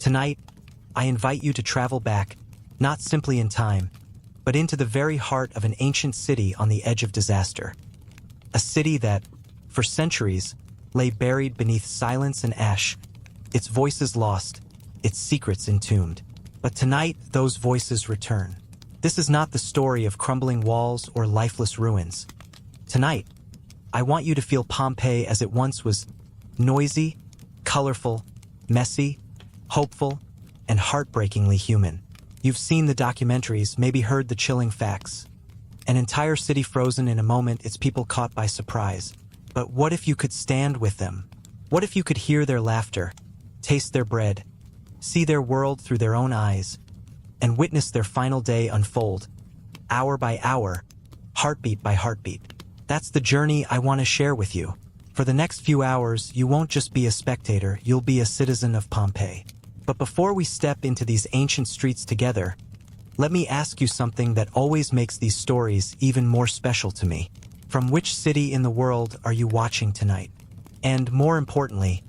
Tonight, I invite you to travel back, not simply in time, but into the very heart of an ancient city on the edge of disaster. A city that, for centuries, lay buried beneath silence and ash, its voices lost, its secrets entombed. But tonight, those voices return. This is not the story of crumbling walls or lifeless ruins. Tonight, I want you to feel Pompeii as it once was: noisy, colorful, messy, hopeful, and heartbreakingly human. You've seen the documentaries, maybe heard the chilling facts. An entire city frozen in a moment, its people caught by surprise. But what if you could stand with them? What if you could hear their laughter, taste their bread, see their world through their own eyes, and witness their final day unfold, hour by hour, heartbeat by heartbeat? That's the journey I want to share with you. For the next few hours, you won't just be a spectator, you'll be a citizen of Pompeii. But before we step into these ancient streets together, let me ask you something that always makes these stories even more special to me. From which city in the world are you watching tonight? And more importantly,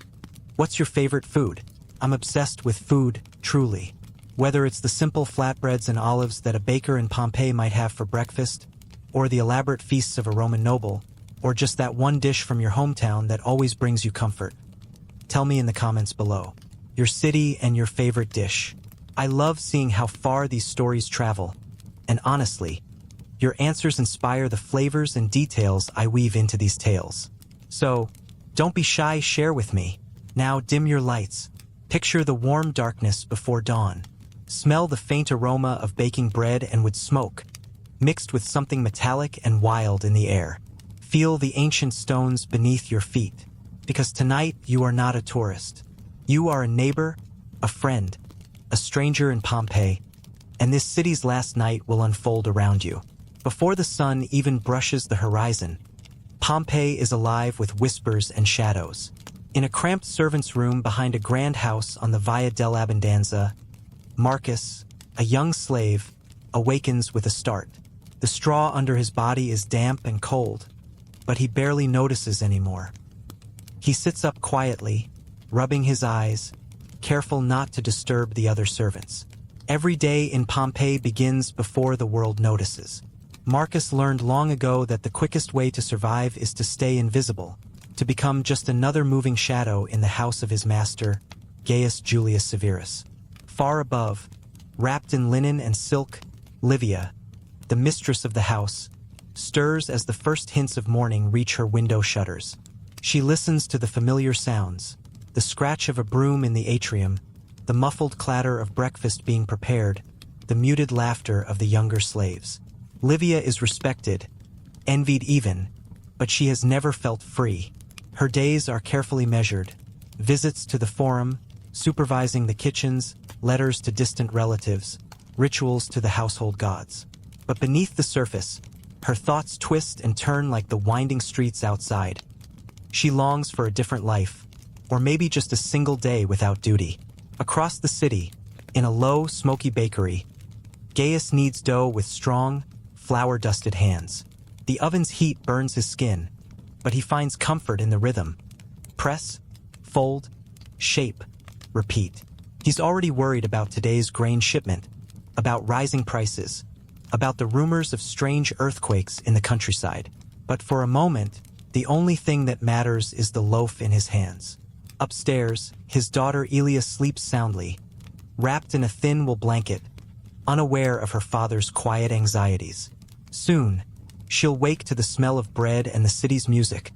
what's your favorite food? I'm obsessed with food, truly. Whether it's the simple flatbreads and olives that a baker in Pompeii might have for breakfast, or the elaborate feasts of a Roman noble, or just that one dish from your hometown that always brings you comfort. Tell me in the comments below your city and your favorite dish. I love seeing how far these stories travel, and honestly, your answers inspire the flavors and details I weave into these tales. So, don't be shy, share with me. Now dim your lights. Picture the warm darkness before dawn. Smell the faint aroma of baking bread and wood smoke, mixed with something metallic and wild in the air. Feel the ancient stones beneath your feet, because tonight you are not a tourist. You are a neighbor, a friend, a stranger in Pompeii, and this city's last night will unfold around you. Before the sun even brushes the horizon, Pompeii is alive with whispers and shadows. In a cramped servant's room behind a grand house on the Via dell'Abbondanza, Marcus, a young slave, awakens with a start. The straw under his body is damp and cold, but he barely notices anymore. He sits up quietly, rubbing his eyes, careful not to disturb the other servants. Every day in Pompeii begins before the world notices. Marcus learned long ago that the quickest way to survive is to stay invisible, to become just another moving shadow in the house of his master, Gaius Julius Severus. Far above, wrapped in linen and silk, Livia, the mistress of the house, stirs as the first hints of morning reach her window shutters. She listens to the familiar sounds, the scratch of a broom in the atrium, the muffled clatter of breakfast being prepared, the muted laughter of the younger slaves. Livia is respected, envied even, but she has never felt free. Her days are carefully measured. Visits to the forum, supervising the kitchens, letters to distant relatives, rituals to the household gods. But beneath the surface, her thoughts twist and turn like the winding streets outside. She longs for a different life, or maybe just a single day without duty. Across the city, in a low, smoky bakery, Gaius kneads dough with strong, flour-dusted hands. The oven's heat burns his skin, but he finds comfort in the rhythm. Press, fold, shape, repeat. He's already worried about today's grain shipment, about rising prices, about the rumors of strange earthquakes in the countryside. But for a moment, the only thing that matters is the loaf in his hands. Upstairs, his daughter Elia sleeps soundly, wrapped in a thin wool blanket, unaware of her father's quiet anxieties. Soon, she'll wake to the smell of bread and the city's music,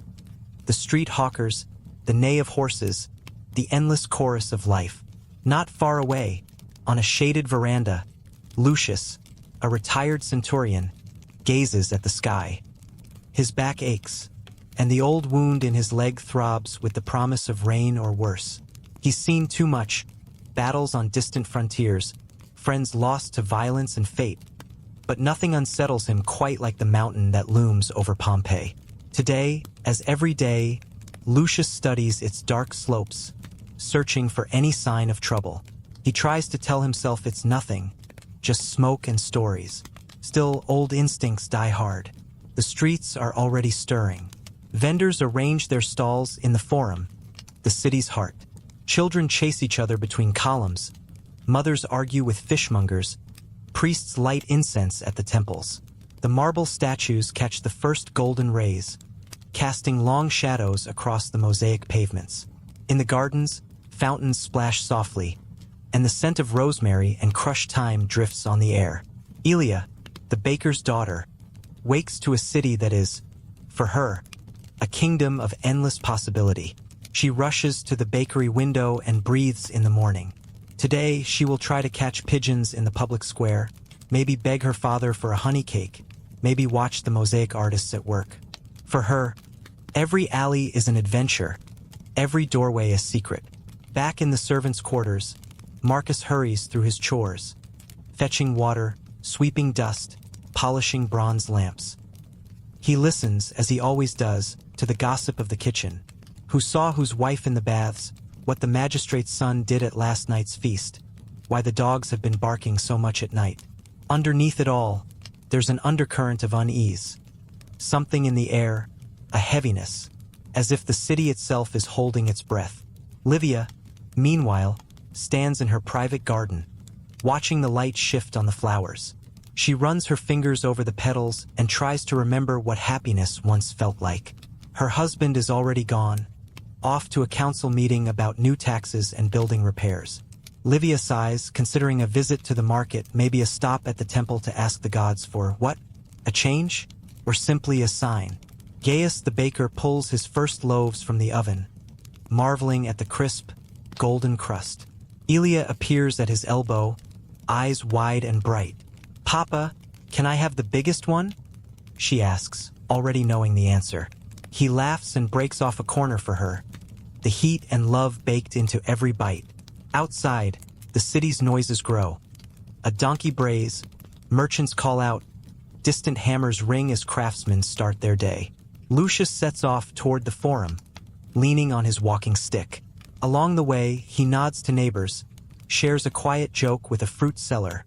the street hawkers, the neigh of horses, the endless chorus of life. Not far away, on a shaded veranda, Lucius, a retired centurion, gazes at the sky. His back aches, and the old wound in his leg throbs with the promise of rain or worse. He's seen too much: battles on distant frontiers, friends lost to violence and fate. But nothing unsettles him quite like the mountain that looms over Pompeii. Today, as every day, Lucius studies its dark slopes, searching for any sign of trouble. He tries to tell himself it's nothing, just smoke and stories. Still, old instincts die hard. The streets are already stirring. Vendors arrange their stalls in the forum, the city's heart. Children chase each other between columns, mothers argue with fishmongers, priests light incense at the temples. The marble statues catch the first golden rays, casting long shadows across the mosaic pavements. In the gardens, fountains splash softly, and the scent of rosemary and crushed thyme drifts on the air. Elia, the baker's daughter, wakes to a city that is, for her, a kingdom of endless possibility. She rushes to the bakery window and breathes in the morning. Today, she will try to catch pigeons in the public square, maybe beg her father for a honey cake, maybe watch the mosaic artists at work. For her, every alley is an adventure, every doorway a secret. Back in the servants' quarters, Marcus hurries through his chores, fetching water, sweeping dust, polishing bronze lamps. He listens, as he always does, to the gossip of the kitchen. Who saw whose wife in the baths, what the magistrate's son did at last night's feast, why the dogs have been barking so much at night. Underneath it all, there's an undercurrent of unease. Something in the air, a heaviness, as if the city itself is holding its breath. Livia, meanwhile, stands in her private garden, watching the light shift on the flowers. She runs her fingers over the petals and tries to remember what happiness once felt like. Her husband is already gone, off to a council meeting about new taxes and building repairs. Livia sighs, considering a visit to the market, maybe a stop at the temple to ask the gods for, what? A change? Or simply a sign? Gaius the baker pulls his first loaves from the oven, marveling at the crisp, golden crust. Elia appears at his elbow, eyes wide and bright. "Papa, can I have the biggest one?" she asks, already knowing the answer. He laughs and breaks off a corner for her, the heat and love baked into every bite. Outside, the city's noises grow. A donkey brays, merchants call out, distant hammers ring as craftsmen start their day. Lucius sets off toward the forum, leaning on his walking stick. Along the way, he nods to neighbors, shares a quiet joke with a fruit seller,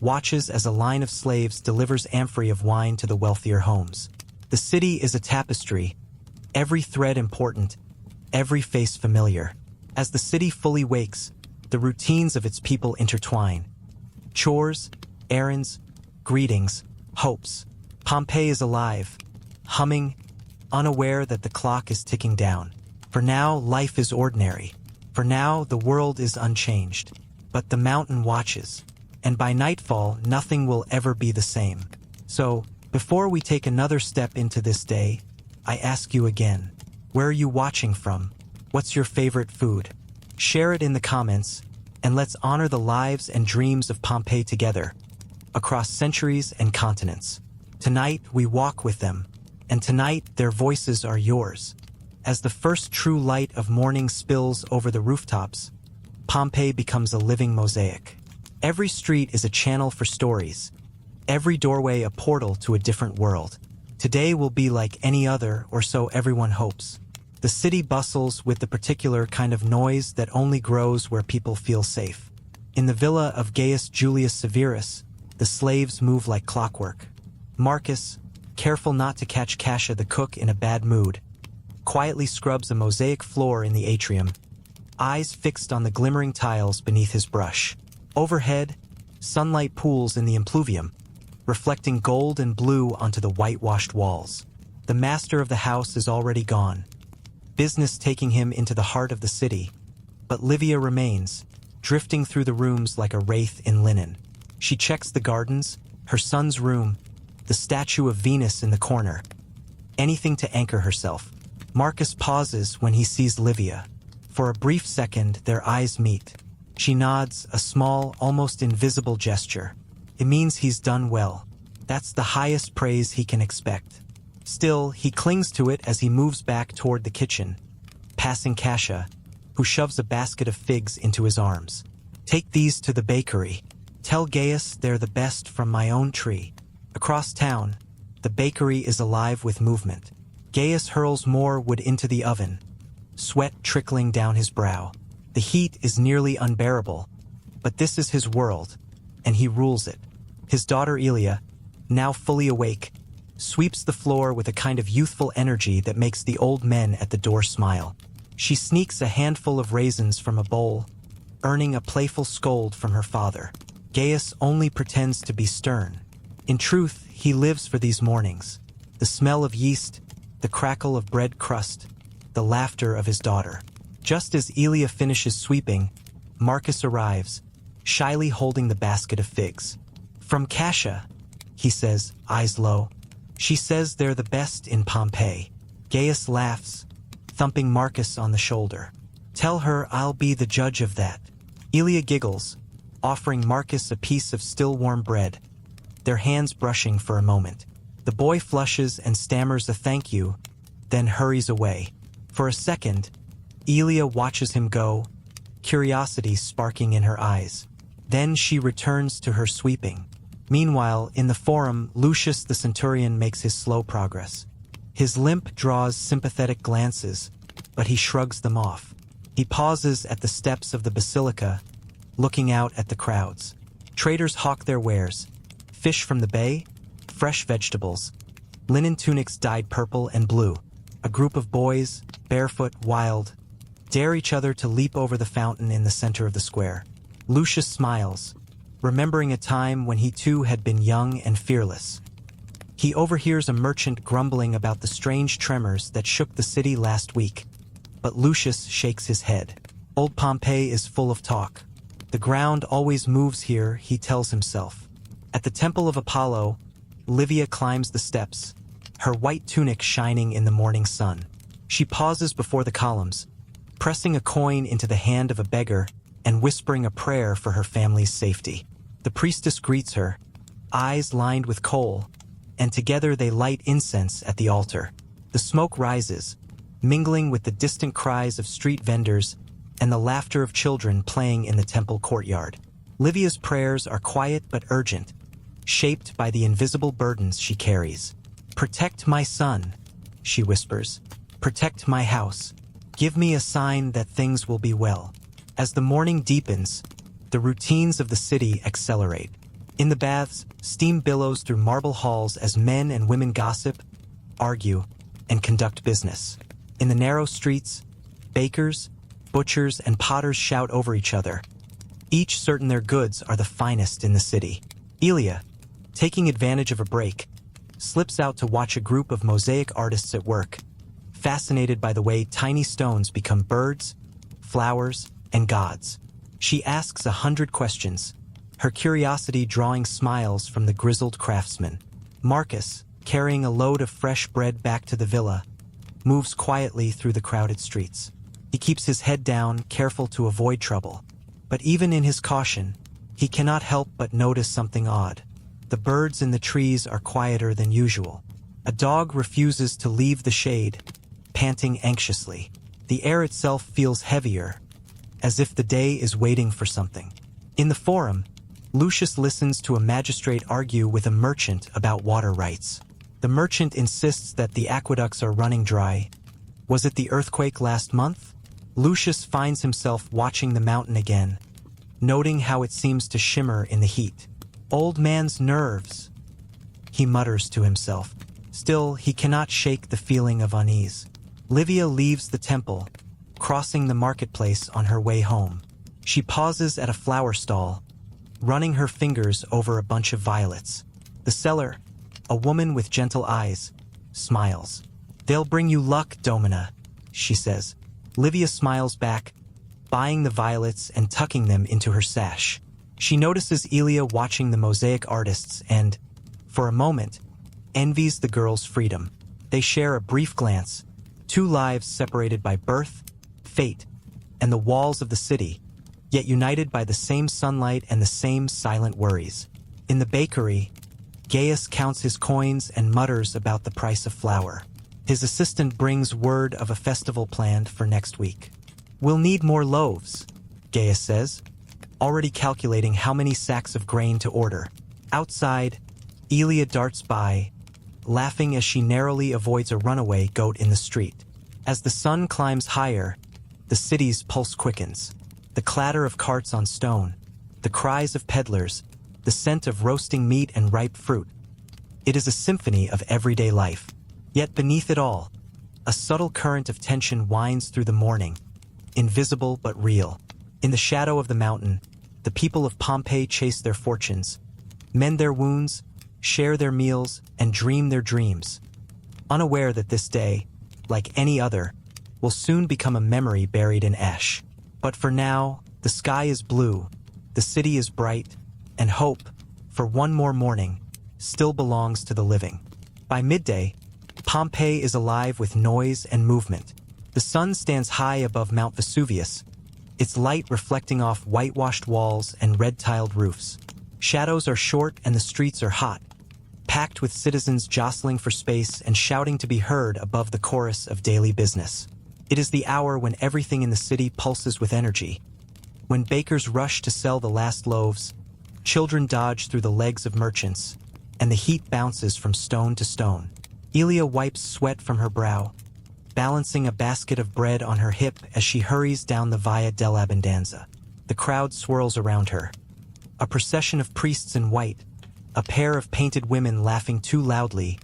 watches as a line of slaves delivers amphorae of wine to the wealthier homes. The city is a tapestry, every thread important, every face familiar. As the city fully wakes, the routines of its people intertwine. Chores, errands, greetings, hopes. Pompeii is alive, humming, unaware that the clock is ticking down. For now, life is ordinary. For now, the world is unchanged. But the mountain watches, and by nightfall, nothing will ever be the same. So, before we take another step into this day, I ask you again, where are you watching from? What's your favorite food? Share it in the comments, and let's honor the lives and dreams of Pompeii together, across centuries and continents. Tonight, we walk with them, and tonight, their voices are yours. As the first true light of morning spills over the rooftops, Pompeii becomes a living mosaic. Every street is a channel for stories, every doorway a portal to a different world. Today will be like any other, or so everyone hopes. The city bustles with the particular kind of noise that only grows where people feel safe. In the villa of Gaius Julius Severus, the slaves move like clockwork. Marcus, careful not to catch Cassia the cook in a bad mood, quietly scrubs a mosaic floor in the atrium, eyes fixed on the glimmering tiles beneath his brush. Overhead, sunlight pools in the impluvium, reflecting gold and blue onto the whitewashed walls. The master of the house is already gone, business taking him into the heart of the city, but Livia remains, drifting through the rooms like a wraith in linen. She checks the gardens, her son's room, the statue of Venus in the corner, anything to anchor herself. Marcus pauses when he sees Livia. For a brief second, their eyes meet. She nods, a small, almost invisible gesture. It means he's done well. That's the highest praise he can expect. Still, he clings to it as he moves back toward the kitchen, passing Cassia, who shoves a basket of figs into his arms. "Take these to the bakery. Tell Gaius they're the best from my own tree." Across town, the bakery is alive with movement. Gaius hurls more wood into the oven, sweat trickling down his brow. The heat is nearly unbearable, but this is his world, and he rules it. His daughter Elia, now fully awake, sweeps the floor with a kind of youthful energy that makes the old men at the door smile. She sneaks a handful of raisins from a bowl, earning a playful scold from her father. Gaius only pretends to be stern. In truth, he lives for these mornings. The smell of yeast, the crackle of bread crust, the laughter of his daughter. Just as Elia finishes sweeping, Marcus arrives, shyly holding the basket of figs. "From Cassia," he says, eyes low. "She says they're the best in Pompeii." Gaius laughs, thumping Marcus on the shoulder. "Tell her I'll be the judge of that." Elia giggles, offering Marcus a piece of still warm bread, their hands brushing for a moment. The boy flushes and stammers a thank you, then hurries away. For a second, Elia watches him go, curiosity sparking in her eyes. Then she returns to her sweeping. Meanwhile, in the forum, Lucius the centurion makes his slow progress. His limp draws sympathetic glances, but he shrugs them off. He pauses at the steps of the basilica, looking out at the crowds. Traders hawk their wares: fish from the bay, fresh vegetables, linen tunics dyed purple and blue. A group of boys, barefoot, wild, dare each other to leap over the fountain in the center of the square. Lucius smiles, remembering a time when he too had been young and fearless. He overhears a merchant grumbling about the strange tremors that shook the city last week. But Lucius shakes his head. Old Pompeii is full of talk. The ground always moves here, he tells himself. At the Temple of Apollo, Livia climbs the steps, her white tunic shining in the morning sun. She pauses before the columns, pressing a coin into the hand of a beggar and whispering a prayer for her family's safety. The priestess greets her, eyes lined with coal, and together they light incense at the altar. The smoke rises, mingling with the distant cries of street vendors and the laughter of children playing in the temple courtyard. Livia's prayers are quiet but urgent, shaped by the invisible burdens she carries. "Protect my son," she whispers. "Protect my house. Give me a sign that things will be well." As the morning deepens, the routines of the city accelerate. In the baths, steam billows through marble halls as men and women gossip, argue, and conduct business. In the narrow streets, bakers, butchers, and potters shout over each other, each certain their goods are the finest in the city. Elia, taking advantage of a break, slips out to watch a group of mosaic artists at work, fascinated by the way tiny stones become birds, flowers, and gods. She asks 100 questions, her curiosity drawing smiles from the grizzled craftsman. Marcus, carrying a load of fresh bread back to the villa, moves quietly through the crowded streets. He keeps his head down, careful to avoid trouble. But even in his caution, he cannot help but notice something odd. The birds in the trees are quieter than usual. A dog refuses to leave the shade, panting anxiously. The air itself feels heavier, as if the day is waiting for something. In the forum, Lucius listens to a magistrate argue with a merchant about water rights. The merchant insists that the aqueducts are running dry. Was it the earthquake last month? Lucius finds himself watching the mountain again, noting how it seems to shimmer in the heat. "Old man's nerves," he mutters to himself. Still, he cannot shake the feeling of unease. Livia leaves the temple, crossing the marketplace on her way home. She pauses at a flower stall, running her fingers over a bunch of violets. The seller, a woman with gentle eyes, smiles. "They'll bring you luck, Domina," she says. Livia smiles back, buying the violets and tucking them into her sash. She notices Elia watching the mosaic artists and, for a moment, envies the girl's freedom. They share a brief glance, two lives separated by birth, fate, and the walls of the city, yet united by the same sunlight and the same silent worries. In the bakery, Gaius counts his coins and mutters about the price of flour. His assistant brings word of a festival planned for next week. "We'll need more loaves," Gaius says, already calculating how many sacks of grain to order. Outside, Elia darts by, laughing as she narrowly avoids a runaway goat in the street. As the sun climbs higher, the city's pulse quickens. The clatter of carts on stone, the cries of peddlers, the scent of roasting meat and ripe fruit. It is a symphony of everyday life. Yet beneath it all, A subtle current of tension winds through the morning, invisible but real. In the shadow of the mountain, the people of Pompeii chase their fortunes, mend their wounds, share their meals, and dream their dreams, unaware that this day, like any other, will soon become a memory buried in ash. But for now, the sky is blue, the city is bright, and hope, for one more morning, still belongs to the living. By midday, Pompeii is alive with noise and movement. The sun stands high above Mount Vesuvius, its light reflecting off whitewashed walls and red-tiled roofs. Shadows are short and the streets are hot, packed with citizens jostling for space and shouting to be heard above the chorus of daily business. It is the hour when everything in the city pulses with energy, when bakers rush to sell the last loaves, children dodge through the legs of merchants, and the heat bounces from stone to stone. Elia wipes sweat from her brow, balancing a basket of bread on her hip as she hurries down the Via dell'Abbondanza. The crowd swirls around her. A procession of priests in white, a pair of painted women laughing too loudly,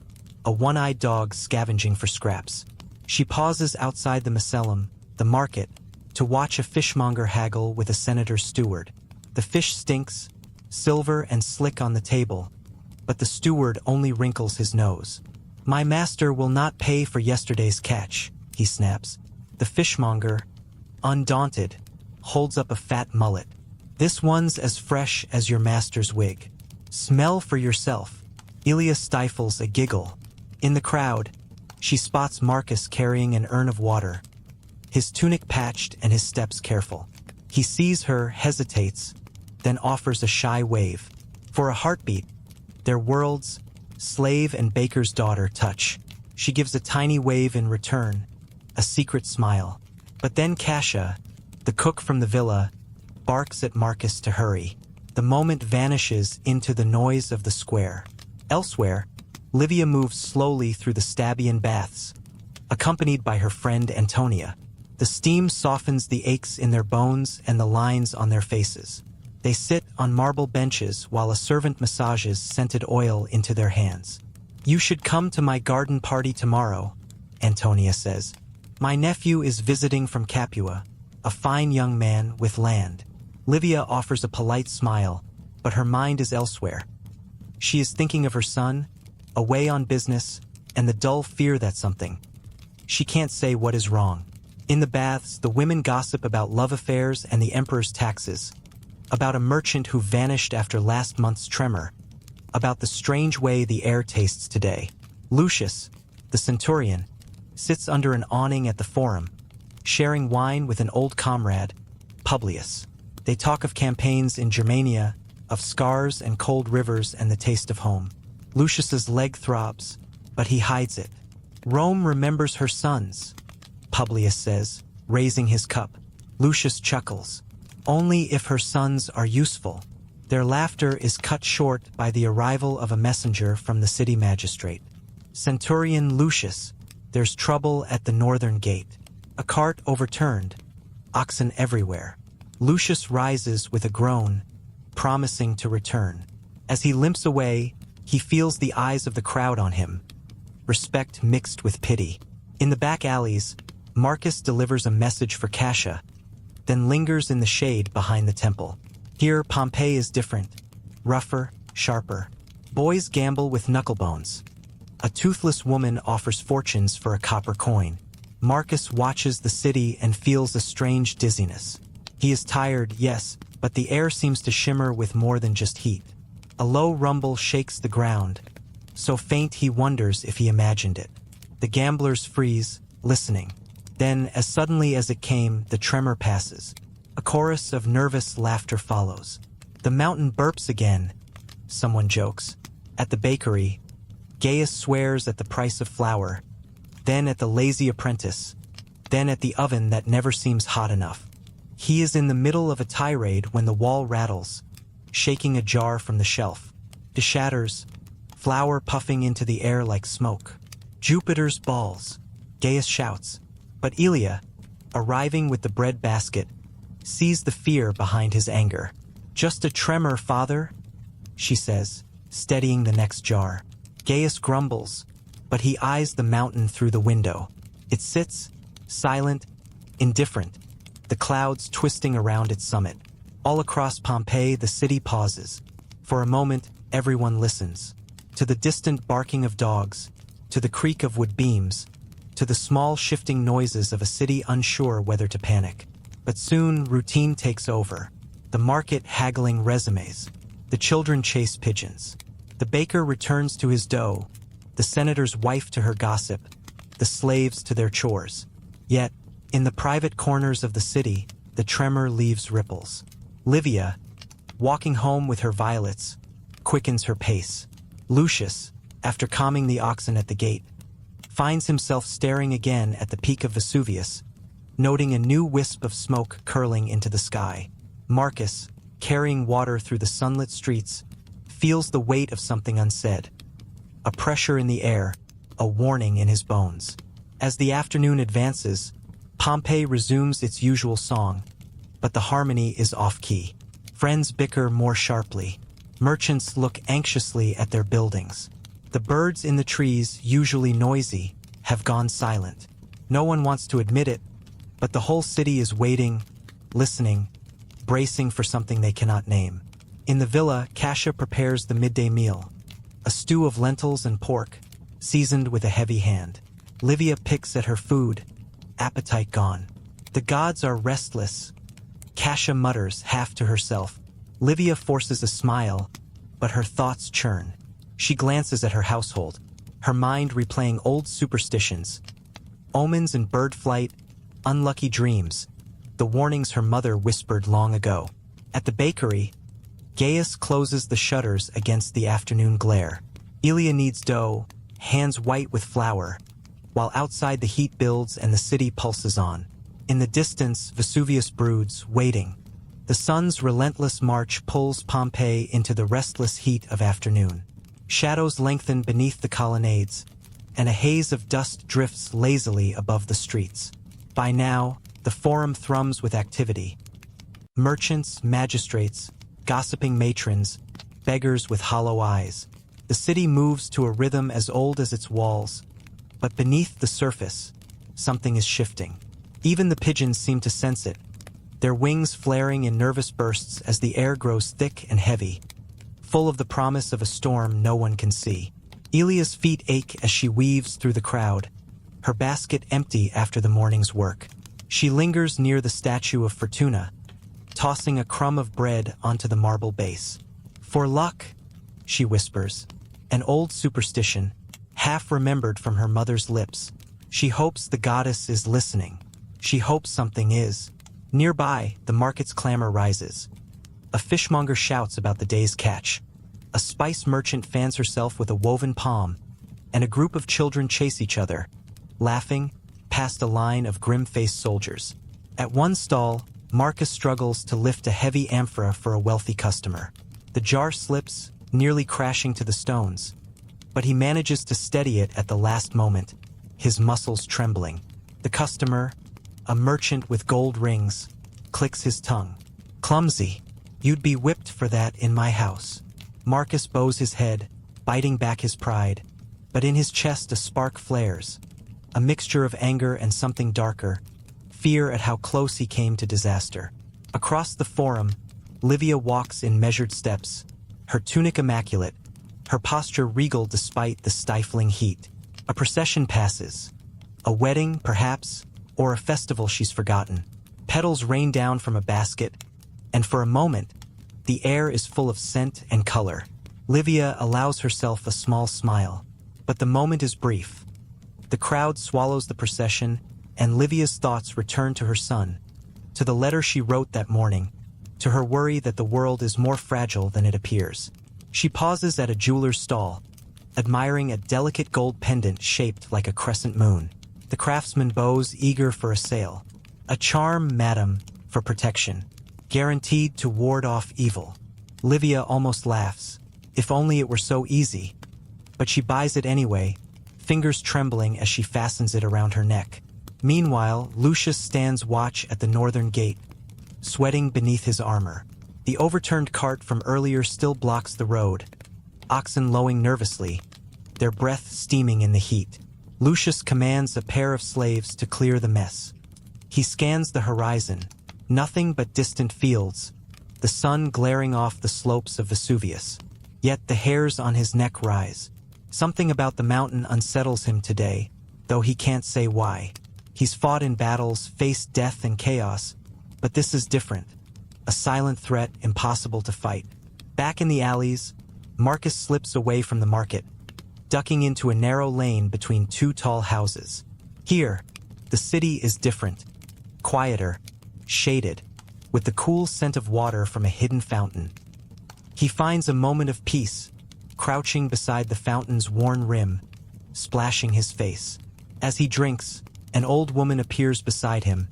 a one-eyed dog scavenging for scraps. She pauses outside the Macellum, the market, to watch a fishmonger haggle with a senator's steward. The fish stinks, silver and slick on the table, but the steward only wrinkles his nose. "My master will not pay for yesterday's catch," he snaps. The fishmonger, undaunted, holds up a fat mullet. "This one's as fresh as your master's wig. Smell for yourself." Elia stifles a giggle. In the crowd, she spots Marcus carrying an urn of water, his tunic patched and his steps careful. He sees her, hesitates, then offers a shy wave. For a heartbeat, their worlds, slave and baker's daughter, touch. She gives a tiny wave in return, a secret smile. But then Kasia, the cook from the villa, barks at Marcus to hurry. The moment vanishes into the noise of the square. Elsewhere, Livia moves slowly through the Stabian baths, accompanied by her friend Antonia. The steam softens the aches in their bones and the lines on their faces. They sit on marble benches while a servant massages scented oil into their hands. "You should come to my garden party tomorrow," Antonia says. "My nephew is visiting from Capua, a fine young man with land." Livia offers a polite smile, but her mind is elsewhere. She is thinking of her son, away on business, and the dull fear that something. She can't say what is wrong. In the baths, the women gossip about love affairs and the emperor's taxes, about a merchant who vanished after last month's tremor, about the strange way the air tastes today. Lucius, the centurion, sits under an awning at the forum, sharing wine with an old comrade, Publius. They talk of campaigns in Germania, of scars and cold rivers and the taste of home. Lucius's leg throbs, but he hides it. "Rome remembers her sons," Publius says, raising his cup. Lucius chuckles. "Only if her sons are useful." Their laughter is cut short by the arrival of a messenger from the city magistrate. "Centurion Lucius, there's trouble at the northern gate. A cart overturned, oxen everywhere." Lucius rises with a groan, promising to return. As he limps away, he feels the eyes of the crowd on him, respect mixed with pity. In the back alleys, Marcus delivers a message for Kasia, then lingers in the shade behind the temple. Here, Pompeii is different, rougher, sharper. Boys gamble with knucklebones. A toothless woman offers fortunes for a copper coin. Marcus watches the city and feels a strange dizziness. He is tired, yes, but the air seems to shimmer with more than just heat. A low rumble shakes the ground, so faint he wonders if he imagined it. The gamblers freeze, listening. Then, as suddenly as it came, the tremor passes. A chorus of nervous laughter follows. "The mountain burps again," someone jokes. At the bakery, Gaius swears at the price of flour, then at the lazy apprentice, then at the oven that never seems hot enough. He is in the middle of a tirade when the wall rattles, shaking a jar from the shelf. It shatters, flour puffing into the air like smoke. "Jupiter's balls," Gaius shouts. But Elia, arriving with the bread basket, sees the fear behind his anger. "Just a tremor, father," she says, steadying the next jar. Gaius grumbles, but he eyes the mountain through the window. It sits, silent, indifferent, the clouds twisting around its summit. All across Pompeii, the city pauses. For a moment, everyone listens. To the distant barking of dogs, to the creak of wood beams, to the small shifting noises of a city unsure whether to panic. But soon, routine takes over. The market haggling resumes. The children chase pigeons. The baker returns to his dough. The senator's wife to her gossip. The slaves to their chores. Yet, in the private corners of the city, the tremor leaves ripples. Livia, walking home with her violets, quickens her pace. Lucius, after calming the oxen at the gate, finds himself staring again at the peak of Vesuvius, noting a new wisp of smoke curling into the sky. Marcus, carrying water through the sunlit streets, feels the weight of something unsaid. A pressure in the air, a warning in his bones. As the afternoon advances, Pompeii resumes its usual song, but the harmony is off-key. Friends bicker more sharply. Merchants look anxiously at their buildings. The birds in the trees, usually noisy, have gone silent. No one wants to admit it, but the whole city is waiting, listening, bracing for something they cannot name. In the villa, Kasia prepares the midday meal, a stew of lentils and pork, seasoned with a heavy hand. Livia picks at her food, appetite gone. The gods are restless. Kasia mutters, half to herself. Livia forces a smile, but her thoughts churn. She glances at her household, her mind replaying old superstitions, omens and bird flight, unlucky dreams, the warnings her mother whispered long ago. At the bakery, Gaius closes the shutters against the afternoon glare. Elia kneads dough, hands white with flour, while outside the heat builds and the city pulses on. In the distance, Vesuvius broods, waiting. The sun's relentless march pulls Pompeii into the restless heat of afternoon. Shadows lengthen beneath the colonnades, and a haze of dust drifts lazily above the streets. By now, the forum thrums with activity. Merchants, magistrates, gossiping matrons, beggars with hollow eyes. The city moves to a rhythm as old as its walls, but beneath the surface, something is shifting. Even the pigeons seem to sense it, their wings flaring in nervous bursts as the air grows thick and heavy, full of the promise of a storm no one can see. Elia's feet ache as she weaves through the crowd, her basket empty after the morning's work. She lingers near the statue of Fortuna, tossing a crumb of bread onto the marble base. For luck, she whispers, an old superstition, half remembered from her mother's lips. She hopes the goddess is listening. She hopes something is. Nearby, the market's clamor rises. A fishmonger shouts about the day's catch. A spice merchant fans herself with a woven palm, and a group of children chase each other, laughing, past a line of grim-faced soldiers. At one stall, Marcus struggles to lift a heavy amphora for a wealthy customer. The jar slips, nearly crashing to the stones, but he manages to steady it at the last moment, his muscles trembling. The customer, a merchant with gold rings, clicks his tongue. Clumsy. You'd be whipped for that in my house. Marcus bows his head, biting back his pride, but in his chest a spark flares, a mixture of anger and something darker, fear at how close he came to disaster. Across the forum, Livia walks in measured steps, her tunic immaculate, her posture regal despite the stifling heat. A procession passes. A wedding, perhaps, or a festival she's forgotten. Petals rain down from a basket, and for a moment, the air is full of scent and color. Livia allows herself a small smile, but the moment is brief. The crowd swallows the procession, and Livia's thoughts return to her son, to the letter she wrote that morning, to her worry that the world is more fragile than it appears. She pauses at a jeweler's stall, admiring a delicate gold pendant shaped like a crescent moon. The craftsman bows, eager for a sale. A charm, madam, for protection, guaranteed to ward off evil. Livia almost laughs. If only it were so easy. But she buys it anyway, fingers trembling as she fastens it around her neck. Meanwhile, Lucius stands watch at the northern gate, sweating beneath his armor. The overturned cart from earlier still blocks the road, oxen lowing nervously, their breath steaming in the heat. Lucius commands a pair of slaves to clear the mess. He scans the horizon, nothing but distant fields, the sun glaring off the slopes of Vesuvius. Yet the hairs on his neck rise. Something about the mountain unsettles him today, though he can't say why. He's fought in battles, faced death and chaos, but this is different. A silent threat impossible to fight. Back in the alleys, Marcus slips away from the market, ducking into a narrow lane between two tall houses. Here, the city is different, quieter, shaded, with the cool scent of water from a hidden fountain. He finds a moment of peace, crouching beside the fountain's worn rim, splashing his face. As he drinks, an old woman appears beside him,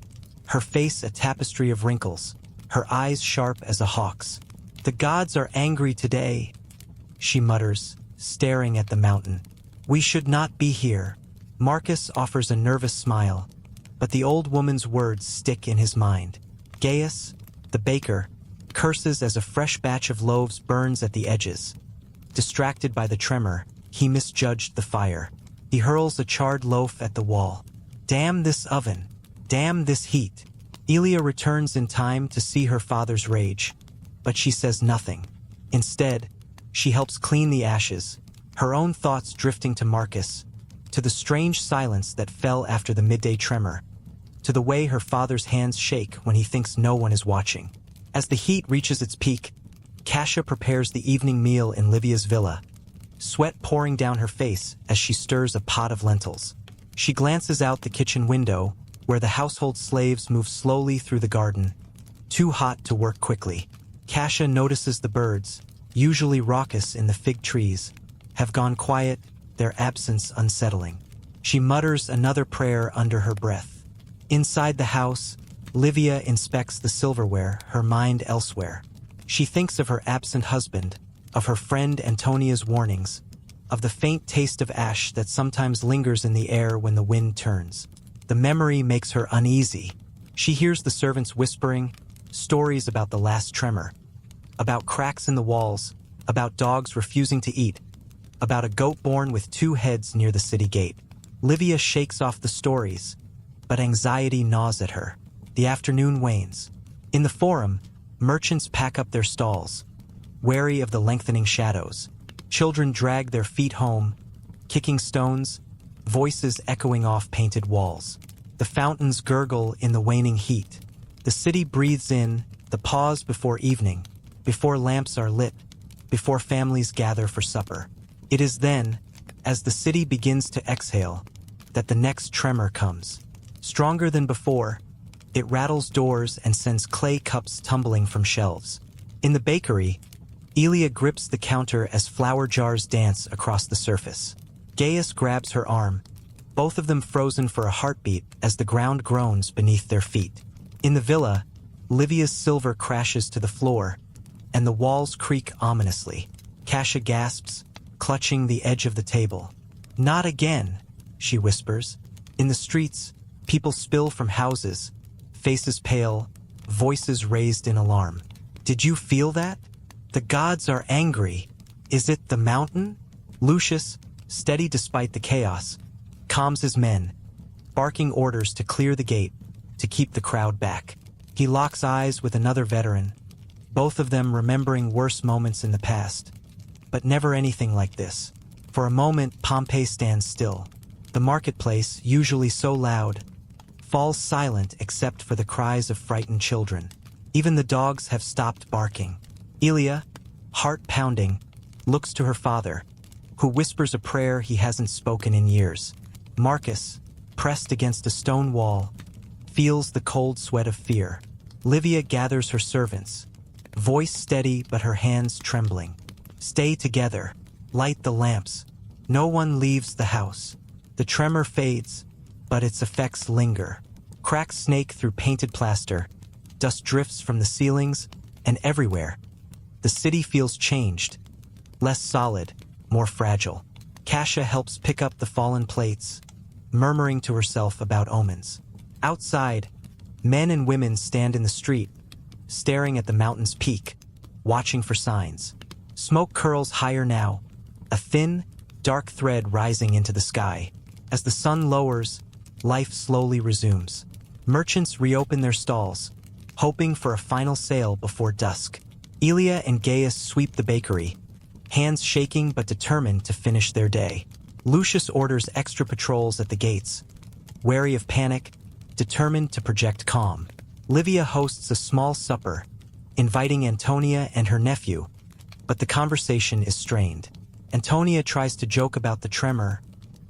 her face a tapestry of wrinkles, her eyes sharp as a hawk's. "The gods are angry today," she mutters, staring at the mountain. "We should not be here." Marcus offers a nervous smile, but the old woman's words stick in his mind. Gaius, the baker, curses as a fresh batch of loaves burns at the edges. Distracted by the tremor, he misjudged the fire. He hurls a charred loaf at the wall. Damn this oven! Damn this heat! Elia returns in time to see her father's rage, but she says nothing. Instead, she helps clean the ashes, her own thoughts drifting to Marcus, to the strange silence that fell after the midday tremor, to the way her father's hands shake when he thinks no one is watching. As the heat reaches its peak, Kasia prepares the evening meal in Livia's villa, sweat pouring down her face as she stirs a pot of lentils. She glances out the kitchen window, where the household slaves move slowly through the garden, too hot to work quickly. Kasia notices the birds, usually raucous in the fig trees, have gone quiet, their absence unsettling. She mutters another prayer under her breath. Inside the house, Livia inspects the silverware, her mind elsewhere. She thinks of her absent husband, of her friend Antonia's warnings, of the faint taste of ash that sometimes lingers in the air when the wind turns. The memory makes her uneasy. She hears the servants whispering, stories about the last tremor, about cracks in the walls, about dogs refusing to eat, about a goat born with two heads near the city gate. Livia shakes off the stories, but anxiety gnaws at her. The afternoon wanes. In the forum, merchants pack up their stalls, wary of the lengthening shadows. Children drag their feet home, kicking stones, voices echoing off painted walls. The fountains gurgle in the waning heat. The city breathes in, the pause before evening, before lamps are lit, before families gather for supper. It is then, as the city begins to exhale, that the next tremor comes. Stronger than before, it rattles doors and sends clay cups tumbling from shelves. In the bakery, Elia grips the counter as flour jars dance across the surface. Gaius grabs her arm, both of them frozen for a heartbeat as the ground groans beneath their feet. In the villa, Livia's silver crashes to the floor, and the walls creak ominously. Kasia gasps, clutching the edge of the table. "Not again," she whispers. In the streets, people spill from houses, faces pale, voices raised in alarm. "Did you feel that? The gods are angry. Is it the mountain?" Lucius, steady despite the chaos, calms his men, barking orders to clear the gate, to keep the crowd back. He locks eyes with another veteran, both of them remembering worse moments in the past, but never anything like this. For a moment, Pompeii stands still. The marketplace, usually so loud, falls silent except for the cries of frightened children. Even the dogs have stopped barking. Elia, heart pounding, looks to her father, who whispers a prayer he hasn't spoken in years. Marcus, pressed against a stone wall, feels the cold sweat of fear. Livia gathers her servants, voice steady but her hands trembling. "Stay together. Light the lamps. No one leaves the house." The tremor fades, but its effects linger. Cracks snake through painted plaster, dust drifts from the ceilings, and everywhere. The city feels changed, less solid, more fragile. Kasia helps pick up the fallen plates, murmuring to herself about omens. Outside, men and women stand in the street, staring at the mountain's peak, watching for signs. Smoke curls higher now, a thin, dark thread rising into the sky. As the sun lowers, life slowly resumes. Merchants reopen their stalls, hoping for a final sale before dusk. Elia and Gaius sweep the bakery, hands shaking but determined to finish their day. Lucius orders extra patrols at the gates, wary of panic, determined to project calm. Livia hosts a small supper, inviting Antonia and her nephew, but the conversation is strained. Antonia tries to joke about the tremor,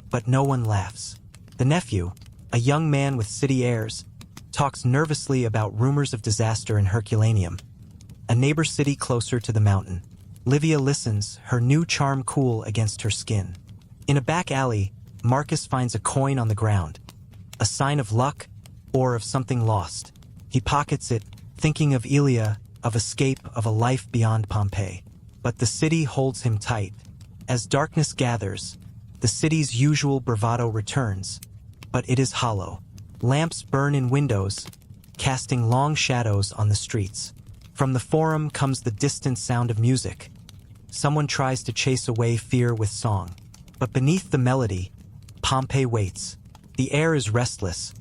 but no one laughs. The nephew, a young man with city airs, talks nervously about rumors of disaster in Herculaneum, a neighbor city closer to the mountain. Livia listens, her new charm cool against her skin. In a back alley, Marcus finds a coin on the ground, a sign of luck or of something lost. He pockets it, thinking of Elia, of escape, of a life beyond Pompeii. But the city holds him tight. As darkness gathers, the city's usual bravado returns, but it is hollow. Lamps burn in windows, casting long shadows on the streets. From the forum comes the distant sound of music. Someone tries to chase away fear with song. But beneath the melody, Pompeii waits. The air is restless,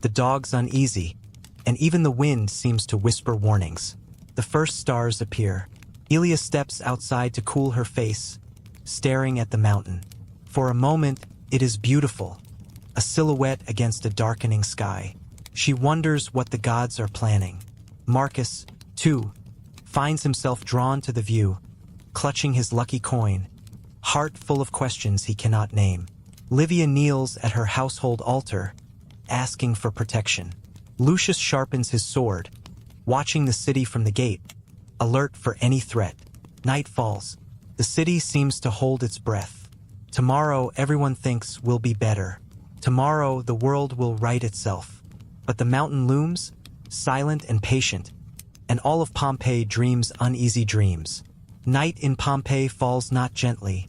the dogs uneasy, and even the wind seems to whisper warnings. The first stars appear. Elia steps outside to cool her face, staring at the mountain. For a moment, it is beautiful, a silhouette against a darkening sky. She wonders what the gods are planning. Marcus, too, finds himself drawn to the view, clutching his lucky coin, heart full of questions he cannot name. Livia kneels at her household altar, asking for protection. Lucius sharpens his sword, watching the city from the gate, alert for any threat. Night falls. The city seems to hold its breath. Tomorrow, everyone thinks, will be better. Tomorrow, the world will right itself. But the mountain looms, silent and patient, and all of Pompeii dreams uneasy dreams. Night in Pompeii falls not gently,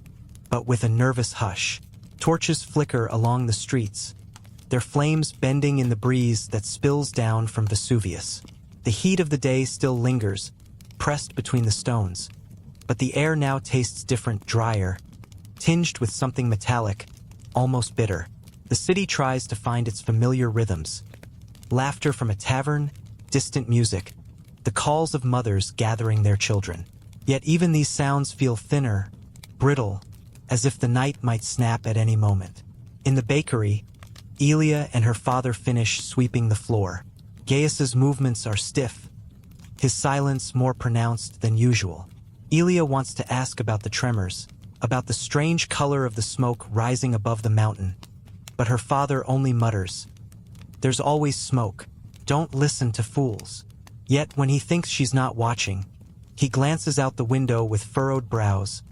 but with a nervous hush. Torches flicker along the streets, their flames bending in the breeze that spills down from Vesuvius. The heat of the day still lingers, pressed between the stones, but the air now tastes different, drier, tinged with something metallic, almost bitter. The city tries to find its familiar rhythms. Laughter from a tavern, distant music, the calls of mothers gathering their children. Yet even these sounds feel thinner, brittle, as if the night might snap at any moment. In the bakery, Elia and her father finish sweeping the floor. Gaius's movements are stiff, his silence more pronounced than usual. Elia wants to ask about the tremors, about the strange color of the smoke rising above the mountain, but her father only mutters, "There's always smoke. Don't listen to fools." Yet when he thinks she's not watching, he glances out the window with furrowed brows,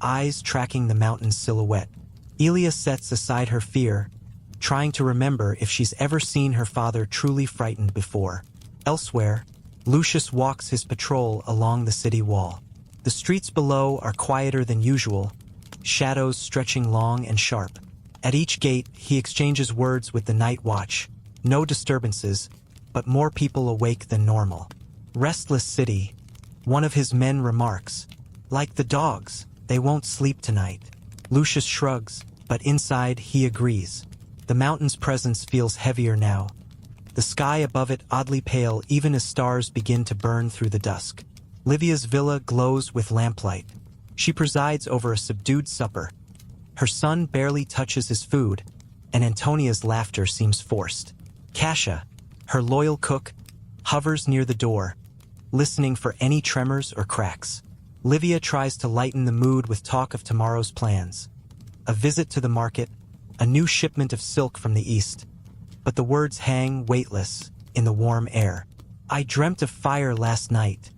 eyes tracking the mountain's silhouette. Elia sets aside her fear, trying to remember if she's ever seen her father truly frightened before. Elsewhere, Lucius walks his patrol along the city wall. The streets below are quieter than usual, shadows stretching long and sharp. At each gate, he exchanges words with the night watch. No disturbances, but more people awake than normal. "Restless city," one of his men remarks. "Like the dogs, they won't sleep tonight." Lucius shrugs, but inside he agrees. The mountain's presence feels heavier now. The sky above it oddly pale even as stars begin to burn through the dusk. Livia's villa glows with lamplight. She presides over a subdued supper. Her son barely touches his food, and Antonia's laughter seems forced. Cassia, her loyal cook, hovers near the door, listening for any tremors or cracks. Livia tries to lighten the mood with talk of tomorrow's plans. A visit to the market, a new shipment of silk from the east. But the words hang weightless in the warm air. "I dreamt of fire last night,"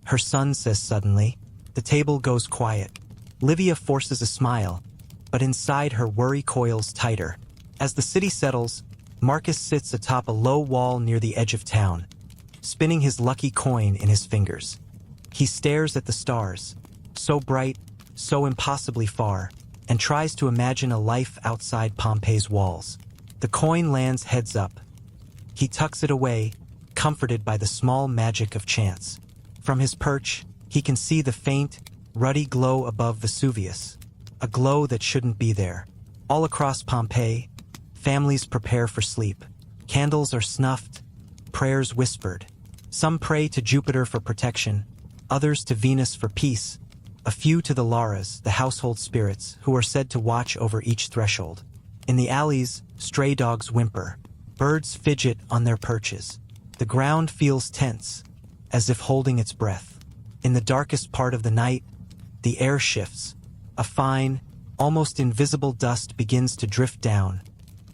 her son says suddenly. The table goes quiet. Livia forces a smile, but inside her worry coils tighter. As the city settles, Marcus sits atop a low wall near the edge of town, spinning his lucky coin in his fingers. He stares at the stars, so bright, so impossibly far, and tries to imagine a life outside Pompeii's walls. The coin lands heads up. He tucks it away, comforted by the small magic of chance. From his perch, he can see the faint, ruddy glow above Vesuvius, a glow that shouldn't be there. All across Pompeii, families prepare for sleep. Candles are snuffed, prayers whispered. Some pray to Jupiter for protection, others to Venus for peace, a few to the Laras, the household spirits, who are said to watch over each threshold. In the alleys, stray dogs whimper. Birds fidget on their perches. The ground feels tense, as if holding its breath. In the darkest part of the night, the air shifts. A fine, almost invisible dust begins to drift down,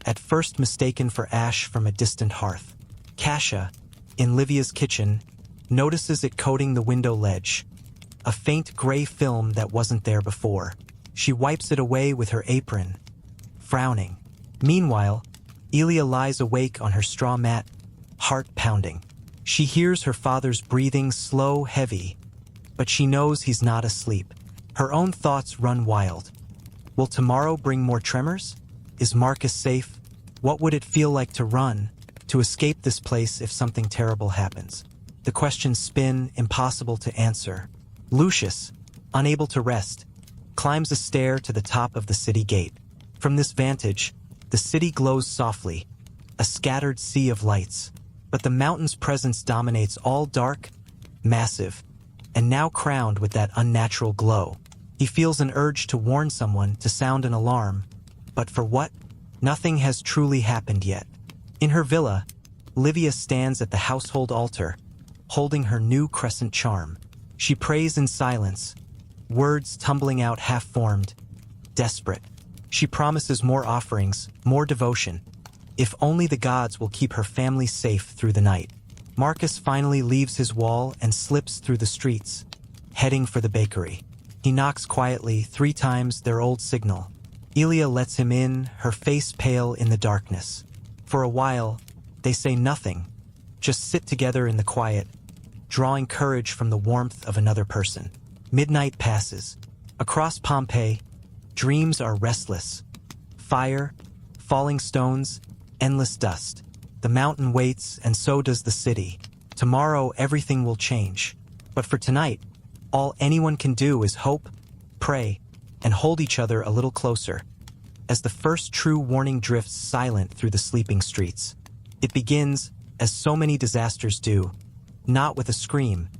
at first mistaken for ash from a distant hearth. Kasia, in Livia's kitchen, notices it coating the window ledge, a faint gray film that wasn't there before. She wipes it away with her apron, frowning. Meanwhile, Elia lies awake on her straw mat, heart pounding. She hears her father's breathing slow, heavy, but she knows he's not asleep. Her own thoughts run wild. Will tomorrow bring more tremors? Is Marcus safe? What would it feel like to run, to escape this place if something terrible happens? The questions spin, impossible to answer. Lucius, unable to rest, climbs a stair to the top of the city gate. From this vantage, the city glows softly, a scattered sea of lights. But the mountain's presence dominates, all dark, massive, and now crowned with that unnatural glow. He feels an urge to warn someone, to sound an alarm. But for what? Nothing has truly happened yet. In her villa, Livia stands at the household altar, holding her new crescent charm. She prays in silence, words tumbling out half-formed, desperate. She promises more offerings, more devotion, if only the gods will keep her family safe through the night. Marcus finally leaves his wall and slips through the streets, heading for the bakery. He knocks quietly 3 times, their old signal. Elia lets him in, her face pale in the darkness. For a while, they say nothing, just sit together in the quiet, drawing courage from the warmth of another person. Midnight passes. Across Pompeii, dreams are restless. Fire, falling stones, endless dust. The mountain waits, and so does the city. Tomorrow, everything will change. But for tonight, all anyone can do is hope, pray, and hold each other a little closer. As the first true warning drifts silent through the sleeping streets, it begins, as so many disasters do, not with a scream,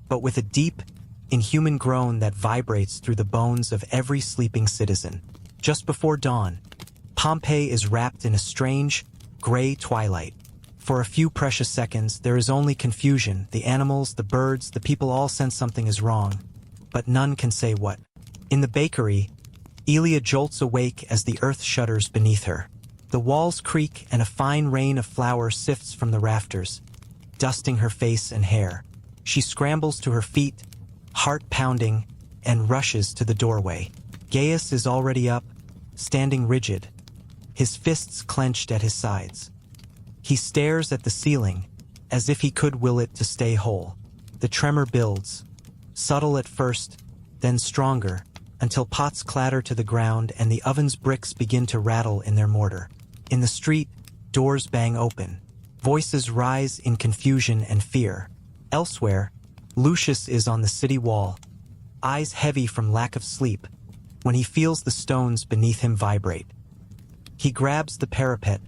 but with a deep, inhuman groan that vibrates through the bones of every sleeping citizen. Just before dawn, Pompeii is wrapped in a strange, gray twilight. For a few precious seconds, there is only confusion. The animals, the birds, the people all sense something is wrong, but none can say what. In the bakery, Elia jolts awake as the earth shudders beneath her. The walls creak and a fine rain of flour sifts from the rafters, dusting her face and hair. She scrambles to her feet, heart pounding, and rushes to the doorway. Gaius is already up, standing rigid, his fists clenched at his sides. He stares at the ceiling, as if he could will it to stay whole. The tremor builds, subtle at first, then stronger, until pots clatter to the ground and the oven's bricks begin to rattle in their mortar. In the street, doors bang open. Voices rise in confusion and fear. Elsewhere, Lucius is on the city wall, eyes heavy from lack of sleep, when he feels the stones beneath him vibrate. He grabs the parapet,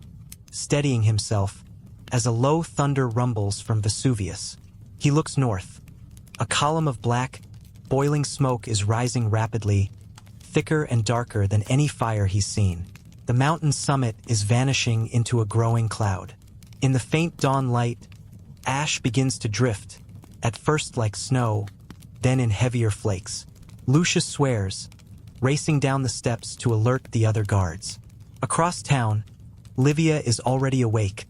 steadying himself, as a low thunder rumbles from Vesuvius. He looks north. A column of black, boiling smoke is rising rapidly, thicker and darker than any fire he's seen. The mountain's summit is vanishing into a growing cloud. In the faint dawn light, ash begins to drift, at first like snow, then in heavier flakes. Lucius swears, racing down the steps to alert the other guards. Across town, Livia is already awake,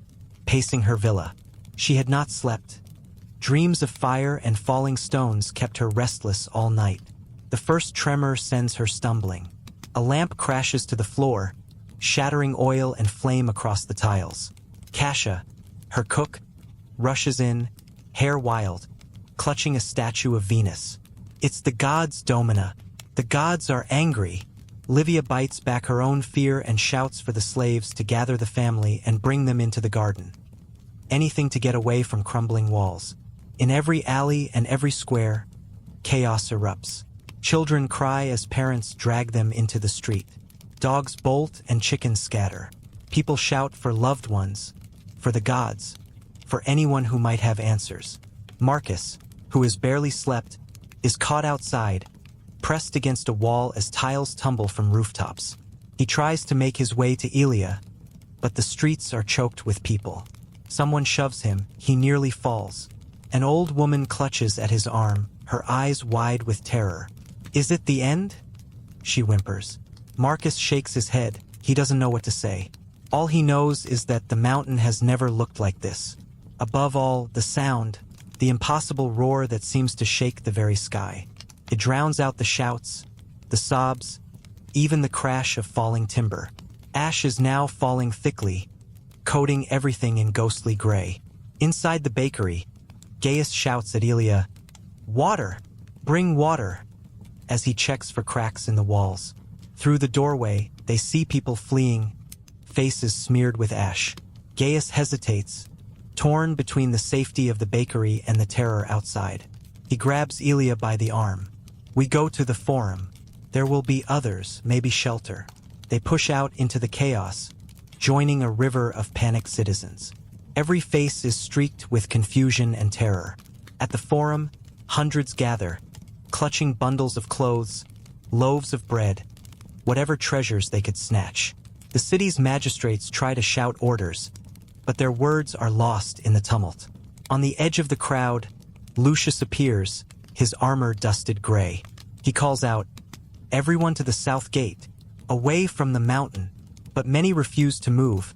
pacing her villa. She had not slept. Dreams of fire and falling stones kept her restless all night. The first tremor sends her stumbling. A lamp crashes to the floor, shattering oil and flame across the tiles. Kasia, her cook, rushes in, hair wild, clutching a statue of Venus. It's the gods, Domina. The gods are angry. Livia bites back her own fear and shouts for the slaves to gather the family and bring them into the garden. Anything to get away from crumbling walls. In every alley and every square, chaos erupts. Children cry as parents drag them into the street. Dogs bolt and chickens scatter. People shout for loved ones, for the gods, for anyone who might have answers. Marcus, who has barely slept, is caught outside, pressed against a wall as tiles tumble from rooftops. He tries to make his way to Elia, but the streets are choked with people. Someone shoves him, he nearly falls. An old woman clutches at his arm, her eyes wide with terror. "Is it the end?" she whimpers. Marcus shakes his head, he doesn't know what to say. All he knows is that the mountain has never looked like this. Above all, the sound, the impossible roar that seems to shake the very sky. It drowns out the shouts, the sobs, even the crash of falling timber. Ash is now falling thickly, coating everything in ghostly gray. Inside the bakery, Gaius shouts at Elia, "Water! Bring water!" as he checks for cracks in the walls. Through the doorway, they see people fleeing, faces smeared with ash. Gaius hesitates, torn between the safety of the bakery and the terror outside. He grabs Elia by the arm. "We go to the forum. There will be others, maybe shelter." They push out into the chaos, joining a river of panicked citizens. Every face is streaked with confusion and terror. At the forum, hundreds gather, clutching bundles of clothes, loaves of bread, whatever treasures they could snatch. The city's magistrates try to shout orders, but their words are lost in the tumult. On the edge of the crowd, Lucius appears, his armor dusted gray. He calls out, "Everyone to the south gate, away from the mountain," but many refuse to move,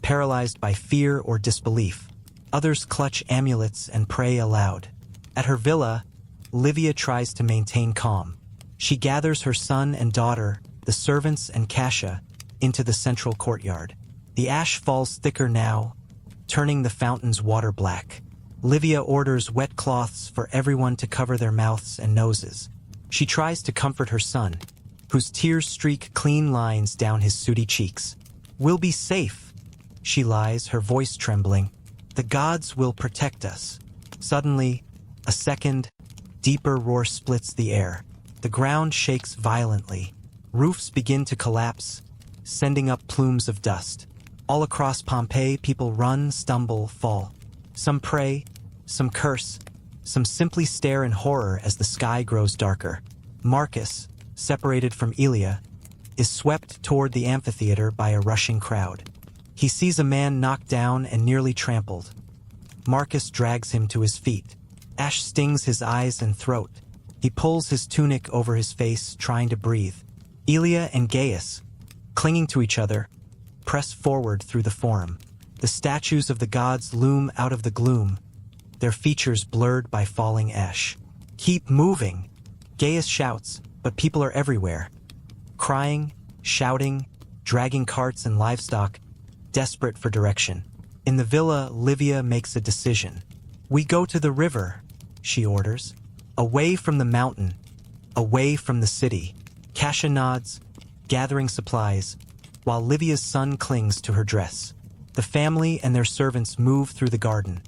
paralyzed by fear or disbelief. Others clutch amulets and pray aloud. At her villa, Livia tries to maintain calm. She gathers her son and daughter, the servants and Cassia, into the central courtyard. The ash falls thicker now, turning the fountain's water black. Livia orders wet cloths for everyone to cover their mouths and noses. She tries to comfort her son, whose tears streak clean lines down his sooty cheeks. "We'll be safe," she lies, her voice trembling. "The gods will protect us." Suddenly, a second, deeper roar splits the air. The ground shakes violently. Roofs begin to collapse, sending up plumes of dust. All across Pompeii, people run, stumble, fall. Some pray, some curse, some simply stare in horror as the sky grows darker. Marcus, separated from Elia, is swept toward the amphitheater by a rushing crowd. He sees a man knocked down and nearly trampled. Marcus drags him to his feet. Ash stings his eyes and throat. He pulls his tunic over his face, trying to breathe. Elia and Gaius, clinging to each other, press forward through the forum. The statues of the gods loom out of the gloom, their features blurred by falling ash. "Keep moving," Gaius shouts, but people are everywhere. Crying, shouting, dragging carts and livestock, desperate for direction. In the villa, Livia makes a decision. "We go to the river," she orders. "Away from the mountain, away from the city." Cassia nods, gathering supplies, while Livia's son clings to her dress. The family and their servants move through the garden,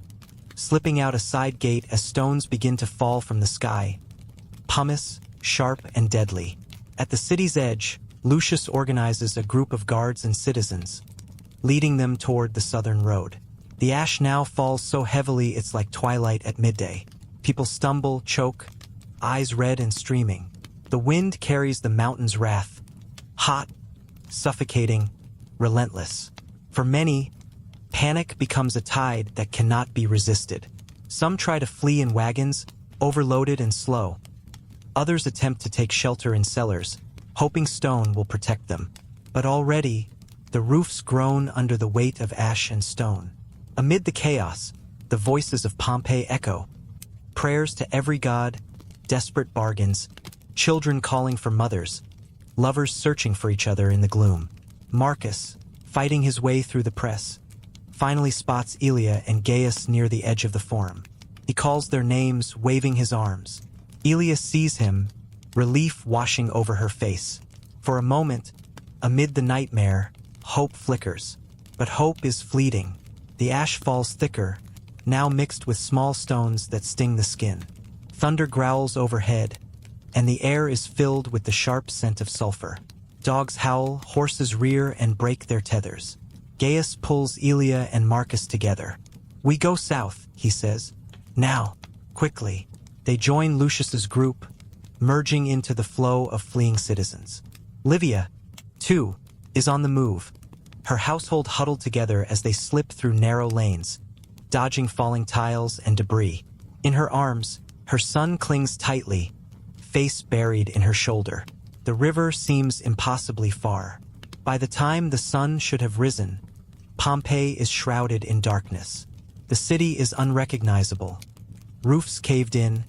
slipping out a side gate as stones begin to fall from the sky, pumice, sharp and deadly. At the city's edge, Lucius organizes a group of guards and citizens, leading them toward the southern road. The ash now falls so heavily it's like twilight at midday. People stumble, choke, eyes red and streaming. The wind carries the mountain's wrath, hot, suffocating, relentless. For many, panic becomes a tide that cannot be resisted. Some try to flee in wagons, overloaded and slow. Others attempt to take shelter in cellars, hoping stone will protect them. But already, the roofs groan under the weight of ash and stone. Amid the chaos, the voices of Pompeii echo. Prayers to every god, desperate bargains, children calling for mothers, lovers searching for each other in the gloom. Marcus, fighting his way through the press, finally spots Elia and Gaius near the edge of the forum. He calls their names, waving his arms. Elia sees him, relief washing over her face. For a moment, amid the nightmare, hope flickers. But hope is fleeting. The ash falls thicker, now mixed with small stones that sting the skin. Thunder growls overhead, and the air is filled with the sharp scent of sulfur. Dogs howl, horses rear and break their tethers. Gaius pulls Elia and Marcus together. "We go south," he says. "Now, quickly." They join Lucius's group, merging into the flow of fleeing citizens. Livia, too, is on the move, her household huddled together as they slip through narrow lanes, dodging falling tiles and debris. In her arms, her son clings tightly, face buried in her shoulder. The river seems impossibly far. By the time the sun should have risen, Pompeii is shrouded in darkness. The city is unrecognizable. Roofs caved in,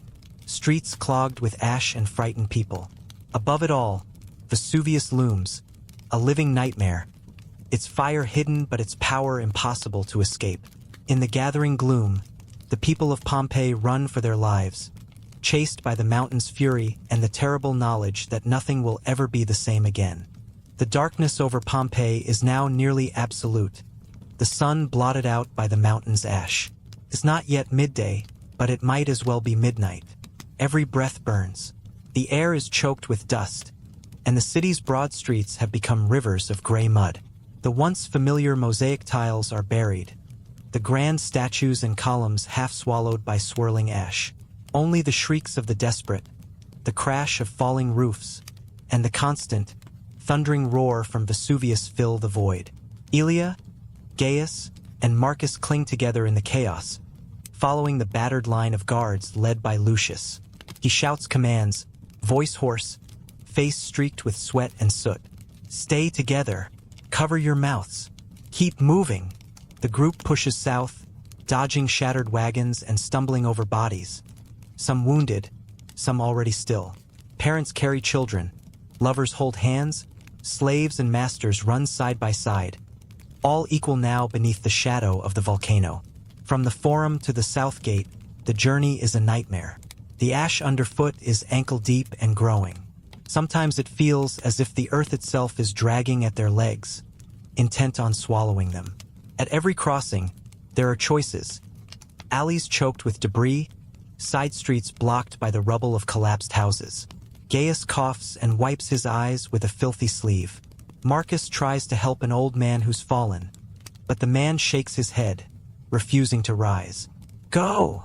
streets clogged with ash and frightened people. Above it all, Vesuvius looms, a living nightmare, its fire hidden but its power impossible to escape. In the gathering gloom, the people of Pompeii run for their lives, chased by the mountain's fury and the terrible knowledge that nothing will ever be the same again. The darkness over Pompeii is now nearly absolute, the sun blotted out by the mountain's ash. It's not yet midday, but it might as well be midnight. Every breath burns. The air is choked with dust, and the city's broad streets have become rivers of gray mud. The once familiar mosaic tiles are buried, the grand statues and columns half swallowed by swirling ash. Only the shrieks of the desperate, the crash of falling roofs, and the constant, thundering roar from Vesuvius fill the void. Elia, Gaius, and Marcus cling together in the chaos, following the battered line of guards led by Lucius. He shouts commands, voice hoarse, face streaked with sweat and soot. "Stay together. Cover your mouths. Keep moving." The group pushes south, dodging shattered wagons and stumbling over bodies. Some wounded, some already still. Parents carry children. Lovers hold hands. Slaves and masters run side by side, all equal now beneath the shadow of the volcano. From the Forum to the South Gate, the journey is a nightmare. The ash underfoot is ankle-deep and growing. Sometimes it feels as if the earth itself is dragging at their legs, intent on swallowing them. At every crossing, there are choices. Alleys choked with debris, side streets blocked by the rubble of collapsed houses. Gaius coughs and wipes his eyes with a filthy sleeve. Marcus tries to help an old man who's fallen, but the man shakes his head, refusing to rise. "Go!"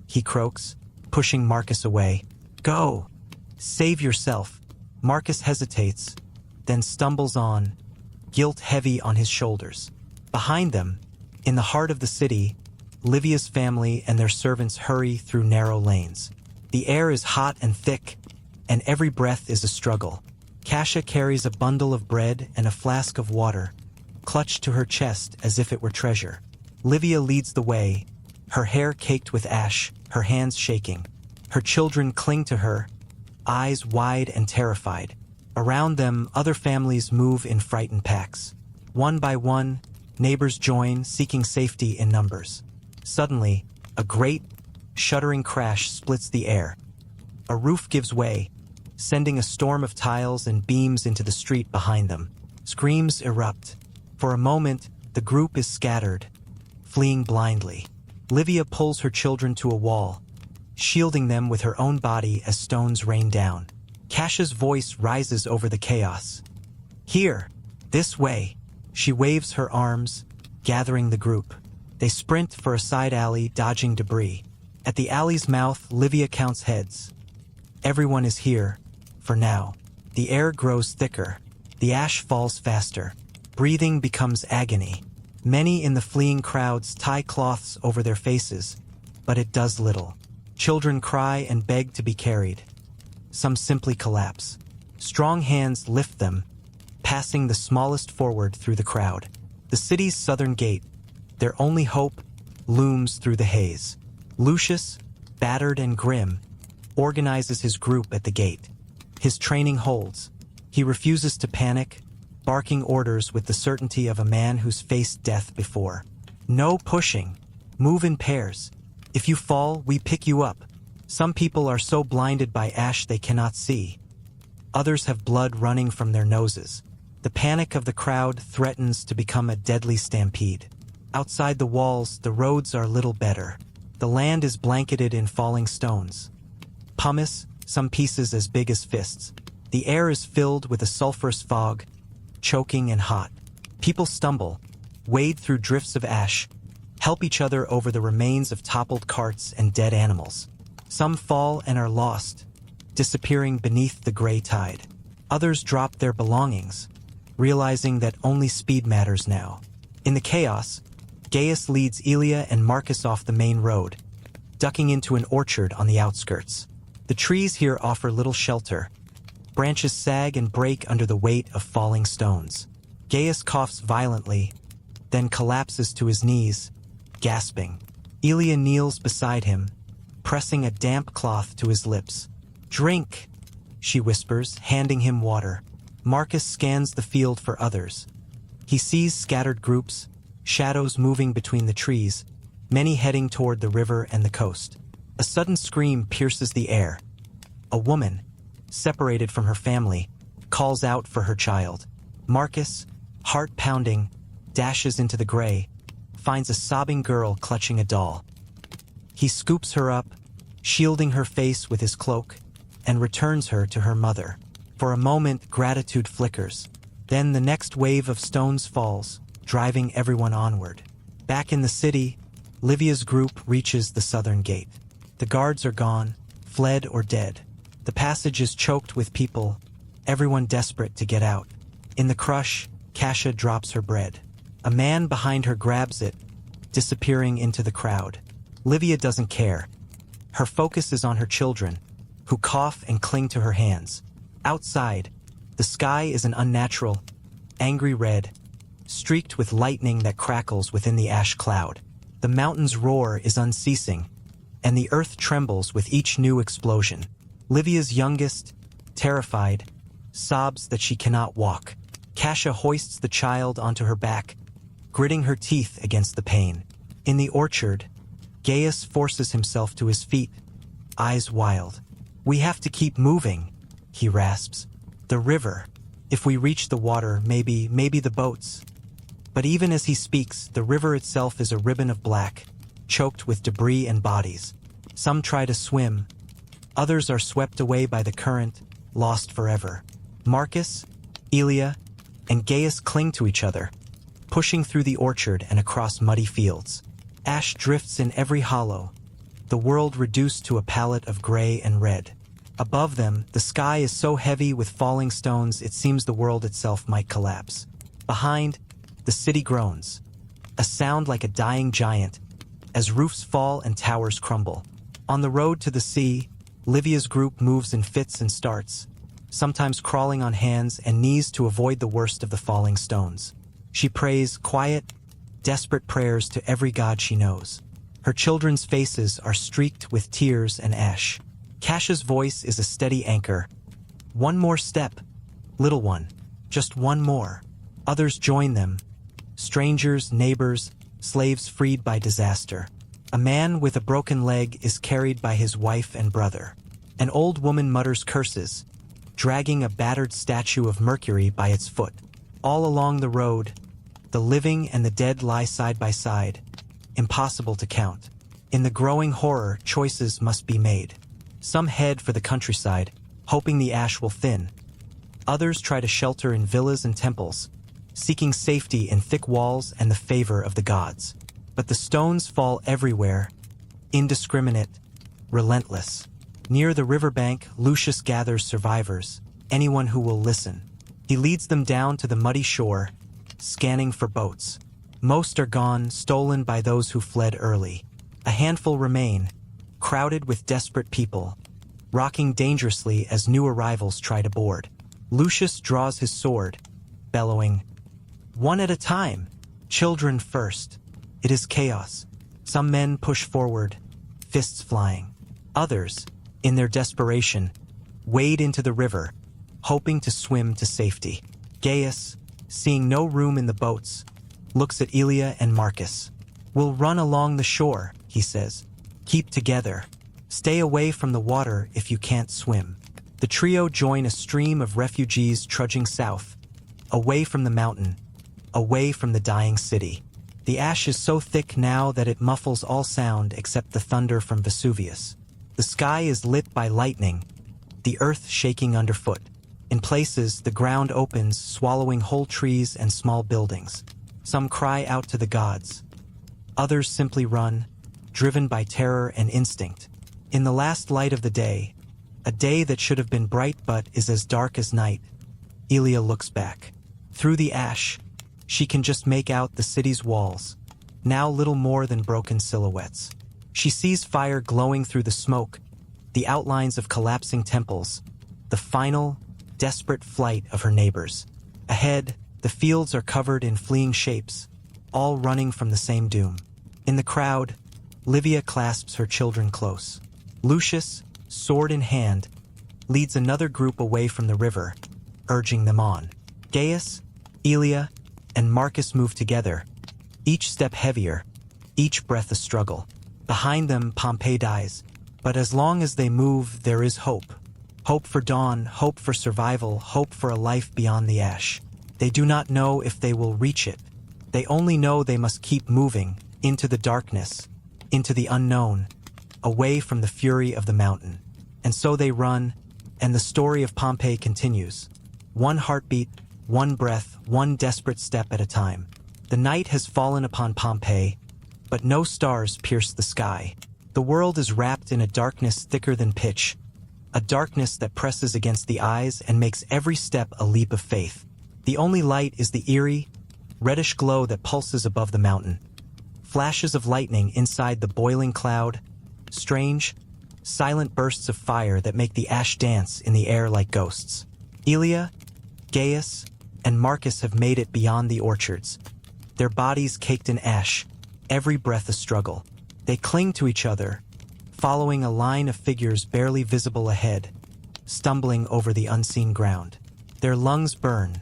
he croaks, pushing Marcus away. "Go! Save yourself." Marcus hesitates, then stumbles on, guilt heavy on his shoulders. Behind them, in the heart of the city, Livia's family and their servants hurry through narrow lanes. The air is hot and thick, and every breath is a struggle. Cassia carries a bundle of bread and a flask of water, clutched to her chest as if it were treasure. Livia leads the way, her hair caked with ash, her hands shaking. Her children cling to her, eyes wide and terrified. Around them, other families move in frightened packs. One by one, neighbors join, seeking safety in numbers. Suddenly, a great, shuddering crash splits the air. A roof gives way, sending a storm of tiles and beams into the street behind them. Screams erupt. For a moment, the group is scattered, fleeing blindly. Livia pulls her children to a wall, shielding them with her own body as stones rain down. Cassia's voice rises over the chaos. "Here, this way." She waves her arms, gathering the group. They sprint for a side alley, dodging debris. At the alley's mouth, Livia counts heads. Everyone is here, for now. The air grows thicker. The ash falls faster. Breathing becomes agony. Many in the fleeing crowds tie cloths over their faces, but it does little. Children cry and beg to be carried. Some simply collapse. Strong hands lift them, passing the smallest forward through the crowd. The city's southern gate, their only hope, looms through the haze. Lucius, battered and grim, organizes his group at the gate. His training holds. He refuses to panic, barking orders with the certainty of a man who's faced death before. "No pushing. Move in pairs. If you fall, we pick you up." Some people are so blinded by ash they cannot see. Others have blood running from their noses. The panic of the crowd threatens to become a deadly stampede. Outside the walls, the roads are little better. The land is blanketed in falling stones. Pumice, some pieces as big as fists. The air is filled with a sulfurous fog, choking and hot. People stumble, wade through drifts of ash, help each other over the remains of toppled carts and dead animals. Some fall and are lost, disappearing beneath the gray tide. Others drop their belongings, realizing that only speed matters now. In the chaos, Gaius leads Elia and Marcus off the main road, ducking into an orchard on the outskirts. The trees here offer little shelter. Branches sag and break under the weight of falling stones. Gaius coughs violently, then collapses to his knees, gasping. Elia kneels beside him, pressing a damp cloth to his lips. "Drink," she whispers, handing him water. Marcus scans the field for others. He sees scattered groups, shadows moving between the trees, many heading toward the river and the coast. A sudden scream pierces the air. A woman, separated from her family, calls out for her child. Marcus, heart pounding, dashes into the gray, finds a sobbing girl clutching a doll. He scoops her up, shielding her face with his cloak, and returns her to her mother. For a moment, gratitude flickers. Then the next wave of stones falls, driving everyone onward. Back in the city, Livia's group reaches the southern gate. The guards are gone, fled or dead. The passage is choked with people, everyone desperate to get out. In the crush, Kasia drops her bread. A man behind her grabs it, disappearing into the crowd. Livia doesn't care. Her focus is on her children, who cough and cling to her hands. Outside, the sky is an unnatural, angry red, streaked with lightning that crackles within the ash cloud. The mountain's roar is unceasing, and the earth trembles with each new explosion. Livia's youngest, terrified, sobs that she cannot walk. Kasia hoists the child onto her back, gritting her teeth against the pain. In the orchard, Gaius forces himself to his feet, eyes wild. "We have to keep moving," he rasps. "The river. If we reach the water, maybe the boats." But even as he speaks, the river itself is a ribbon of black, choked with debris and bodies. Some try to swim. Others are swept away by the current, lost forever. Marcus, Elia, and Gaius cling to each other, pushing through the orchard and across muddy fields. Ash drifts in every hollow, the world reduced to a palette of gray and red. Above them, the sky is so heavy with falling stones it seems the world itself might collapse. Behind, the city groans, a sound like a dying giant, as roofs fall and towers crumble. On the road to the sea, Livia's group moves in fits and starts, sometimes crawling on hands and knees to avoid the worst of the falling stones. She prays quiet, desperate prayers to every god she knows. Her children's faces are streaked with tears and ash. Kasia's voice is a steady anchor. "One more step, little one, just one more." Others join them, strangers, neighbors, slaves freed by disaster. A man with a broken leg is carried by his wife and brother. An old woman mutters curses, dragging a battered statue of Mercury by its foot. All along the road, the living and the dead lie side by side, impossible to count. In the growing horror, choices must be made. Some head for the countryside, hoping the ash will thin. Others try to shelter in villas and temples, seeking safety in thick walls and the favor of the gods. But the stones fall everywhere, indiscriminate, relentless. Near the riverbank, Lucius gathers survivors, anyone who will listen. He leads them down to the muddy shore, scanning for boats. Most are gone, stolen by those who fled early. A handful remain, crowded with desperate people, rocking dangerously as new arrivals try to board. Lucius draws his sword, bellowing, "One at a time, children first." It is chaos. Some men push forward, fists flying. Others, in their desperation, wade into the river, hoping to swim to safety. Gaius, seeing no room in the boats, looks at Elia and Marcus. "We'll run along the shore," he says. "Keep together. Stay away from the water if you can't swim." The trio join a stream of refugees trudging south, away from the mountain, away from the dying city. The ash is so thick now that it muffles all sound except the thunder from Vesuvius. The sky is lit by lightning, the earth shaking underfoot. In places, the ground opens, swallowing whole trees and small buildings. Some cry out to the gods. Others simply run, driven by terror and instinct. In the last light of the day, a day that should have been bright but is as dark as night, Elia looks back. Through the ash, she can just make out the city's walls, now little more than broken silhouettes. She sees fire glowing through the smoke, the outlines of collapsing temples, the final, desperate flight of her neighbors. Ahead, the fields are covered in fleeing shapes, all running from the same doom. In the crowd, Livia clasps her children close. Lucius, sword in hand, leads another group away from the river, urging them on. Gaius, Elia, and Marcus move together, each step heavier, each breath a struggle. Behind them, Pompeii dies, but as long as they move, there is hope. Hope for dawn, hope for survival, hope for a life beyond the ash. They do not know if they will reach it. They only know they must keep moving, into the darkness, into the unknown, away from the fury of the mountain. And so they run, and the story of Pompeii continues. One heartbeat, one breath, one desperate step at a time. The night has fallen upon Pompeii, but no stars pierce the sky. The world is wrapped in a darkness thicker than pitch, a darkness that presses against the eyes and makes every step a leap of faith. The only light is the eerie, reddish glow that pulses above the mountain. Flashes of lightning inside the boiling cloud, strange, silent bursts of fire that make the ash dance in the air like ghosts. Elia, Gaius, and Marcus have made it beyond the orchards, their bodies caked in ash, every breath a struggle. They cling to each other, following a line of figures barely visible ahead, stumbling over the unseen ground. Their lungs burn,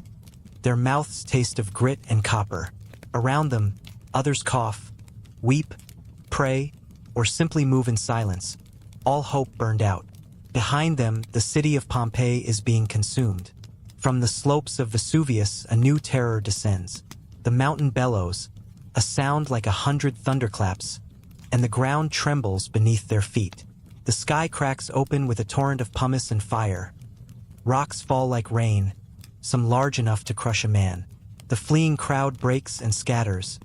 their mouths taste of grit and copper. Around them, others cough, weep, pray, or simply move in silence, all hope burned out. Behind them, the city of Pompeii is being consumed. From the slopes of Vesuvius, a new terror descends. The mountain bellows, a sound like 100 thunderclaps, and the ground trembles beneath their feet. The sky cracks open with a torrent of pumice and fire. Rocks fall like rain, some large enough to crush a man. The fleeing crowd breaks and scatters,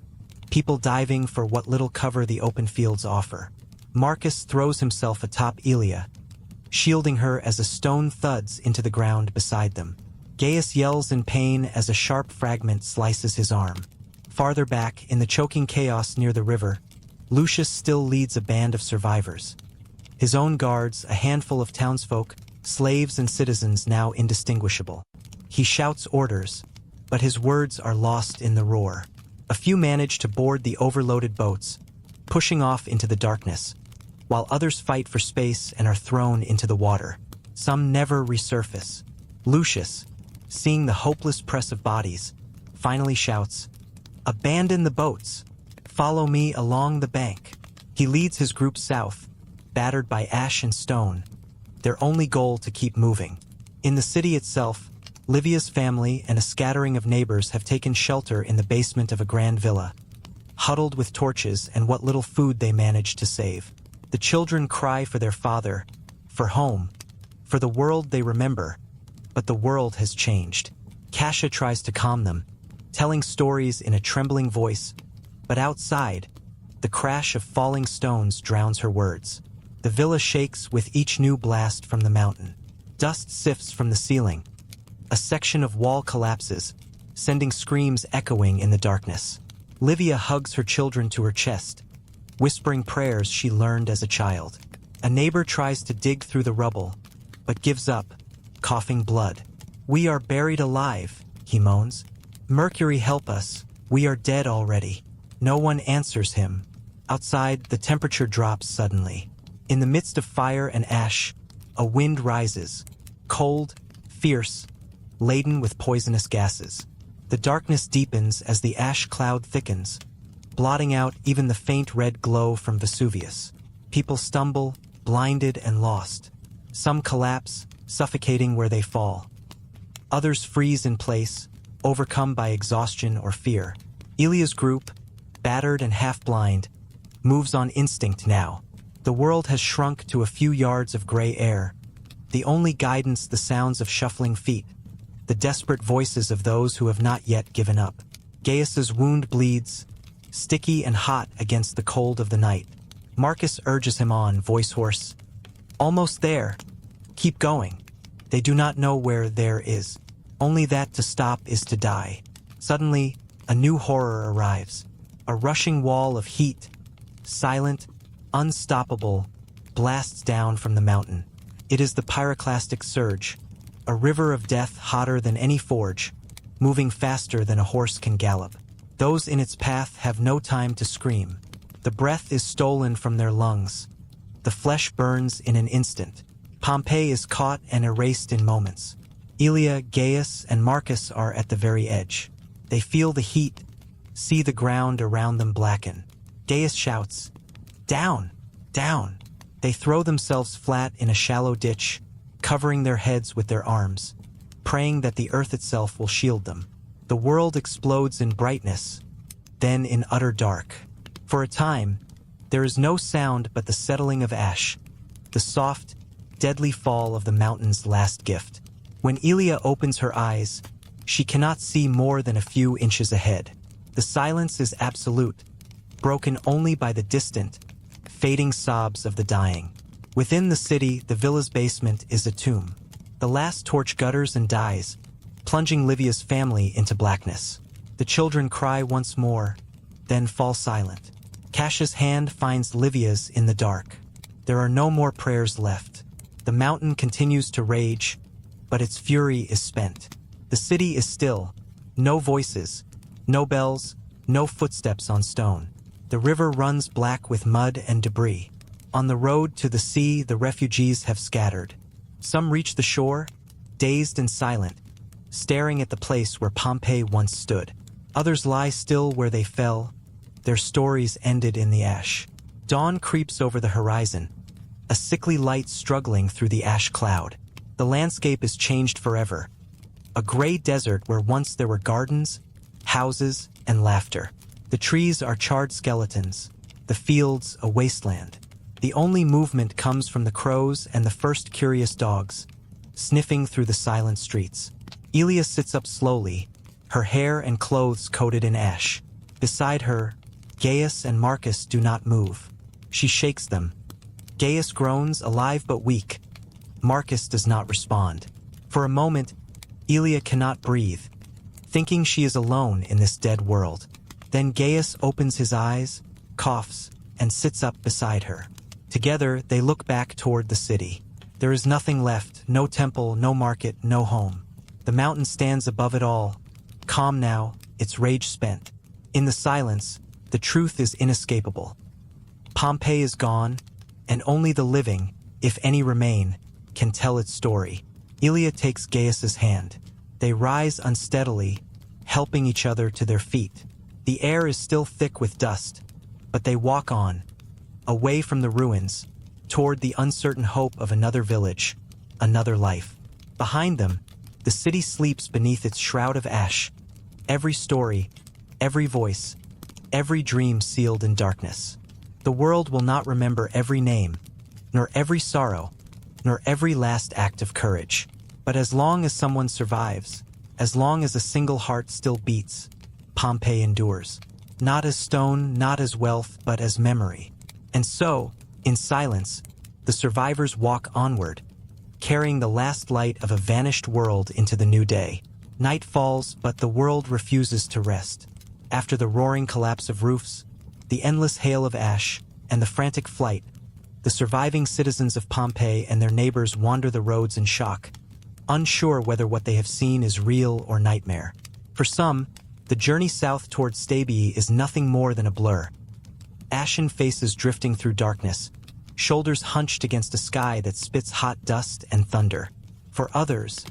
people diving for what little cover the open fields offer. Marcus throws himself atop Elia, shielding her as a stone thuds into the ground beside them. Gaius yells in pain as a sharp fragment slices his arm. Farther back, in the choking chaos near the river, Lucius still leads a band of survivors. His own guards, a handful of townsfolk, slaves and citizens now indistinguishable. He shouts orders, but his words are lost in the roar. A few manage to board the overloaded boats, pushing off into the darkness, while others fight for space and are thrown into the water. Some never resurface. Lucius, seeing the hopeless press of bodies, finally shouts, "Abandon the boats! Follow me along the bank." He leads his group south, battered by ash and stone, their only goal to keep moving. In the city itself, Livia's family and a scattering of neighbors have taken shelter in the basement of a grand villa, huddled with torches and what little food they managed to save. The children cry for their father, for home, for the world they remember, but the world has changed. Kasia tries to calm them, telling stories in a trembling voice, but outside, the crash of falling stones drowns her words. The villa shakes with each new blast from the mountain. Dust sifts from the ceiling. A section of wall collapses, sending screams echoing in the darkness. Livia hugs her children to her chest, whispering prayers she learned as a child. A neighbor tries to dig through the rubble, but gives up, coughing blood. "We are buried alive," he moans. "Mercury, help us. We are dead already." No one answers him. Outside, the temperature drops suddenly. In the midst of fire and ash, a wind rises, cold, fierce, laden with poisonous gases. The darkness deepens as the ash cloud thickens, blotting out even the faint red glow from Vesuvius. People stumble, blinded and lost. Some collapse, suffocating where they fall. Others freeze in place, overcome by exhaustion or fear. Elia's group, battered and half-blind, moves on instinct now. The world has shrunk to a few yards of gray air, the only guidance the sounds of shuffling feet, the desperate voices of those who have not yet given up. Gaius's wound bleeds, sticky and hot against the cold of the night. Marcus urges him on, voice hoarse. Almost there. Keep going. They do not know where there is. Only that to stop is to die. Suddenly, a new horror arrives. A rushing wall of heat, silent, unstoppable, blasts down from the mountain. It is the pyroclastic surge, a river of death hotter than any forge, moving faster than a horse can gallop. Those in its path have no time to scream. The breath is stolen from their lungs. The flesh burns in an instant. Pompeii is caught and erased in moments. Ilia, Gaius, and Marcus are at the very edge. They feel the heat, see the ground around them blacken. Gaius shouts, "Down! Down!" They throw themselves flat in a shallow ditch, covering their heads with their arms, praying that the earth itself will shield them. The world explodes in brightness, then in utter dark. For a time, there is no sound but the settling of ash, the soft, deadly fall of the mountain's last gift. When Ilia opens her eyes, she cannot see more than a few inches ahead. The silence is absolute, broken only by the distant, fading sobs of the dying. Within the city, the villa's basement is a tomb. The last torch gutters and dies, plunging Livia's family into blackness. The children cry once more, then fall silent. Cassia's hand finds Livia's in the dark. There are no more prayers left. The mountain continues to rage, but its fury is spent. The city is still. No voices, no bells, no footsteps on stone. The river runs black with mud and debris. On the road to the sea, the refugees have scattered. Some reach the shore, dazed and silent, staring at the place where Pompeii once stood. Others lie still where they fell, their stories ended in the ash. Dawn creeps over the horizon, a sickly light struggling through the ash cloud. The landscape is changed forever. A gray desert where once there were gardens, houses, and laughter. The trees are charred skeletons, the fields a wasteland. The only movement comes from the crows and the first curious dogs, sniffing through the silent streets. Ilia sits up slowly, her hair and clothes coated in ash. Beside her, Gaius and Marcus do not move. She shakes them. Gaius groans, alive but weak. Marcus does not respond. For a moment, Ilia cannot breathe, thinking she is alone in this dead world. Then Gaius opens his eyes, coughs, and sits up beside her. Together, they look back toward the city. There is nothing left, no temple, no market, no home. The mountain stands above it all, calm now, its rage spent. In the silence, the truth is inescapable. Pompeii is gone, and only the living, if any remain, can tell its story. Ilia takes Gaius's hand. They rise unsteadily, helping each other to their feet. The air is still thick with dust, but they walk on, away from the ruins, toward the uncertain hope of another village, another life. Behind them, the city sleeps beneath its shroud of ash, every story, every voice, every dream sealed in darkness. The world will not remember every name, nor every sorrow, nor every last act of courage. But as long as someone survives, as long as a single heart still beats, Pompeii endures. Not as stone, not as wealth, but as memory. And so, in silence, the survivors walk onward, carrying the last light of a vanished world into the new day. Night falls, but the world refuses to rest. After the roaring collapse of roofs, the endless hail of ash, and the frantic flight, the surviving citizens of Pompeii and their neighbors wander the roads in shock, unsure whether what they have seen is real or nightmare. For some, the journey south toward Stabii is nothing more than a blur. Ashen faces drifting through darkness, shoulders hunched against a sky that spits hot dust and thunder. For others,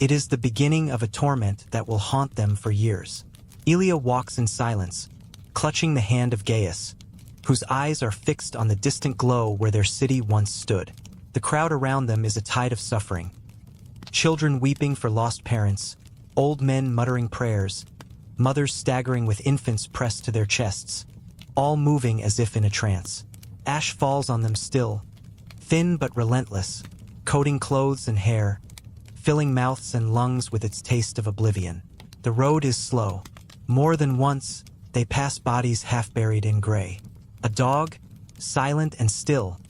it is the beginning of a torment that will haunt them for years. Ilia walks in silence, clutching the hand of Gaius, whose eyes are fixed on the distant glow where their city once stood. The crowd around them is a tide of suffering. Children weeping for lost parents, old men muttering prayers, mothers staggering with infants pressed to their chests, all moving as if in a trance. Ash falls on them still, thin but relentless, coating clothes and hair, filling mouths and lungs with its taste of oblivion. The road is slow. More than once, they pass bodies half buried in gray. A dog, silent and still,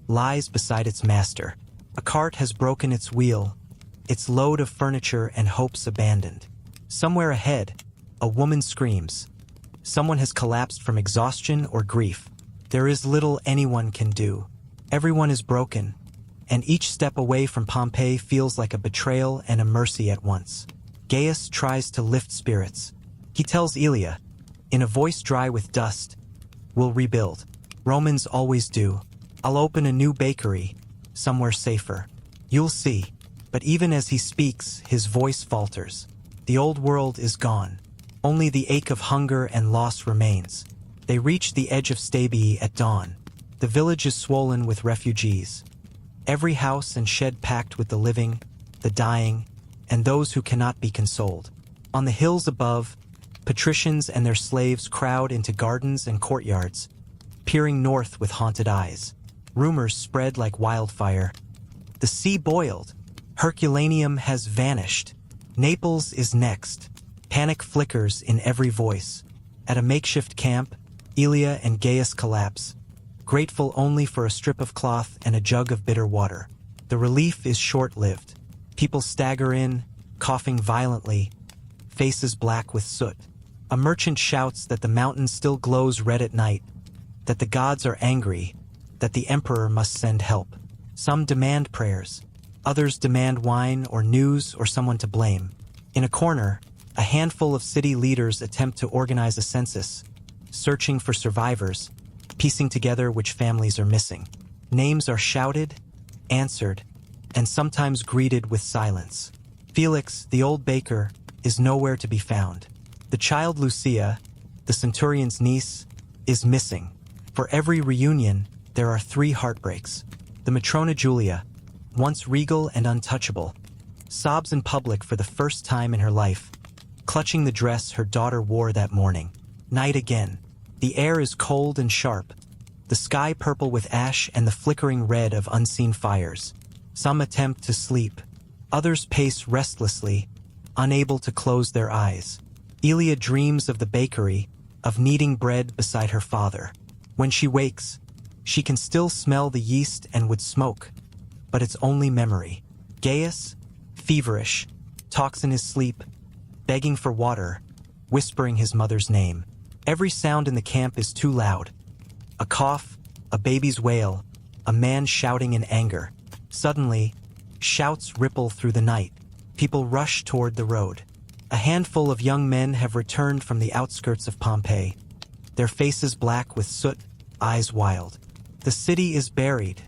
lies beside its master. A cart has broken its wheel, its load of furniture and hopes abandoned. Somewhere ahead, a woman screams. Someone has collapsed from exhaustion or grief. There is little anyone can do. Everyone is broken, and each step away from Pompeii feels like a betrayal and a mercy at once. Gaius tries to lift spirits. He tells Ilia, in a voice dry with dust, "We'll rebuild. Romans always do. I'll open a new bakery, somewhere safer. You'll see." But even as he speaks, his voice falters. The old world is gone. Only the ache of hunger and loss remains. They reach the edge of Pompeii at dawn. The village is swollen with refugees. Every house and shed packed with the living, the dying, and those who cannot be consoled. On the hills above, patricians and their slaves crowd into gardens and courtyards, peering north with haunted eyes. Rumors spread like wildfire. The sea boiled. Herculaneum has vanished. Naples is next. Panic flickers in every voice. At a makeshift camp, Ilia and Gaius collapse, grateful only for a strip of cloth and a jug of bitter water. The relief is short-lived. People stagger in, coughing violently, faces black with soot. A merchant shouts that the mountain still glows red at night, that the gods are angry, that the emperor must send help. Some demand prayers. Others demand wine or news or someone to blame. In a corner, a handful of city leaders attempt to organize a census, searching for survivors, piecing together which families are missing. Names are shouted, answered, and sometimes greeted with silence. Felix, the old baker, is nowhere to be found. The child Lucia, the centurion's niece, is missing. For every reunion, there are 3 heartbreaks. The Matrona Julia, once regal and untouchable, sobs in public for the first time in her life, clutching the dress her daughter wore that morning. Night again. The air is cold and sharp, the sky purple with ash and the flickering red of unseen fires. Some attempt to sleep. Others pace restlessly, unable to close their eyes. Ilia dreams of the bakery, of kneading bread beside her father. When she wakes, she can still smell the yeast and would smoke, but it's only memory. Gaius, feverish, talks in his sleep, begging for water, whispering his mother's name. Every sound in the camp is too loud. A cough, a baby's wail, a man shouting in anger. Suddenly, shouts ripple through the night. People rush toward the road. A handful of young men have returned from the outskirts of Pompeii, their faces black with soot, eyes wild. "The city is buried,"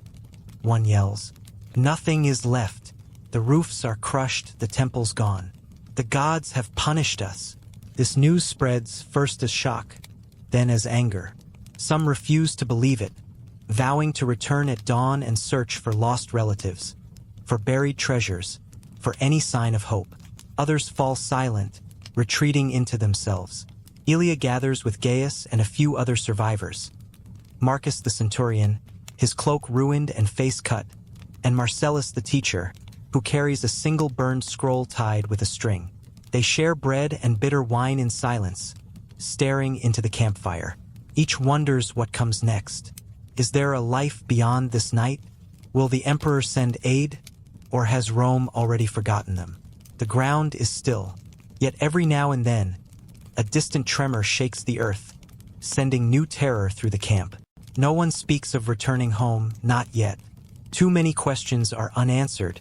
one yells. "Nothing is left. The roofs are crushed, the temple's gone. The gods have punished us." This news spreads first as shock, then as anger. Some refuse to believe it, vowing to return at dawn and search for lost relatives, for buried treasures, for any sign of hope. Others fall silent, retreating into themselves. Ilia gathers with Gaius and a few other survivors. Marcus the centurion, his cloak ruined and face cut, and Marcellus the teacher, who carries a single burned scroll tied with a string. They share bread and bitter wine in silence, staring into the campfire. Each wonders what comes next. Is there a life beyond this night? Will the emperor send aid, or has Rome already forgotten them? The ground is still, yet every now and then, a distant tremor shakes the earth, sending new terror through the camp. No one speaks of returning home, not yet. Too many questions are unanswered,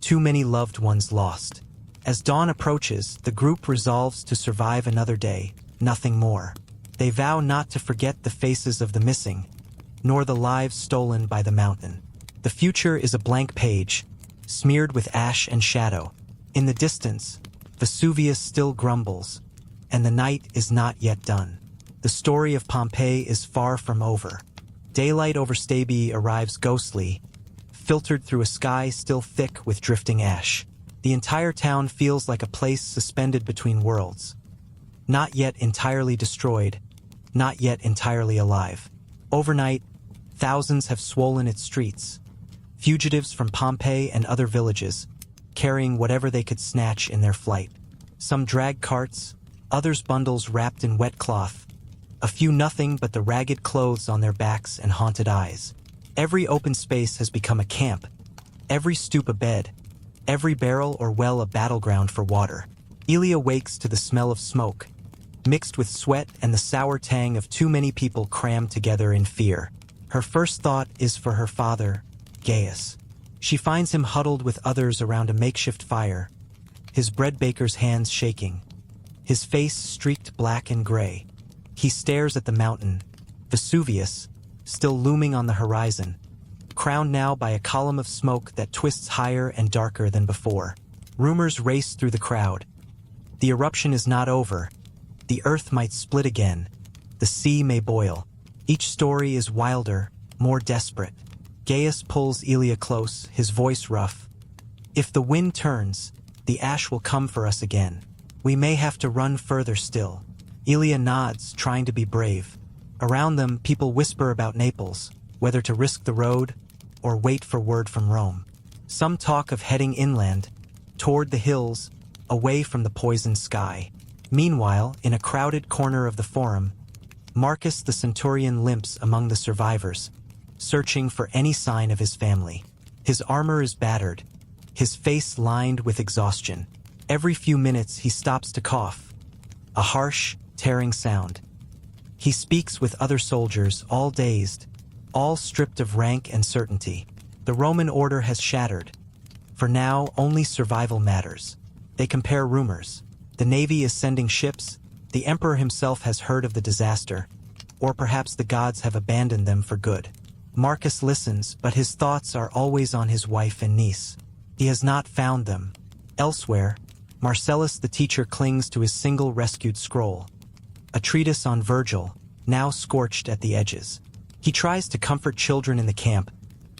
too many loved ones lost. As dawn approaches, the group resolves to survive another day, nothing more. They vow not to forget the faces of the missing, nor the lives stolen by the mountain. The future is a blank page, smeared with ash and shadow. In the distance, Vesuvius still grumbles, and the night is not yet done. The story of Pompeii is far from over. Daylight over Pompeii arrives ghostly, filtered through a sky still thick with drifting ash. The entire town feels like a place suspended between worlds. Not yet entirely destroyed, not yet entirely alive. Overnight, thousands have swollen its streets. fugitives from Pompeii and other villages, carrying whatever they could snatch in their flight. Some dragged carts, others bundles wrapped in wet cloth, a few nothing but the ragged clothes on their backs and haunted eyes. Every open space has become a camp, every stoop a bed, every barrel or well a battleground for water. Elia wakes to the smell of smoke, mixed with sweat and the sour tang of too many people crammed together in fear. Her first thought is for her father, Gaius. She finds him huddled with others around a makeshift fire, his bread baker's hands shaking, his face streaked black and gray. He stares at the mountain, Vesuvius, still looming on the horizon, crowned now by a column of smoke that twists higher and darker than before. Rumors race through the crowd. The eruption is not over. The earth might split again. The sea may boil. Each story is wilder, more desperate. Gaius pulls Elia close, his voice rough. If the wind turns, the ash will come for us again. We may have to run further still. Elia nods, trying to be brave. Around them, people whisper about Naples, whether to risk the road or wait for word from Rome. Some talk of heading inland, toward the hills, away from the poisoned sky. Meanwhile, in a crowded corner of the forum, Marcus the centurion limps among the survivors, searching for any sign of his family. His armor is battered, his face lined with exhaustion. Every few minutes he stops to cough, a harsh, tearing sound. He speaks with other soldiers, all dazed, all stripped of rank and certainty. The Roman order has shattered. For now, only survival matters. They compare rumors. The navy is sending ships, the emperor himself has heard of the disaster, or perhaps the gods have abandoned them for good. Marcus listens, but his thoughts are always on his wife and niece. He has not found them. Elsewhere, Marcellus the teacher clings to his single rescued scroll, a treatise on Virgil, now scorched at the edges. He tries to comfort children in the camp,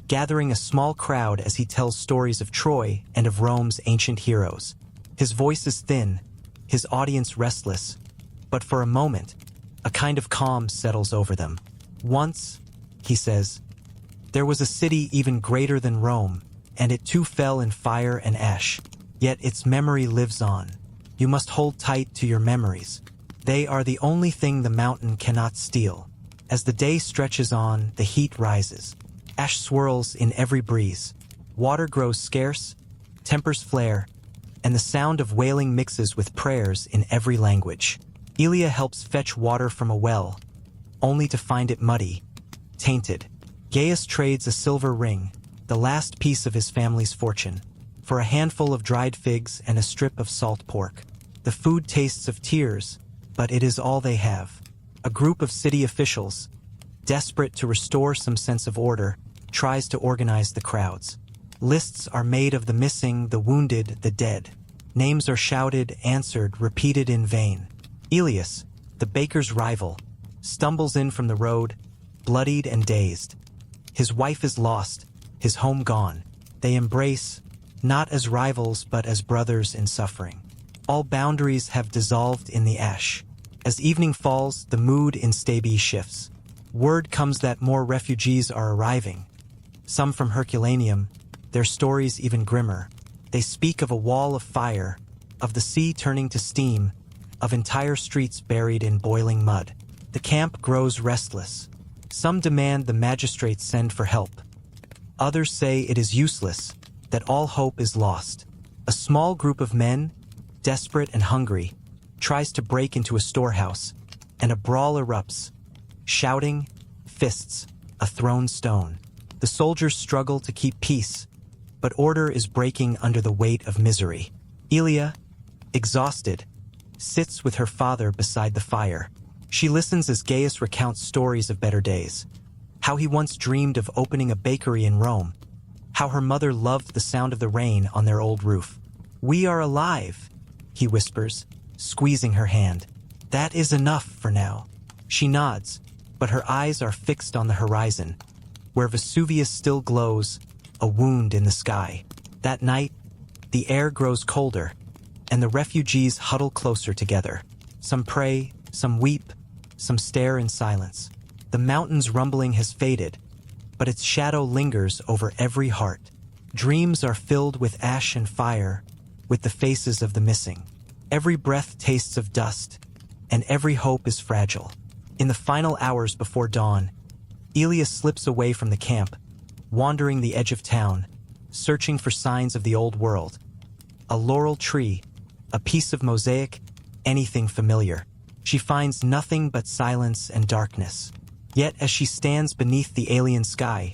gathering a small crowd as he tells stories of Troy and of Rome's ancient heroes. His voice is thin, his audience restless, but for a moment, a kind of calm settles over them. Once, he says, there was a city even greater than Rome, and it too fell in fire and ash. Yet its memory lives on. You must hold tight to your memories. They are the only thing the mountain cannot steal. As the day stretches on, the heat rises. Ash swirls in every breeze. Water grows scarce, tempers flare, and the sound of wailing mixes with prayers in every language. Elia helps fetch water from a well, only to find it muddy, tainted. Gaius trades a silver ring, the last piece of his family's fortune, for a handful of dried figs and a strip of salt pork. The food tastes of tears, but it is all they have. A group of city officials, desperate to restore some sense of order, tries to organize the crowds. Lists are made of the missing, the wounded, the dead. Names are shouted, answered, repeated in vain. Elias, the baker's rival, stumbles in from the road, bloodied and dazed. His wife is lost, his home gone. They embrace, not as rivals but as brothers in suffering. All boundaries have dissolved in the ash. As evening falls, the mood in Stabi shifts. Word comes that more refugees are arriving. Some from Herculaneum, their stories even grimmer. They speak of a wall of fire, of the sea turning to steam, of entire streets buried in boiling mud. The camp grows restless. Some demand the magistrates send for help. Others say it is useless, that all hope is lost. A small group of men, desperate and hungry, tries to break into a storehouse, and a brawl erupts. Shouting, fists, a thrown stone. The soldiers struggle to keep peace, but order is breaking under the weight of misery. Elia, exhausted, sits with her father beside the fire. She listens as Gaius recounts stories of better days. How he once dreamed of opening a bakery in Rome. How her mother loved the sound of the rain on their old roof. "We are alive," he whispers, squeezing her hand. "That is enough for now." She nods, but her eyes are fixed on the horizon, where Vesuvius still glows, a wound in the sky. That night, the air grows colder, and the refugees huddle closer together. Some pray, some weep, some stare in silence. The mountain's rumbling has faded, but its shadow lingers over every heart. Dreams are filled with ash and fire, with the faces of the missing. Every breath tastes of dust, and every hope is fragile. In the final hours before dawn, Elia slips away from the camp, wandering the edge of town, searching for signs of the old world. A laurel tree, a piece of mosaic, anything familiar. She finds nothing but silence and darkness. Yet as she stands beneath the alien sky,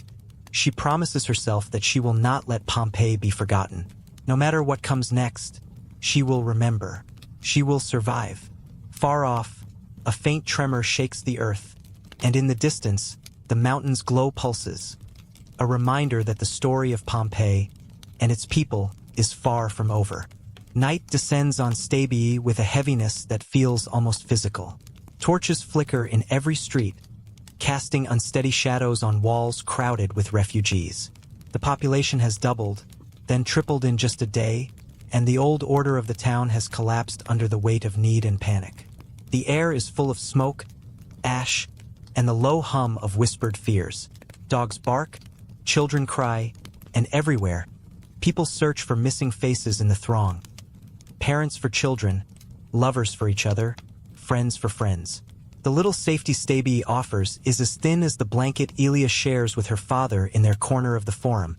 she promises herself that she will not let Pompeii be forgotten. No matter what comes next, she will remember. She will survive. Far off, a faint tremor shakes the earth, and in the distance, the mountain's glow pulses, a reminder that the story of Pompeii and its people is far from over. Night descends on Pompeii with a heaviness that feels almost physical. Torches flicker in every street, casting unsteady shadows on walls crowded with refugees. The population has doubled, then tripled in just a day, and the old order of the town has collapsed under the weight of need and panic. The air is full of smoke, ash, and the low hum of whispered fears. Dogs bark, children cry, and everywhere, people search for missing faces in the throng. Parents for children, lovers for each other, friends for friends. The little safety Pompeii offers is as thin as the blanket Elia shares with her father in their corner of the forum,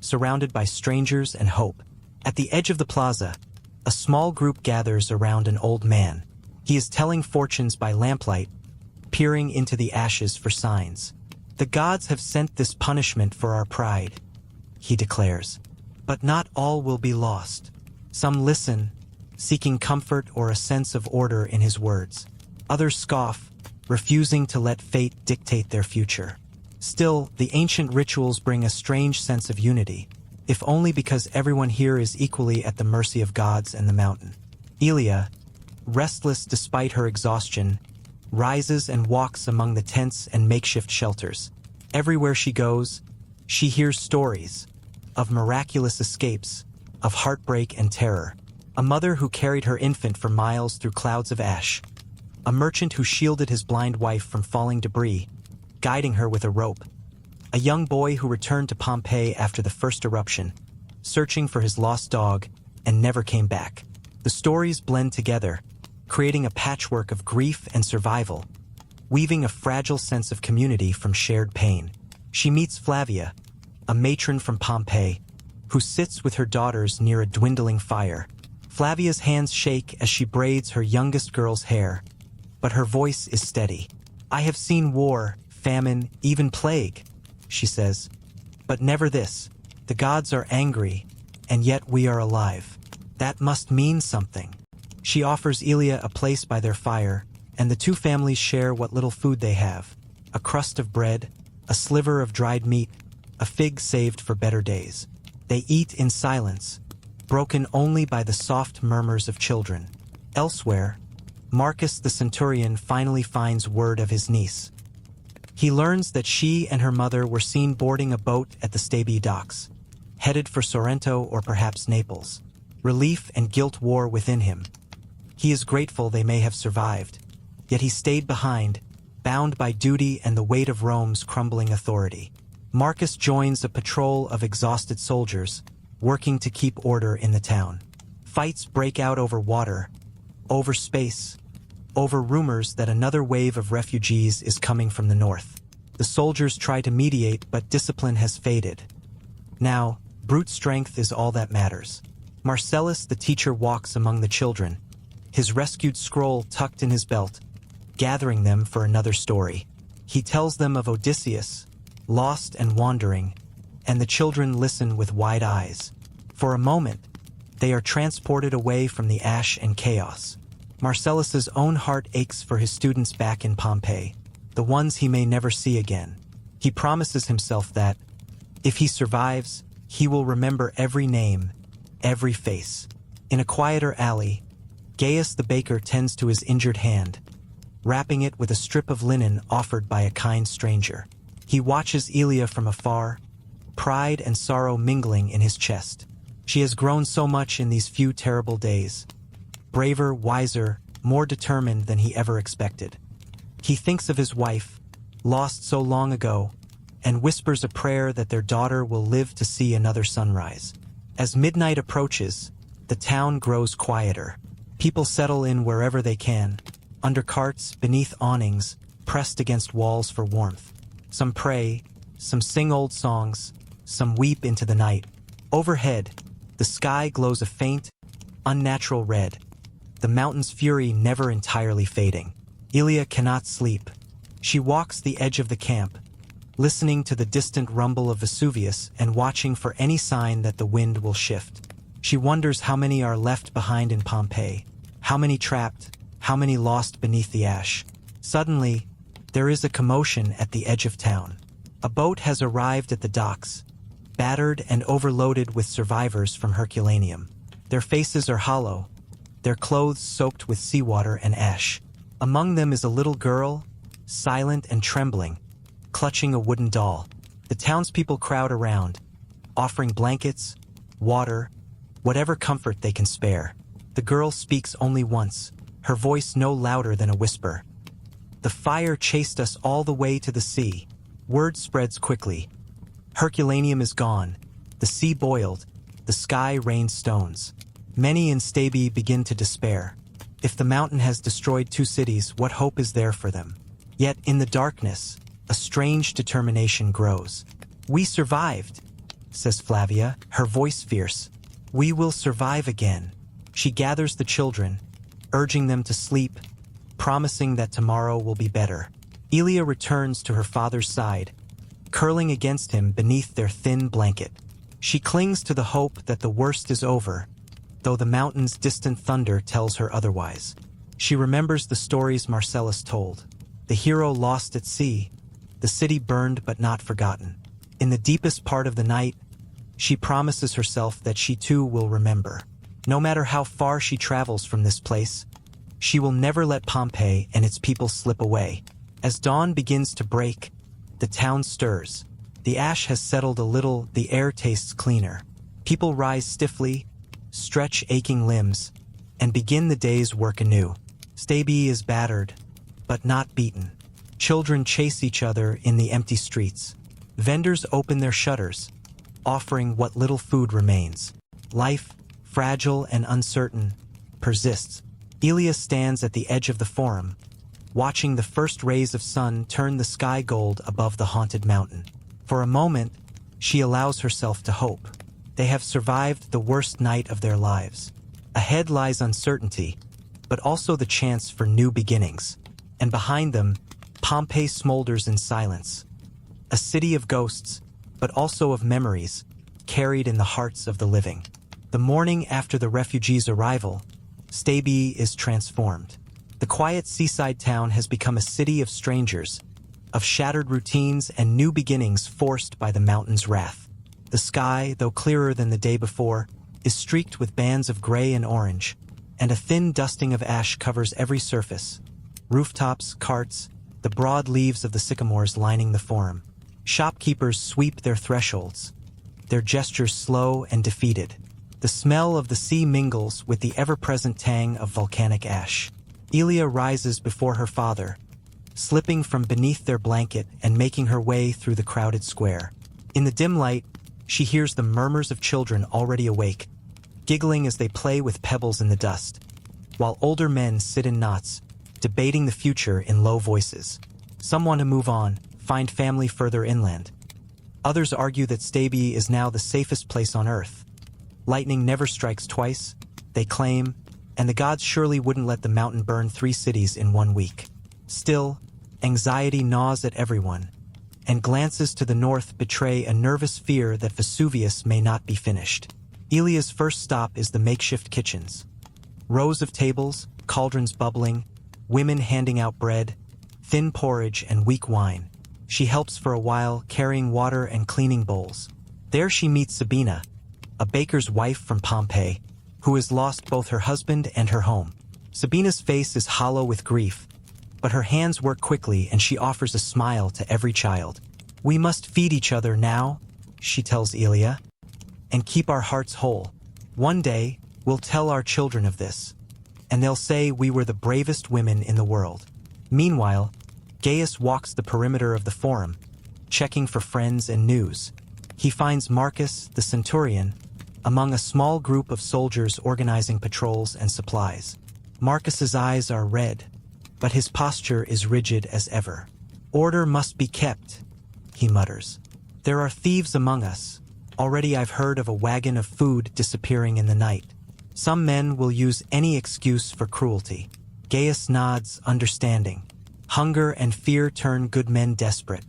surrounded by strangers and hope. At the edge of the plaza, a small group gathers around an old man. He is telling fortunes by lamplight, peering into the ashes for signs. The gods have sent this punishment for our pride, he declares. But not all will be lost. Some listen, seeking comfort or a sense of order in his words. Others scoff, refusing to let fate dictate their future. Still, the ancient rituals bring a strange sense of unity, if only because everyone here is equally at the mercy of gods and the mountain. Elia, restless despite her exhaustion, rises and walks among the tents and makeshift shelters. Everywhere she goes, she hears stories of miraculous escapes, of heartbreak and terror. A mother who carried her infant for miles through clouds of ash. A merchant who shielded his blind wife from falling debris, guiding her with a rope. A young boy who returned to Pompeii after the first eruption, searching for his lost dog, and never came back. The stories blend together, creating a patchwork of grief and survival, weaving a fragile sense of community from shared pain. She meets Flavia, a matron from Pompeii, who sits with her daughters near a dwindling fire. Flavia's hands shake as she braids her youngest girl's hair, but her voice is steady. I have seen war, famine, even plague, she says, but never this. The gods are angry, and yet we are alive. That must mean something. She offers Elia a place by their fire, and the two families share what little food they have. A crust of bread, a sliver of dried meat, a fig saved for better days. They eat in silence, broken only by the soft murmurs of children. Elsewhere, Marcus the centurion finally finds word of his niece. He learns that she and her mother were seen boarding a boat at the Pompeii docks, headed for Sorrento or perhaps Naples. Relief and guilt war within him. He is grateful they may have survived, yet he stayed behind, bound by duty and the weight of Rome's crumbling authority. Marcus joins a patrol of exhausted soldiers, working to keep order in the town. Fights break out over water, over space, over rumors that another wave of refugees is coming from the north. The soldiers try to mediate, but discipline has faded. Now, brute strength is all that matters. Marcellus the teacher walks among the children, his rescued scroll tucked in his belt, gathering them for another story. He tells them of Odysseus, lost and wandering, and the children listen with wide eyes. For a moment, they are transported away from the ash and chaos. Marcellus's own heart aches for his students back in Pompeii, the ones he may never see again. He promises himself that, if he survives, he will remember every name, every face. In a quieter alley, Gaius the baker tends to his injured hand, wrapping it with a strip of linen offered by a kind stranger. He watches Elia from afar, pride and sorrow mingling in his chest. She has grown so much in these few terrible days. Braver, wiser, more determined than he ever expected. He thinks of his wife, lost so long ago, and whispers a prayer that their daughter will live to see another sunrise. As midnight approaches, the town grows quieter. People settle in wherever they can, under carts, beneath awnings, pressed against walls for warmth. Some pray, some sing old songs, some weep into the night. Overhead, the sky glows a faint, unnatural red, the mountain's fury never entirely fading. Ilya cannot sleep. She walks the edge of the camp, listening to the distant rumble of Vesuvius and watching for any sign that the wind will shift. She wonders how many are left behind in Pompeii, how many trapped, how many lost beneath the ash. Suddenly, there is a commotion at the edge of town. A boat has arrived at the docks, battered and overloaded with survivors from Herculaneum. Their faces are hollow, their clothes soaked with seawater and ash. Among them is a little girl, silent and trembling, clutching a wooden doll. The townspeople crowd around, offering blankets, water, whatever comfort they can spare. The girl speaks only once, her voice no louder than a whisper. "The fire chased us all the way to the sea." Word spreads quickly. Herculaneum is gone, the sea boiled, the sky rained stones. Many in Stabi begin to despair. If the mountain has destroyed 2 cities, what hope is there for them? Yet in the darkness, a strange determination grows. "We survived," says Flavia, her voice fierce. "We will survive again." She gathers the children, urging them to sleep, promising that tomorrow will be better. Ilya returns to her father's side, curling against him beneath their thin blanket. She clings to the hope that the worst is over, though the mountain's distant thunder tells her otherwise. She remembers the stories Marcellus told. The hero lost at sea, the city burned but not forgotten. In the deepest part of the night, she promises herself that she too will remember. No matter how far she travels from this place, she will never let Pompeii and its people slip away. As dawn begins to break, the town stirs. The ash has settled a little, the air tastes cleaner. People rise stiffly, stretch aching limbs, and begin the day's work anew. Stabi is battered, but not beaten. Children chase each other in the empty streets. Vendors open their shutters, offering what little food remains. Life, fragile and uncertain, persists. Ilya stands at the edge of the forum, watching the first rays of sun turn the sky gold above the haunted mountain. For a moment, she allows herself to hope. They have survived the worst night of their lives. Ahead lies uncertainty, but also the chance for new beginnings. And behind them, Pompeii smolders in silence. A city of ghosts, but also of memories, carried in the hearts of the living. The morning after the refugees' arrival, Stabi is transformed. The quiet seaside town has become a city of strangers, of shattered routines and new beginnings forced by the mountain's wrath. The sky, though clearer than the day before, is streaked with bands of gray and orange, and a thin dusting of ash covers every surface. Rooftops, carts, the broad leaves of the sycamores lining the forum. Shopkeepers sweep their thresholds, their gestures slow and defeated. The smell of the sea mingles with the ever-present tang of volcanic ash. Ilya rises before her father, slipping from beneath their blanket and making her way through the crowded square. In the dim light, she hears the murmurs of children already awake, giggling as they play with pebbles in the dust, while older men sit in knots, debating the future in low voices. Some want to move on, find family further inland. Others argue that Stabi is now the safest place on Earth. Lightning never strikes twice, they claim, and the gods surely wouldn't let the mountain burn 3 cities in 1 week. Still, anxiety gnaws at everyone, and glances to the north betray a nervous fear that Vesuvius may not be finished. Ilya's first stop is the makeshift kitchens. Rows of tables, cauldrons bubbling, women handing out bread, thin porridge and weak wine. She helps for a while, carrying water and cleaning bowls. There she meets Sabina, a baker's wife from Pompeii, who has lost both her husband and her home. Sabina's face is hollow with grief, but her hands work quickly and she offers a smile to every child. "We must feed each other now," she tells Ilya, "and keep our hearts whole. One day, we'll tell our children of this, and they'll say we were the bravest women in the world." Meanwhile, Gaius walks the perimeter of the forum, checking for friends and news. He finds Marcus, the centurion, among a small group of soldiers organizing patrols and supplies. Marcus's eyes are red, but his posture is rigid as ever. "Order must be kept," he mutters. "There are thieves among us. Already I've heard of a wagon of food disappearing in the night. Some men will use any excuse for cruelty." Gaius nods, understanding. Hunger and fear turn good men desperate.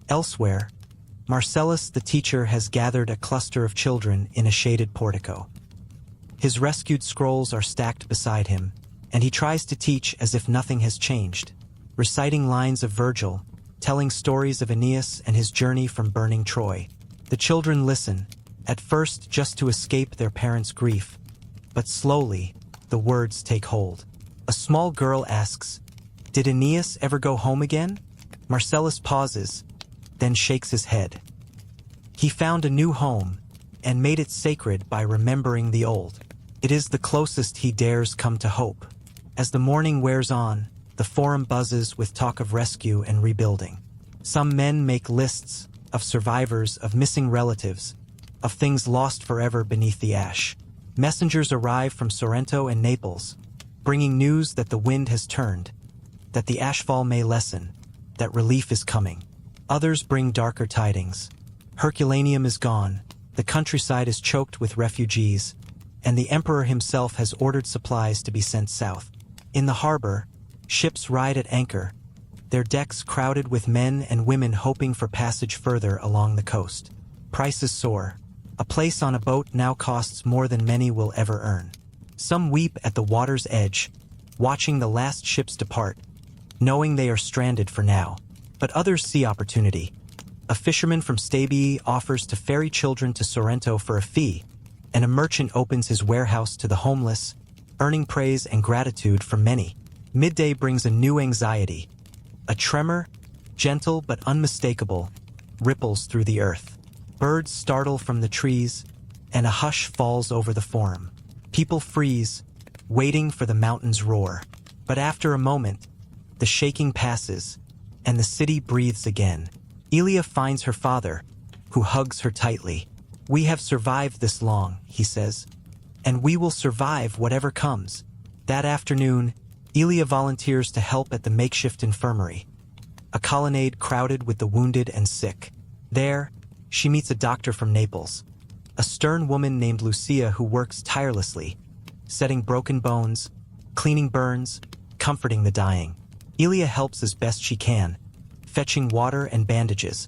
Elsewhere, Marcellus the teacher has gathered a cluster of children in a shaded portico. His rescued scrolls are stacked beside him, and he tries to teach as if nothing has changed, reciting lines of Virgil, telling stories of Aeneas and his journey from burning Troy. The children listen, at first just to escape their parents' grief, but slowly the words take hold. A small girl asks, "Did Aeneas ever go home again?" Marcellus pauses, then shakes his head. "He found a new home, and made it sacred by remembering the old. It is the closest he dares come to hope." As the morning wears on, the forum buzzes with talk of rescue and rebuilding. Some men make lists of survivors, of missing relatives, of things lost forever beneath the ash. Messengers arrive from Sorrento and Naples, bringing news that the wind has turned, that the ashfall may lessen, that relief is coming. Others bring darker tidings. Herculaneum is gone, the countryside is choked with refugees, and the emperor himself has ordered supplies to be sent south. In the harbor, ships ride at anchor, their decks crowded with men and women hoping for passage further along the coast. Prices soar. A place on a boat now costs more than many will ever earn. Some weep at the water's edge, watching the last ships depart, knowing they are stranded for now. But others see opportunity. A fisherman from Stabii offers to ferry children to Sorrento for a fee, and a merchant opens his warehouse to the homeless, earning praise and gratitude from many. Midday brings a new anxiety. A tremor, gentle but unmistakable, ripples through the earth. Birds startle from the trees, and a hush falls over the forum. People freeze, waiting for the mountain's roar. But after a moment, the shaking passes, and the city breathes again. Elia finds her father, who hugs her tightly. "We have survived this long," he says, "and we will survive whatever comes." That afternoon, Elia volunteers to help at the makeshift infirmary, a colonnade crowded with the wounded and sick. There, she meets a doctor from Naples, a stern woman named Lucia who works tirelessly, setting broken bones, cleaning burns, comforting the dying. Elia helps as best she can, fetching water and bandages,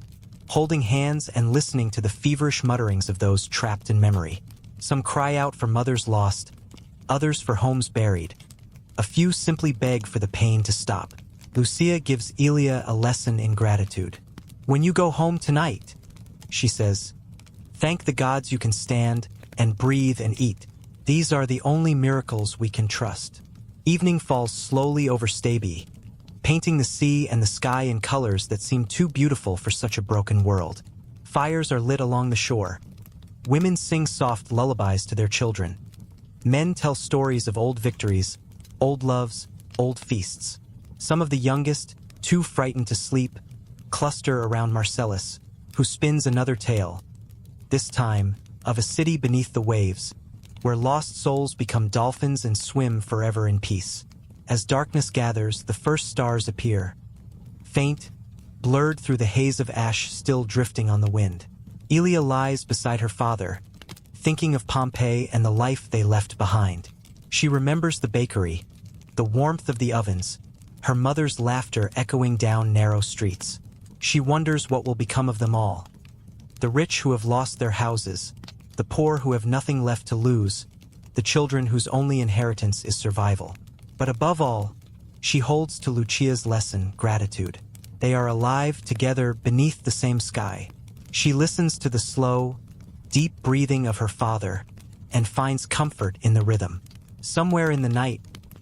holding hands and listening to the feverish mutterings of those trapped in memory. Some cry out for mothers lost, others for homes buried. A few simply beg for the pain to stop. Lucia gives Elia a lesson in gratitude. "When you go home tonight," she says, "thank the gods you can stand and breathe and eat. These are the only miracles we can trust." Evening falls slowly over Stabii, painting the sea and the sky in colors that seem too beautiful for such a broken world. Fires are lit along the shore. Women sing soft lullabies to their children. Men tell stories of old victories, old loves, old feasts. Some of the youngest, too frightened to sleep, cluster around Marcellus, who spins another tale, this time of a city beneath the waves, where lost souls become dolphins and swim forever in peace. As darkness gathers, the first stars appear, faint, blurred through the haze of ash still drifting on the wind. Elia lies beside her father, thinking of Pompeii and the life they left behind. She remembers the bakery, the warmth of the ovens, her mother's laughter echoing down narrow streets. She wonders what will become of them all. The rich who have lost their houses, the poor who have nothing left to lose, the children whose only inheritance is survival. But above all, she holds to Lucia's lesson, gratitude. They are alive together beneath the same sky. She listens to the slow, deep breathing of her father and finds comfort in the rhythm. Somewhere in the night,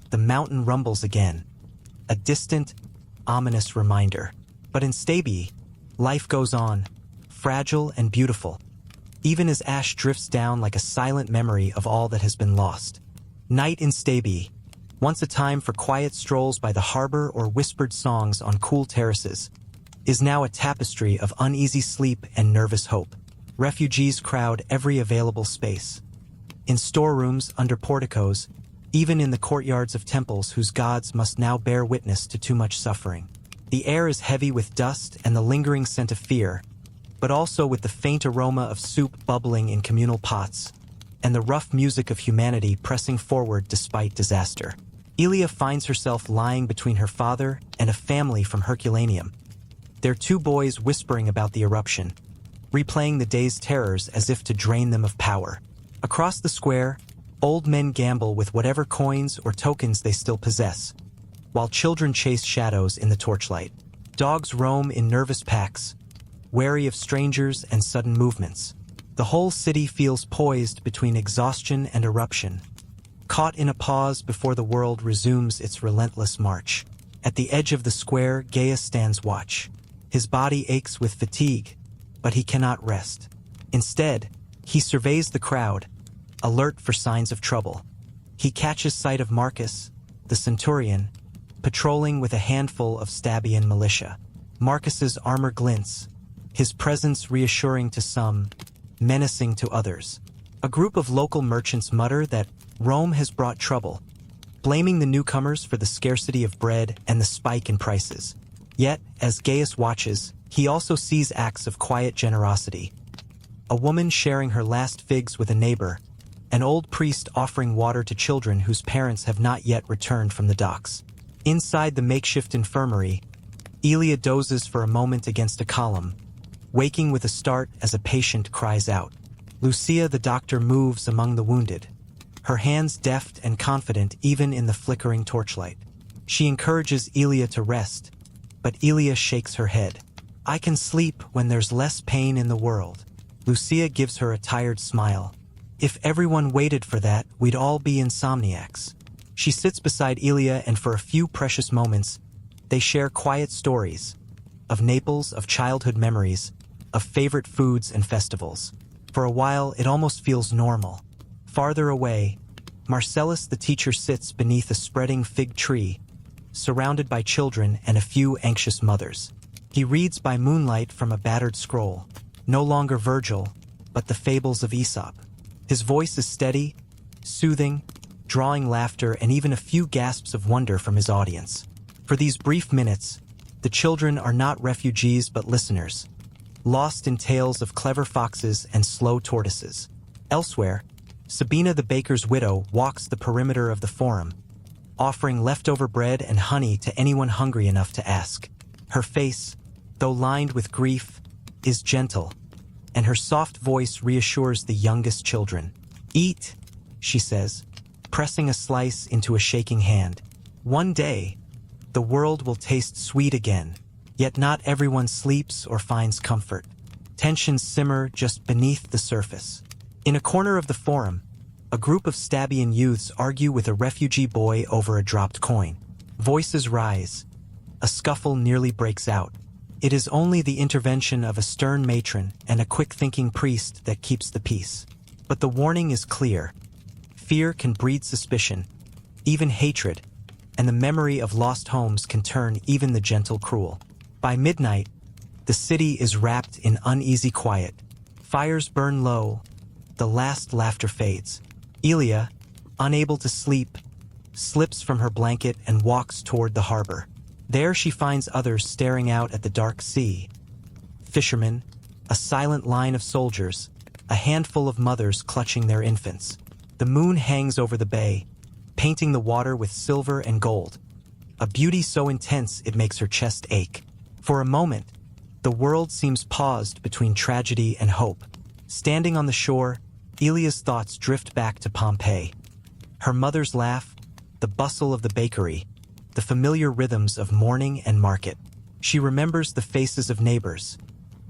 the mountain rumbles again, a distant, ominous reminder. But in Stabii, life goes on, fragile and beautiful, even as ash drifts down like a silent memory of all that has been lost. Night in Stabii, once a time for quiet strolls by the harbor or whispered songs on cool terraces, is now a tapestry of uneasy sleep and nervous hope. Refugees crowd every available space. In storerooms, under porticos, even in the courtyards of temples whose gods must now bear witness to too much suffering. The air is heavy with dust and the lingering scent of fear, but also with the faint aroma of soup bubbling in communal pots, and the rough music of humanity pressing forward despite disaster. Elia finds herself lying between her father and a family from Herculaneum, their two boys whispering about the eruption, replaying the day's terrors as if to drain them of power. Across the square, old men gamble with whatever coins or tokens they still possess, while children chase shadows in the torchlight. Dogs roam in nervous packs, wary of strangers and sudden movements. The whole city feels poised between exhaustion and eruption, caught in a pause before the world resumes its relentless march. At the edge of the square, Gaius stands watch. His body aches with fatigue, but he cannot rest. Instead, he surveys the crowd, alert for signs of trouble. He catches sight of Marcus, the centurion, patrolling with a handful of Stabian militia. Marcus's armor glints, his presence reassuring to some, menacing to others. A group of local merchants mutter that Rome has brought trouble, blaming the newcomers for the scarcity of bread and the spike in prices. Yet, as Gaius watches, he also sees acts of quiet generosity. A woman sharing her last figs with a neighbor, an old priest offering water to children whose parents have not yet returned from the docks. Inside the makeshift infirmary, Elia dozes for a moment against a column, waking with a start as a patient cries out. Lucia the doctor moves among the wounded, her hands deft and confident even in the flickering torchlight. She encourages Elia to rest, but Elia shakes her head. "I can sleep when there's less pain in the world." Lucia gives her a tired smile. "If everyone waited for that, we'd all be insomniacs." She sits beside Elia, and for a few precious moments, they share quiet stories of Naples, of childhood memories, of favorite foods and festivals. For a while, it almost feels normal. Farther away, Marcellus the teacher sits beneath a spreading fig tree, surrounded by children and a few anxious mothers. He reads by moonlight from a battered scroll, no longer Virgil, but the fables of Aesop. His voice is steady, soothing, drawing laughter and even a few gasps of wonder from his audience. For these brief minutes, the children are not refugees but listeners, lost in tales of clever foxes and slow tortoises. Elsewhere, Sabina the baker's widow walks the perimeter of the forum, offering leftover bread and honey to anyone hungry enough to ask. Her face, though lined with grief, is gentle, and her soft voice reassures the youngest children. "Eat," she says, pressing a slice into a shaking hand. "One day, the world will taste sweet again, yet not everyone sleeps or finds comfort. Tensions simmer just beneath the surface." In a corner of the forum, a group of Stabian youths argue with a refugee boy over a dropped coin. Voices rise. A scuffle nearly breaks out. It is only the intervention of a stern matron and a quick-thinking priest that keeps the peace. But the warning is clear. Fear can breed suspicion, even hatred, and the memory of lost homes can turn even the gentle cruel. By midnight, the city is wrapped in uneasy quiet. Fires burn low, the last laughter fades. Elia, unable to sleep, slips from her blanket and walks toward the harbor. There she finds others staring out at the dark sea. Fishermen, a silent line of soldiers, a handful of mothers clutching their infants. The moon hangs over the bay, painting the water with silver and gold, a beauty so intense it makes her chest ache. For a moment, the world seems paused between tragedy and hope. Standing on the shore, Elia's thoughts drift back to Pompeii. Her mother's laugh, the bustle of the bakery, the familiar rhythms of morning and market. She remembers the faces of neighbors,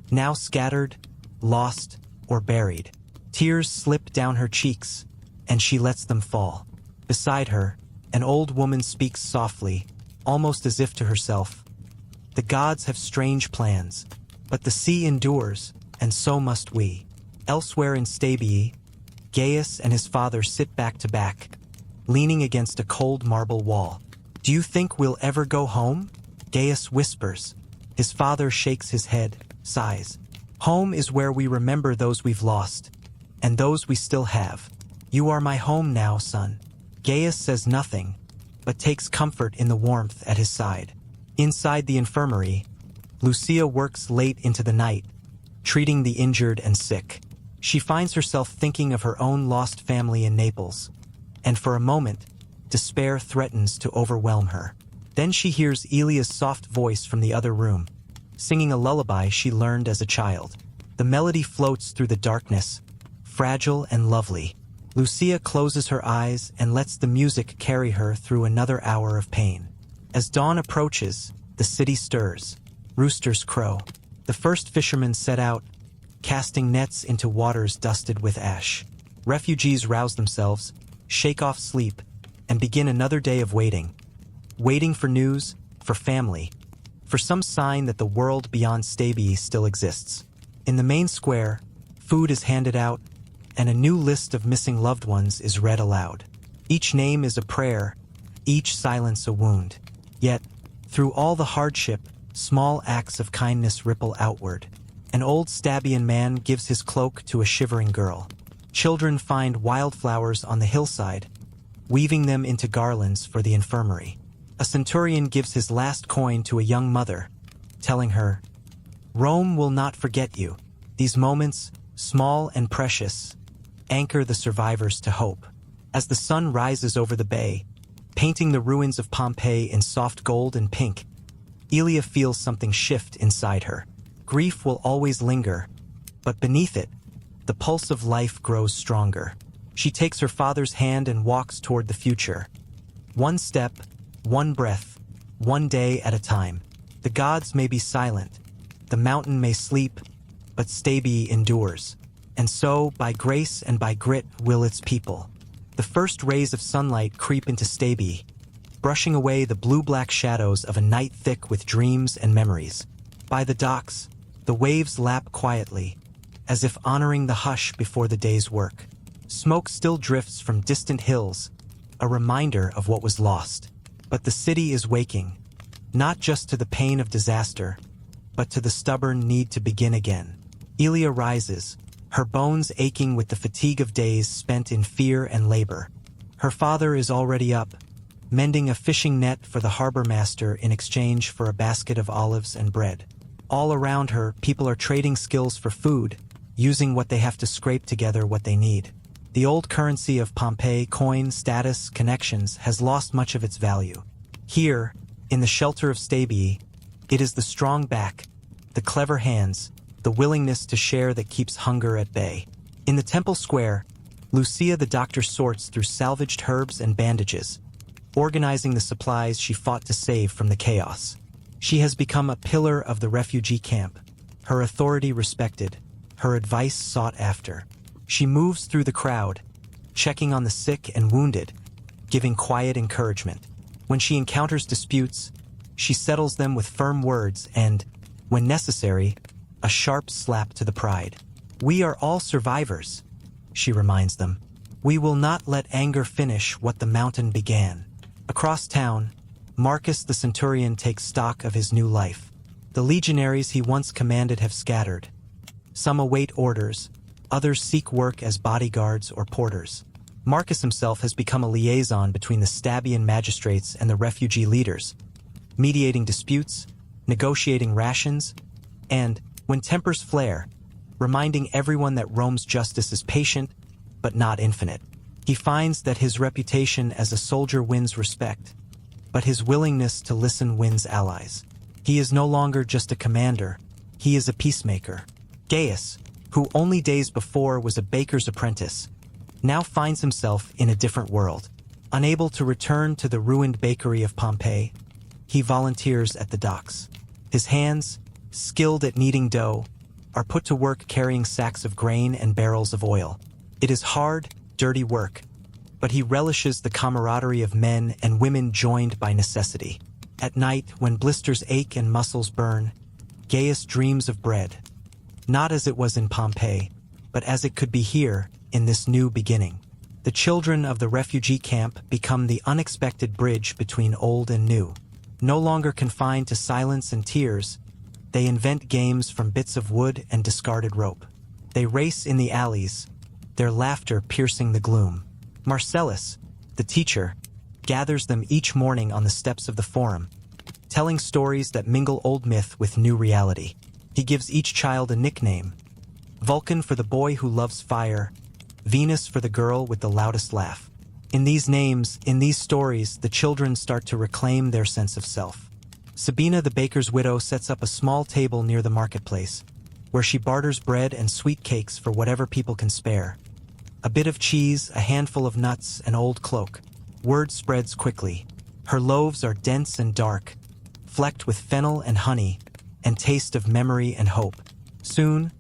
now scattered, lost, or buried. Tears slip down her cheeks, and she lets them fall. Beside her, an old woman speaks softly, almost as if to herself. "The gods have strange plans, but the sea endures, and so must we." Elsewhere in Stabii, Gaius and his father sit back to back, leaning against a cold marble wall. "Do you think we'll ever go home?" Gaius whispers, His father shakes his head, sighs. Home is where we remember those we've lost, and those we still have. You are my home now, son. Gaius says nothing, but takes comfort in the warmth at his side. Inside the infirmary, Lucia works late into the night, treating the injured and sick. She finds herself thinking of her own lost family in Naples, and for a moment, despair threatens to overwhelm her. Then she hears Elia's soft voice from the other room, singing a lullaby she learned as a child. The melody floats through the darkness, fragile and lovely. Lucia closes her eyes and lets the music carry her through another hour of pain. As dawn approaches, the city stirs. Roosters crow. The first fishermen set out, casting nets into waters dusted with ash. Refugees rouse themselves, shake off sleep, and begin another day of waiting. Waiting for news, for family, for some sign that the world beyond Stabi still exists. In the main square, food is handed out, and a new list of missing loved ones is read aloud. Each name is a prayer, each silence a wound. Yet, through all the hardship, small acts of kindness ripple outward. An old Stabian man gives his cloak to a shivering girl. Children find wildflowers on the hillside, weaving them into garlands for the infirmary. A centurion gives his last coin to a young mother, telling her, "Rome will not forget you." These moments, small and precious, anchor the survivors to hope. As the sun rises over the bay, painting the ruins of Pompeii in soft gold and pink, Elia feels something shift inside her. Grief will always linger, but beneath it, the pulse of life grows stronger. She takes her father's hand and walks toward the future. One step, one breath, one day at a time. The gods may be silent, the mountain may sleep, but Stabi endures. And so, by grace and by grit, will its people. The first rays of sunlight creep into Stabi, brushing away the blue-black shadows of a night thick with dreams and memories. By the docks, the waves lap quietly, as if honoring the hush before the day's work. Smoke still drifts from distant hills, a reminder of what was lost. But the city is waking, not just to the pain of disaster, but to the stubborn need to begin again. Elia rises, her bones aching with the fatigue of days spent in fear and labor. Her father is already up, mending a fishing net for the harbor master in exchange for a basket of olives and bread. All around her, people are trading skills for food, using what they have to scrape together what they need. The old currency of Pompeii, coin, status, connections, has lost much of its value. Here, in the shelter of Stabi, it is the strong back, the clever hands, the willingness to share that keeps hunger at bay. In the temple square, Lucia the doctor sorts through salvaged herbs and bandages, organizing the supplies she fought to save from the chaos. She has become a pillar of the refugee camp, her authority respected, her advice sought after. She moves through the crowd, checking on the sick and wounded, giving quiet encouragement. When she encounters disputes, she settles them with firm words and, when necessary, a sharp slap to the pride. "We are all survivors," she reminds them. "We will not let anger finish what the mountain began." Across town, Marcus the centurion takes stock of his new life. The legionaries he once commanded have scattered. Some await orders, others seek work as bodyguards or porters. Marcus himself has become a liaison between the Stabian magistrates and the refugee leaders, mediating disputes, negotiating rations, and, when tempers flare, reminding everyone that Rome's justice is patient, but not infinite. He finds that his reputation as a soldier wins respect, but his willingness to listen wins allies. He is no longer just a commander, he is a peacemaker. Gaius, who only days before was a baker's apprentice, now finds himself in a different world. Unable to return to the ruined bakery of Pompeii, he volunteers at the docks. His hands, skilled at kneading dough, are put to work carrying sacks of grain and barrels of oil. It is hard, dirty work, but he relishes the camaraderie of men and women joined by necessity. At night, when blisters ache and muscles burn, Gaius dreams of bread, not as it was in Pompeii, but as it could be here, in this new beginning. The children of the refugee camp become the unexpected bridge between old and new. No longer confined to silence and tears, They invent games from bits of wood and discarded rope. They race in the alleys, their laughter piercing the gloom. Marcellus, the teacher, gathers them each morning on the steps of the forum, telling stories that mingle old myth with new reality. He gives each child a nickname: Vulcan for the boy who loves fire, Venus for the girl with the loudest laugh. In these names, in these stories, the children start to reclaim their sense of self. Sabina, the baker's widow, sets up a small table near the marketplace, where she barters bread and sweet cakes for whatever people can spare. A bit of cheese, a handful of nuts, an old cloak. Word spreads quickly. Her loaves are dense and dark, flecked with fennel and honey, and taste of memory and hope. Soon,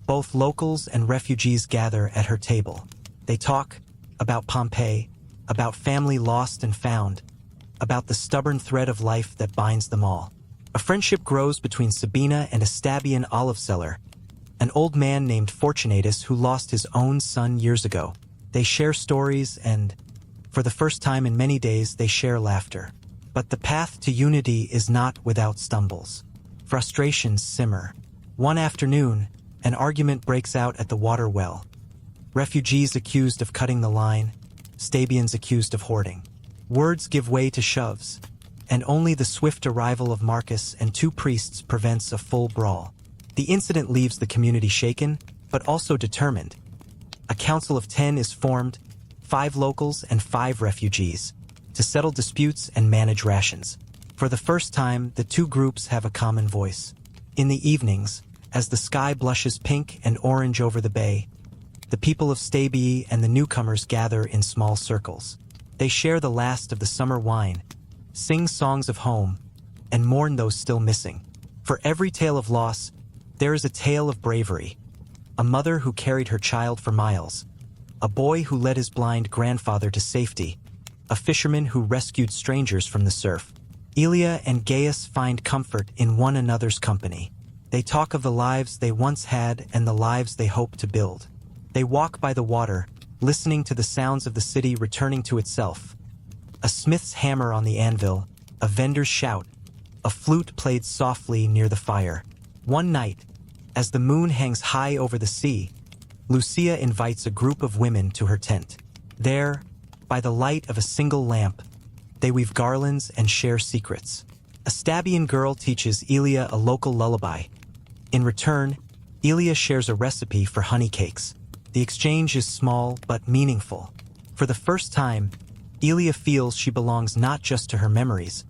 both locals and refugees gather at her table. They talk about Pompeii, about family lost and found, about the stubborn thread of life that binds them all. A friendship grows between Sabina and a Stabian olive seller, an old man named Fortunatus who lost his own son years ago. They share stories and, for the first time in many days, they share laughter. But the path to unity is not without stumbles. Frustrations simmer. One afternoon, an argument breaks out at the water well. Refugees accused of cutting the line, Stabians accused of hoarding. Words give way to shoves, and only the swift arrival of Marcus and two priests prevents a full brawl. The incident leaves the community shaken, but also determined. A council of 10 is formed, 5 locals and 5 refugees, to settle disputes and manage rations. For the first time, the two groups have a common voice. In the evenings, as the sky blushes pink and orange over the bay, the people of Stabii and the newcomers gather in small circles. They share the last of the summer wine, sing songs of home, and mourn those still missing. For every tale of loss, there is a tale of bravery. A mother who carried her child for miles, a boy who led his blind grandfather to safety, a fisherman who rescued strangers from the surf. Elia and Gaius find comfort in one another's company. They talk of the lives they once had and the lives they hope to build. They walk by the water, listening to the sounds of the city returning to itself. A smith's hammer on the anvil, a vendor's shout, a flute played softly near the fire. One night, as the moon hangs high over the sea, Lucia invites a group of women to her tent. There, by the light of a single lamp, they weave garlands and share secrets. A Stabian girl teaches Elia a local lullaby. In return, Elia shares a recipe for honey cakes. The exchange is small but meaningful. For the first time, Elia feels she belongs not just to her memories,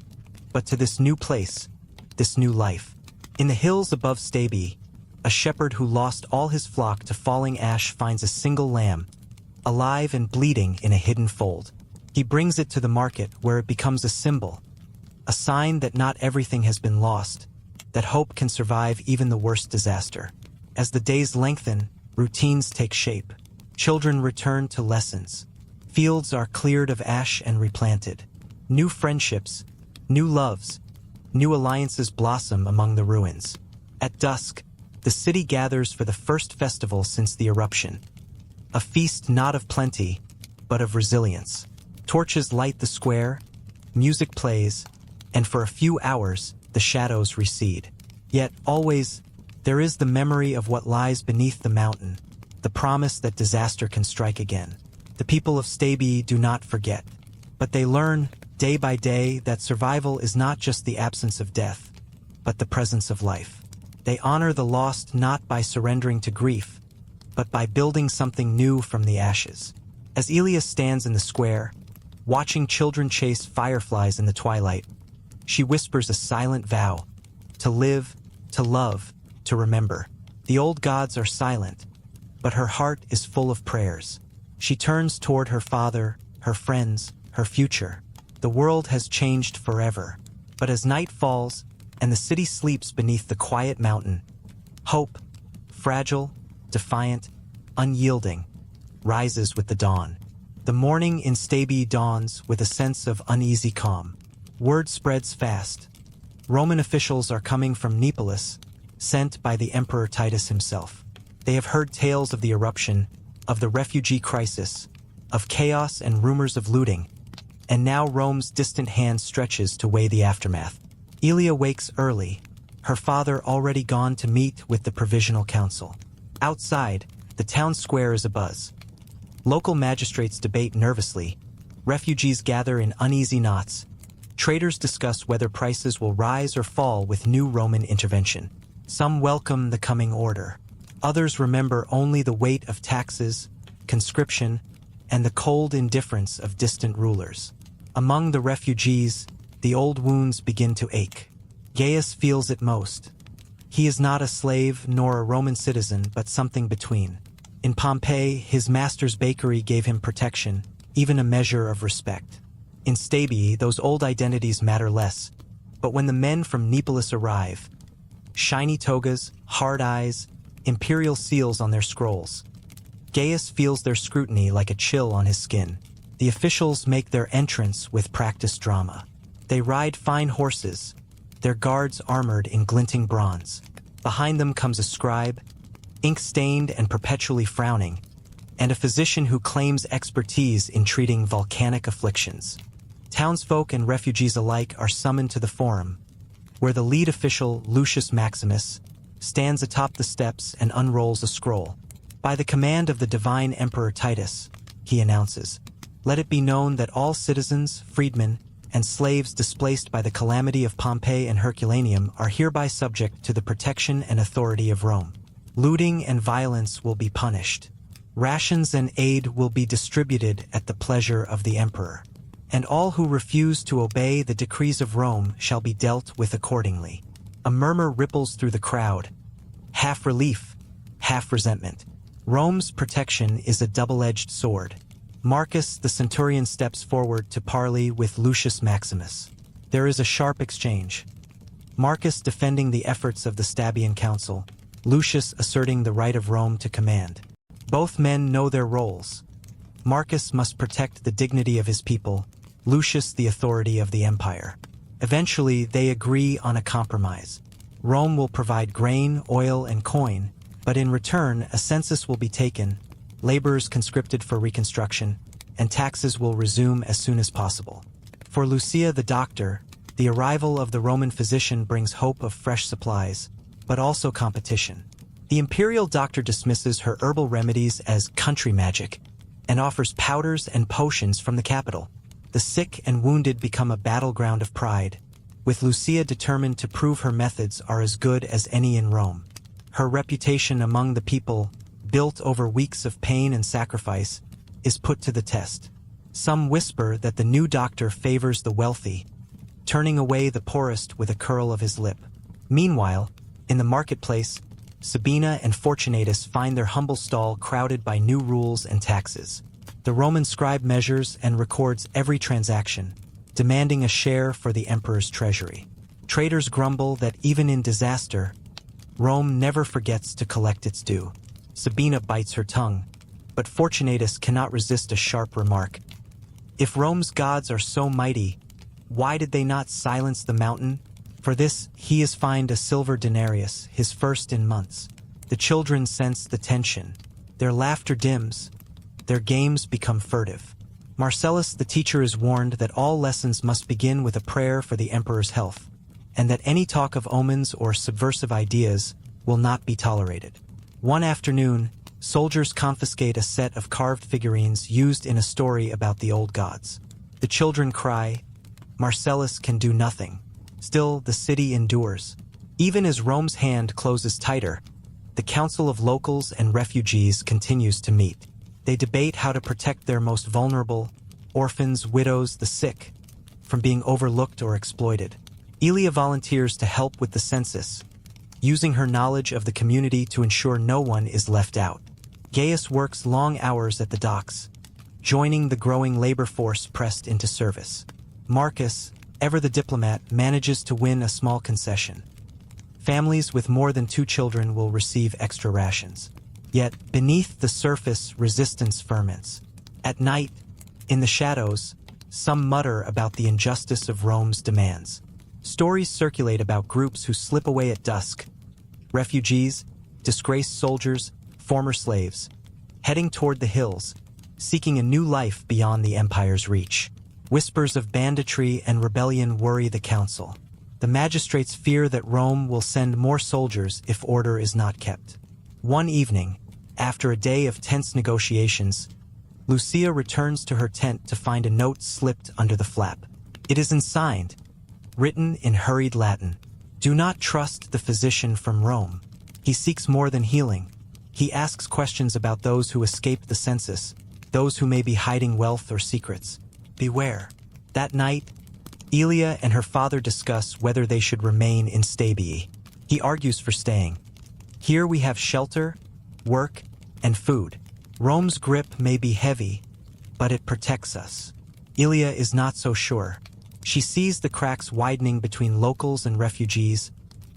but to this new place, this new life. In the hills above Stabii, a shepherd who lost all his flock to falling ash finds a single lamb, alive and bleeding in a hidden fold. He brings it to the market where it becomes a symbol, a sign that not everything has been lost, that hope can survive even the worst disaster. As the days lengthen, routines take shape. Children return to lessons. Fields are cleared of ash and replanted. New friendships, new loves, new alliances blossom among the ruins. At dusk, the city gathers for the first festival since the eruption. A feast not of plenty, but of resilience. Torches light the square, music plays, and for a few hours, the shadows recede. Yet, always, there is the memory of what lies beneath the mountain, the promise that disaster can strike again. The people of Stabii do not forget, but they learn, day by day, that survival is not just the absence of death, but the presence of life. They honor the lost not by surrendering to grief, but by building something new from the ashes. As Elia stands in the square, watching children chase fireflies in the twilight, she whispers a silent vow: to live, to love, to remember. The old gods are silent, but her heart is full of prayers. She turns toward her father, her friends, her future. The world has changed forever, but as night falls and the city sleeps beneath the quiet mountain, hope, fragile, defiant, unyielding, rises with the dawn. The morning in Stabii dawns with a sense of uneasy calm. Word spreads fast. Roman officials are coming from Neapolis, sent by the Emperor Titus himself. They have heard tales of the eruption, of the refugee crisis, of chaos and rumors of looting, and now Rome's distant hand stretches to weigh the aftermath. Elia wakes early, her father already gone to meet with the Provisional Council. Outside, the town square is abuzz. Local magistrates debate nervously. Refugees gather in uneasy knots. Traders discuss whether prices will rise or fall with new Roman intervention. Some welcome the coming order. Others remember only the weight of taxes, conscription, and the cold indifference of distant rulers. Among the refugees, the old wounds begin to ache. Gaius feels it most. He is not a slave nor a Roman citizen, but something between. In Pompeii, his master's bakery gave him protection, even a measure of respect. In Stabii, those old identities matter less, but when the men from Neapolis arrive, shiny togas, hard eyes, imperial seals on their scrolls, Gaius feels their scrutiny like a chill on his skin. The officials make their entrance with practiced drama. They ride fine horses, their guards armored in glinting bronze. Behind them comes a scribe, ink-stained and perpetually frowning, and a physician who claims expertise in treating volcanic afflictions. Townsfolk and refugees alike are summoned to the forum, where the lead official, Lucius Maximus, stands atop the steps and unrolls a scroll. By the command of the divine Emperor Titus, he announces, "Let it be known that all citizens, freedmen, and slaves displaced by the calamity of Pompeii and Herculaneum are hereby subject to the protection and authority of Rome. Looting and violence will be punished. Rations and aid will be distributed at the pleasure of the emperor, and all who refuse to obey the decrees of Rome shall be dealt with accordingly." A murmur ripples through the crowd, half relief, half resentment. Rome's protection is a double-edged sword. Marcus the centurion steps forward to parley with Lucius Maximus. There is a sharp exchange. Marcus defending the efforts of the Stabian Council, Lucius asserting the right of Rome to command. Both men know their roles. Marcus must protect the dignity of his people, Lucius the authority of the empire. Eventually, they agree on a compromise. Rome will provide grain, oil, and coin, but in return, a census will be taken, laborers conscripted for reconstruction, and taxes will resume as soon as possible. For Lucia the doctor, the arrival of the Roman physician brings hope of fresh supplies, but also competition. The imperial doctor dismisses her herbal remedies as country magic and offers powders and potions from the capital. The sick and wounded become a battleground of pride, with Lucia determined to prove her methods are as good as any in Rome. Her reputation among the people, built over weeks of pain and sacrifice, is put to the test. Some whisper that the new doctor favors the wealthy, turning away the poorest with a curl of his lip. Meanwhile, in the marketplace, Sabina and Fortunatus find their humble stall crowded by new rules and taxes. The Roman scribe measures and records every transaction, demanding a share for the emperor's treasury. Traders grumble that even in disaster, Rome never forgets to collect its due. Sabina bites her tongue, but Fortunatus cannot resist a sharp remark. If Rome's gods are so mighty, why did they not silence the mountain? For this, he is fined a silver denarius, his first in months. The children sense the tension. Their laughter dims. Their games become furtive. Marcellus the teacher is warned that all lessons must begin with a prayer for the emperor's health, and that any talk of omens or subversive ideas will not be tolerated. One afternoon, soldiers confiscate a set of carved figurines used in a story about the old gods. The children cry, "Marcellus can do nothing." Still, the city endures. Even as Rome's hand closes tighter, the Council of Locals and Refugees continues to meet. They debate how to protect their most vulnerable, orphans, widows, the sick, from being overlooked or exploited. Aelia volunteers to help with the census, using her knowledge of the community to ensure no one is left out. Gaius works long hours at the docks, joining the growing labor force pressed into service. Marcus, ever the diplomat, manages to win a small concession. Families with more than 2 children will receive extra rations. Yet, beneath the surface, resistance ferments. At night, in the shadows, some mutter about the injustice of Rome's demands. Stories circulate about groups who slip away at dusk. Refugees, disgraced soldiers, former slaves, heading toward the hills, seeking a new life beyond the empire's reach. Whispers of banditry and rebellion worry the council. The magistrates fear that Rome will send more soldiers if order is not kept. One evening, after a day of tense negotiations, Lucia returns to her tent to find a note slipped under the flap. It is unsigned, written in hurried Latin. Do not trust the physician from Rome. He seeks more than healing. He asks questions about those who escaped the census, those who may be hiding wealth or secrets. Beware. That night, Ilia and her father discuss whether they should remain in Pompeii. He argues for staying. Here we have shelter, work, and food. Rome's grip may be heavy, but it protects us. Ilia is not so sure. She sees the cracks widening between locals and refugees,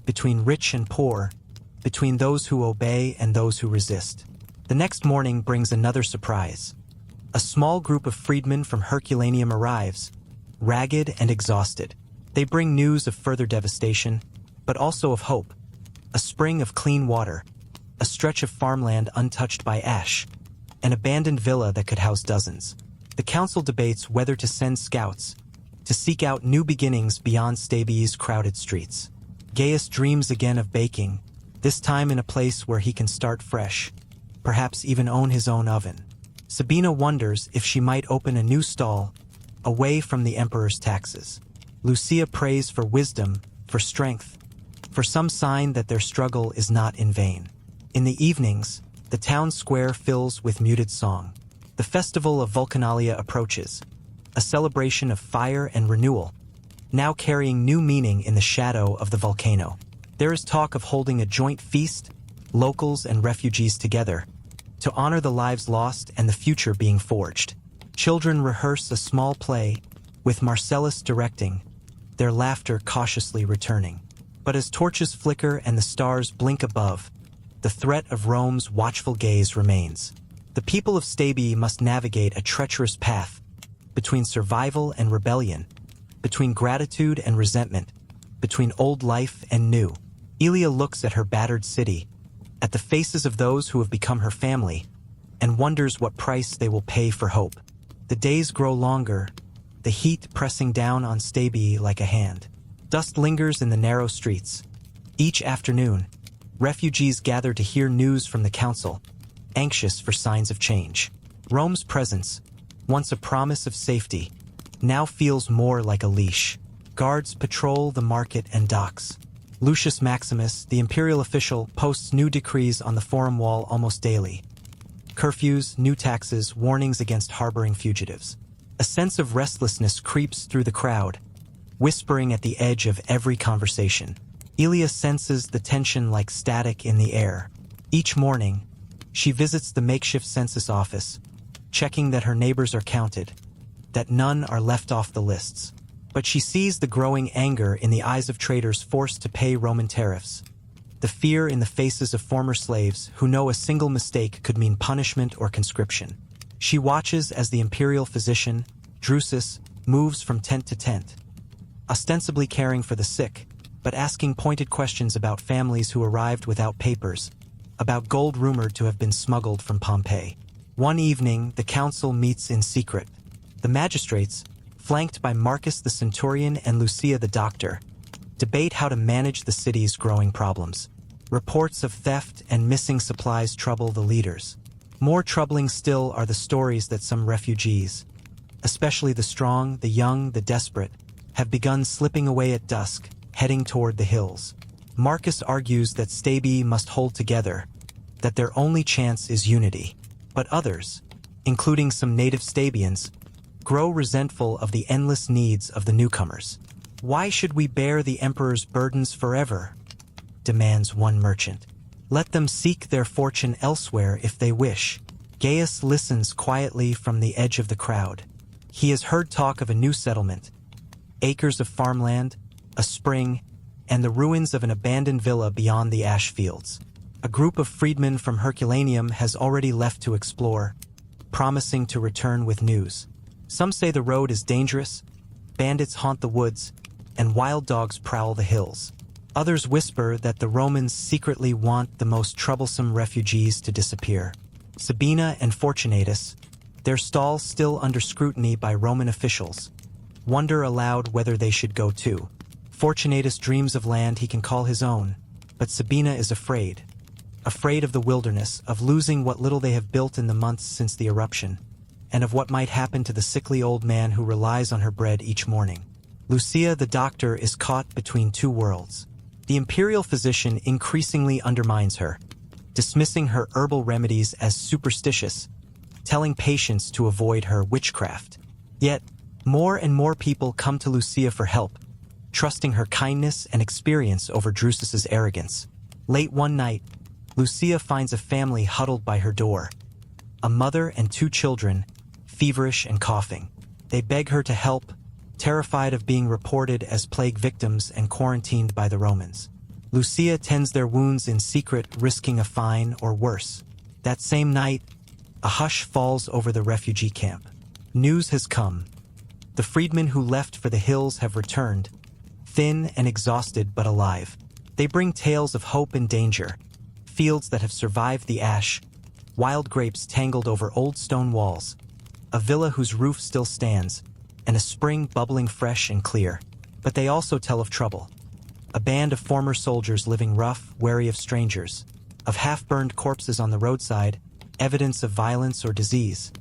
between rich and poor, between those who obey and those who resist. The next morning brings another surprise. A small group of freedmen from Herculaneum arrives, ragged and exhausted. They bring news of further devastation, but also of hope. A spring of clean water, a stretch of farmland untouched by ash, an abandoned villa that could house dozens. The council debates whether to send scouts, to seek out new beginnings beyond Pompeii crowded streets. Gaius dreams again of baking, this time in a place where he can start fresh, perhaps even own his own oven. Sabina wonders if she might open a new stall, away from the emperor's taxes. Lucia prays for wisdom, for strength, for some sign that their struggle is not in vain. In the evenings, the town square fills with muted song. The festival of Vulcanalia approaches, a celebration of fire and renewal, now carrying new meaning in the shadow of the volcano. There is talk of holding a joint feast, locals and refugees together, to honor the lives lost and the future being forged. Children rehearse a small play, with Marcellus directing, their laughter cautiously returning. But as torches flicker and the stars blink above, the threat of Rome's watchful gaze remains. The people of Pompeii must navigate a treacherous path, between survival and rebellion, between gratitude and resentment, between old life and new. Ilia looks at her battered city, at the faces of those who have become her family, and wonders what price they will pay for hope. The days grow longer, the heat pressing down on Pompeii like a hand. Dust lingers in the narrow streets. Each afternoon, refugees gather to hear news from the council, anxious for signs of change. Rome's presence, once a promise of safety, now feels more like a leash. Guards patrol the market and docks. Lucius Maximus, the imperial official, posts new decrees on the forum wall almost daily. Curfews, new taxes, warnings against harboring fugitives. A sense of restlessness creeps through the crowd, whispering at the edge of every conversation. Ilia senses the tension like static in the air. Each morning, she visits the makeshift census office, checking that her neighbors are counted, that none are left off the lists. But she sees the growing anger in the eyes of traders forced to pay Roman tariffs, the fear in the faces of former slaves who know a single mistake could mean punishment or conscription. She watches as the imperial physician, Drusus, moves from tent to tent, ostensibly caring for the sick, but asking pointed questions about families who arrived without papers, about gold rumored to have been smuggled from Pompeii. One evening, the council meets in secret. The magistrates, flanked by Marcus the centurion and Lucia the doctor, debate how to manage the city's growing problems. Reports of theft and missing supplies trouble the leaders. More troubling still are the stories that some refugees, especially the strong, the young, the desperate, have begun slipping away at dusk, heading toward the hills. Marcus argues that Pompeii must hold together, that their only chance is unity. But others, including some native Stabians, grow resentful of the endless needs of the newcomers. Why should we bear the emperor's burdens forever? Demands one merchant. Let them seek their fortune elsewhere if they wish. Gaius listens quietly from the edge of the crowd. He has heard talk of a new settlement, acres of farmland, a spring, and the ruins of an abandoned villa beyond the ash fields. A group of freedmen from Herculaneum has already left to explore, promising to return with news. Some say the road is dangerous, bandits haunt the woods, and wild dogs prowl the hills. Others whisper that the Romans secretly want the most troublesome refugees to disappear. Sabina and Fortunatus, their stalls still under scrutiny by Roman officials, wonder aloud whether they should go too. Fortunatus dreams of land he can call his own, but Sabina is afraid. Afraid of the wilderness, of losing what little they have built in the months since the eruption, and of what might happen to the sickly old man who relies on her bread each morning. Lucia, the doctor, is caught between two worlds. The imperial physician increasingly undermines her, dismissing her herbal remedies as superstitious, telling patients to avoid her witchcraft. Yet, more and more people come to Lucia for help, trusting her kindness and experience over Drusus's arrogance. Late one night, Lucia finds a family huddled by her door. A mother and two children, feverish and coughing. They beg her to help, terrified of being reported as plague victims and quarantined by the Romans. Lucia tends their wounds in secret, risking a fine or worse. That same night, a hush falls over the refugee camp. News has come. The freedmen who left for the hills have returned, thin and exhausted but alive. They bring tales of hope and danger, fields that have survived the ash, wild grapes tangled over old stone walls, a villa whose roof still stands, and a spring bubbling fresh and clear. But they also tell of trouble. A band of former soldiers living rough, wary of strangers, of half-burned corpses on the roadside, evidence of violence or disease,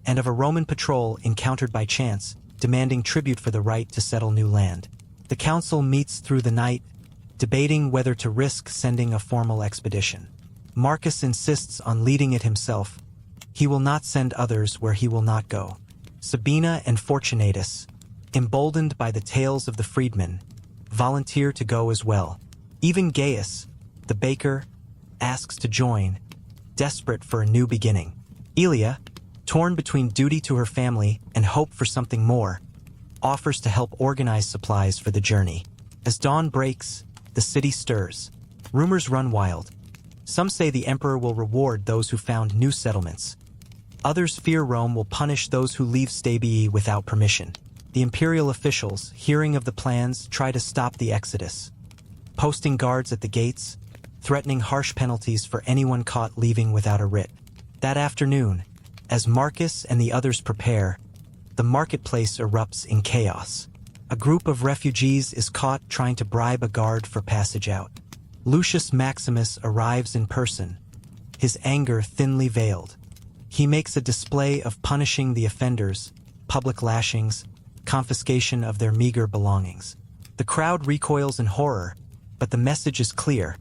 and of a Roman patrol encountered by chance, demanding tribute for the right to settle new land. The council meets through the night, debating whether to risk sending a formal expedition. Marcus insists on leading it himself. He will not send others where he will not go. Sabina and Fortunatus, emboldened by the tales of the freedmen, volunteer to go as well. Even Gaius, the baker, asks to join, desperate for a new beginning. Ilia, torn between duty to her family and hope for something more, offers to help organize supplies for the journey. As dawn breaks, the city stirs. Rumors run wild. Some say the emperor will reward those who found new settlements. Others fear Rome will punish those who leave Stabii without permission. The imperial officials, hearing of the plans, try to stop the exodus, posting guards at the gates, threatening harsh penalties for anyone caught leaving without a writ. That afternoon, as Marcus and the others prepare, the marketplace erupts in chaos. A group of refugees is caught trying to bribe a guard for passage out. Lucius Maximus arrives in person, his anger thinly veiled. He makes a display of punishing the offenders, public lashings, confiscation of their meager belongings. The crowd recoils in horror, but the message is clear.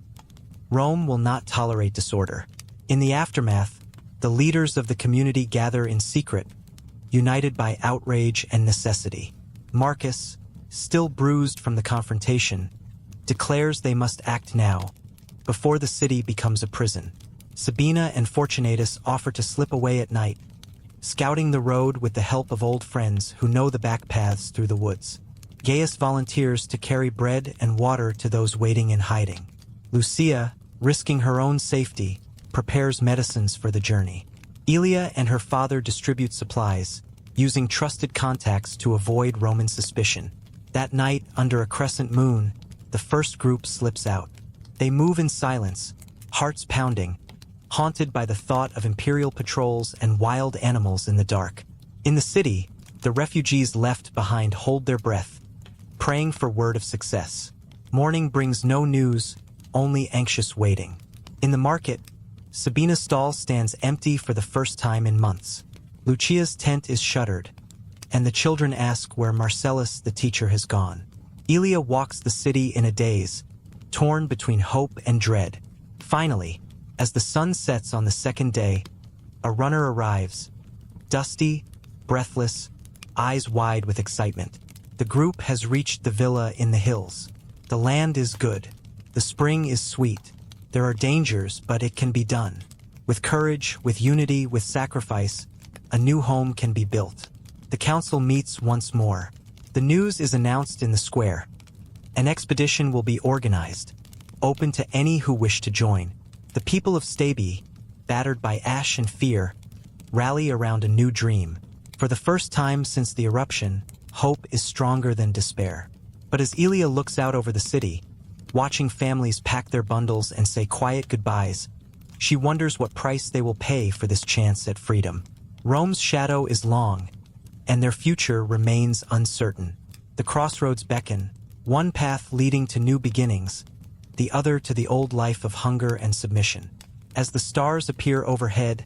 Rome will not tolerate disorder. In the aftermath, the leaders of the community gather in secret, united by outrage and necessity. Marcus, still bruised from the confrontation, declares they must act now, before the city becomes a prison. Sabina and Fortunatus offer to slip away at night, scouting the road with the help of old friends who know the back paths through the woods. Gaius volunteers to carry bread and water to those waiting in hiding. Lucia, risking her own safety, prepares medicines for the journey. Ilia and her father distribute supplies, using trusted contacts to avoid Roman suspicion. That night, under a crescent moon, the first group slips out. They move in silence, hearts pounding, haunted by the thought of imperial patrols and wild animals in the dark. In the city, the refugees left behind hold their breath, praying for word of success. Morning brings no news, only anxious waiting. In the market, Sabina's stall stands empty for the first time in months. Lucia's tent is shuttered, and the children ask where Marcellus, the teacher, has gone. Ilia walks the city in a daze, torn between hope and dread. Finally, as the sun sets on the second day, a runner arrives, dusty, breathless, eyes wide with excitement. The group has reached the villa in the hills. The land is good. The spring is sweet. There are dangers, but it can be done. With courage, with unity, with sacrifice, a new home can be built. The council meets once more. The news is announced in the square. An expedition will be organized, open to any who wish to join. The people of Stabii, battered by ash and fear, rally around a new dream. For the first time since the eruption, hope is stronger than despair. But as Ilia looks out over the city, watching families pack their bundles and say quiet goodbyes, she wonders what price they will pay for this chance at freedom. Rome's shadow is long, and their future remains uncertain. The crossroads beckon, one path leading to new beginnings, the other to the old life of hunger and submission. As the stars appear overhead,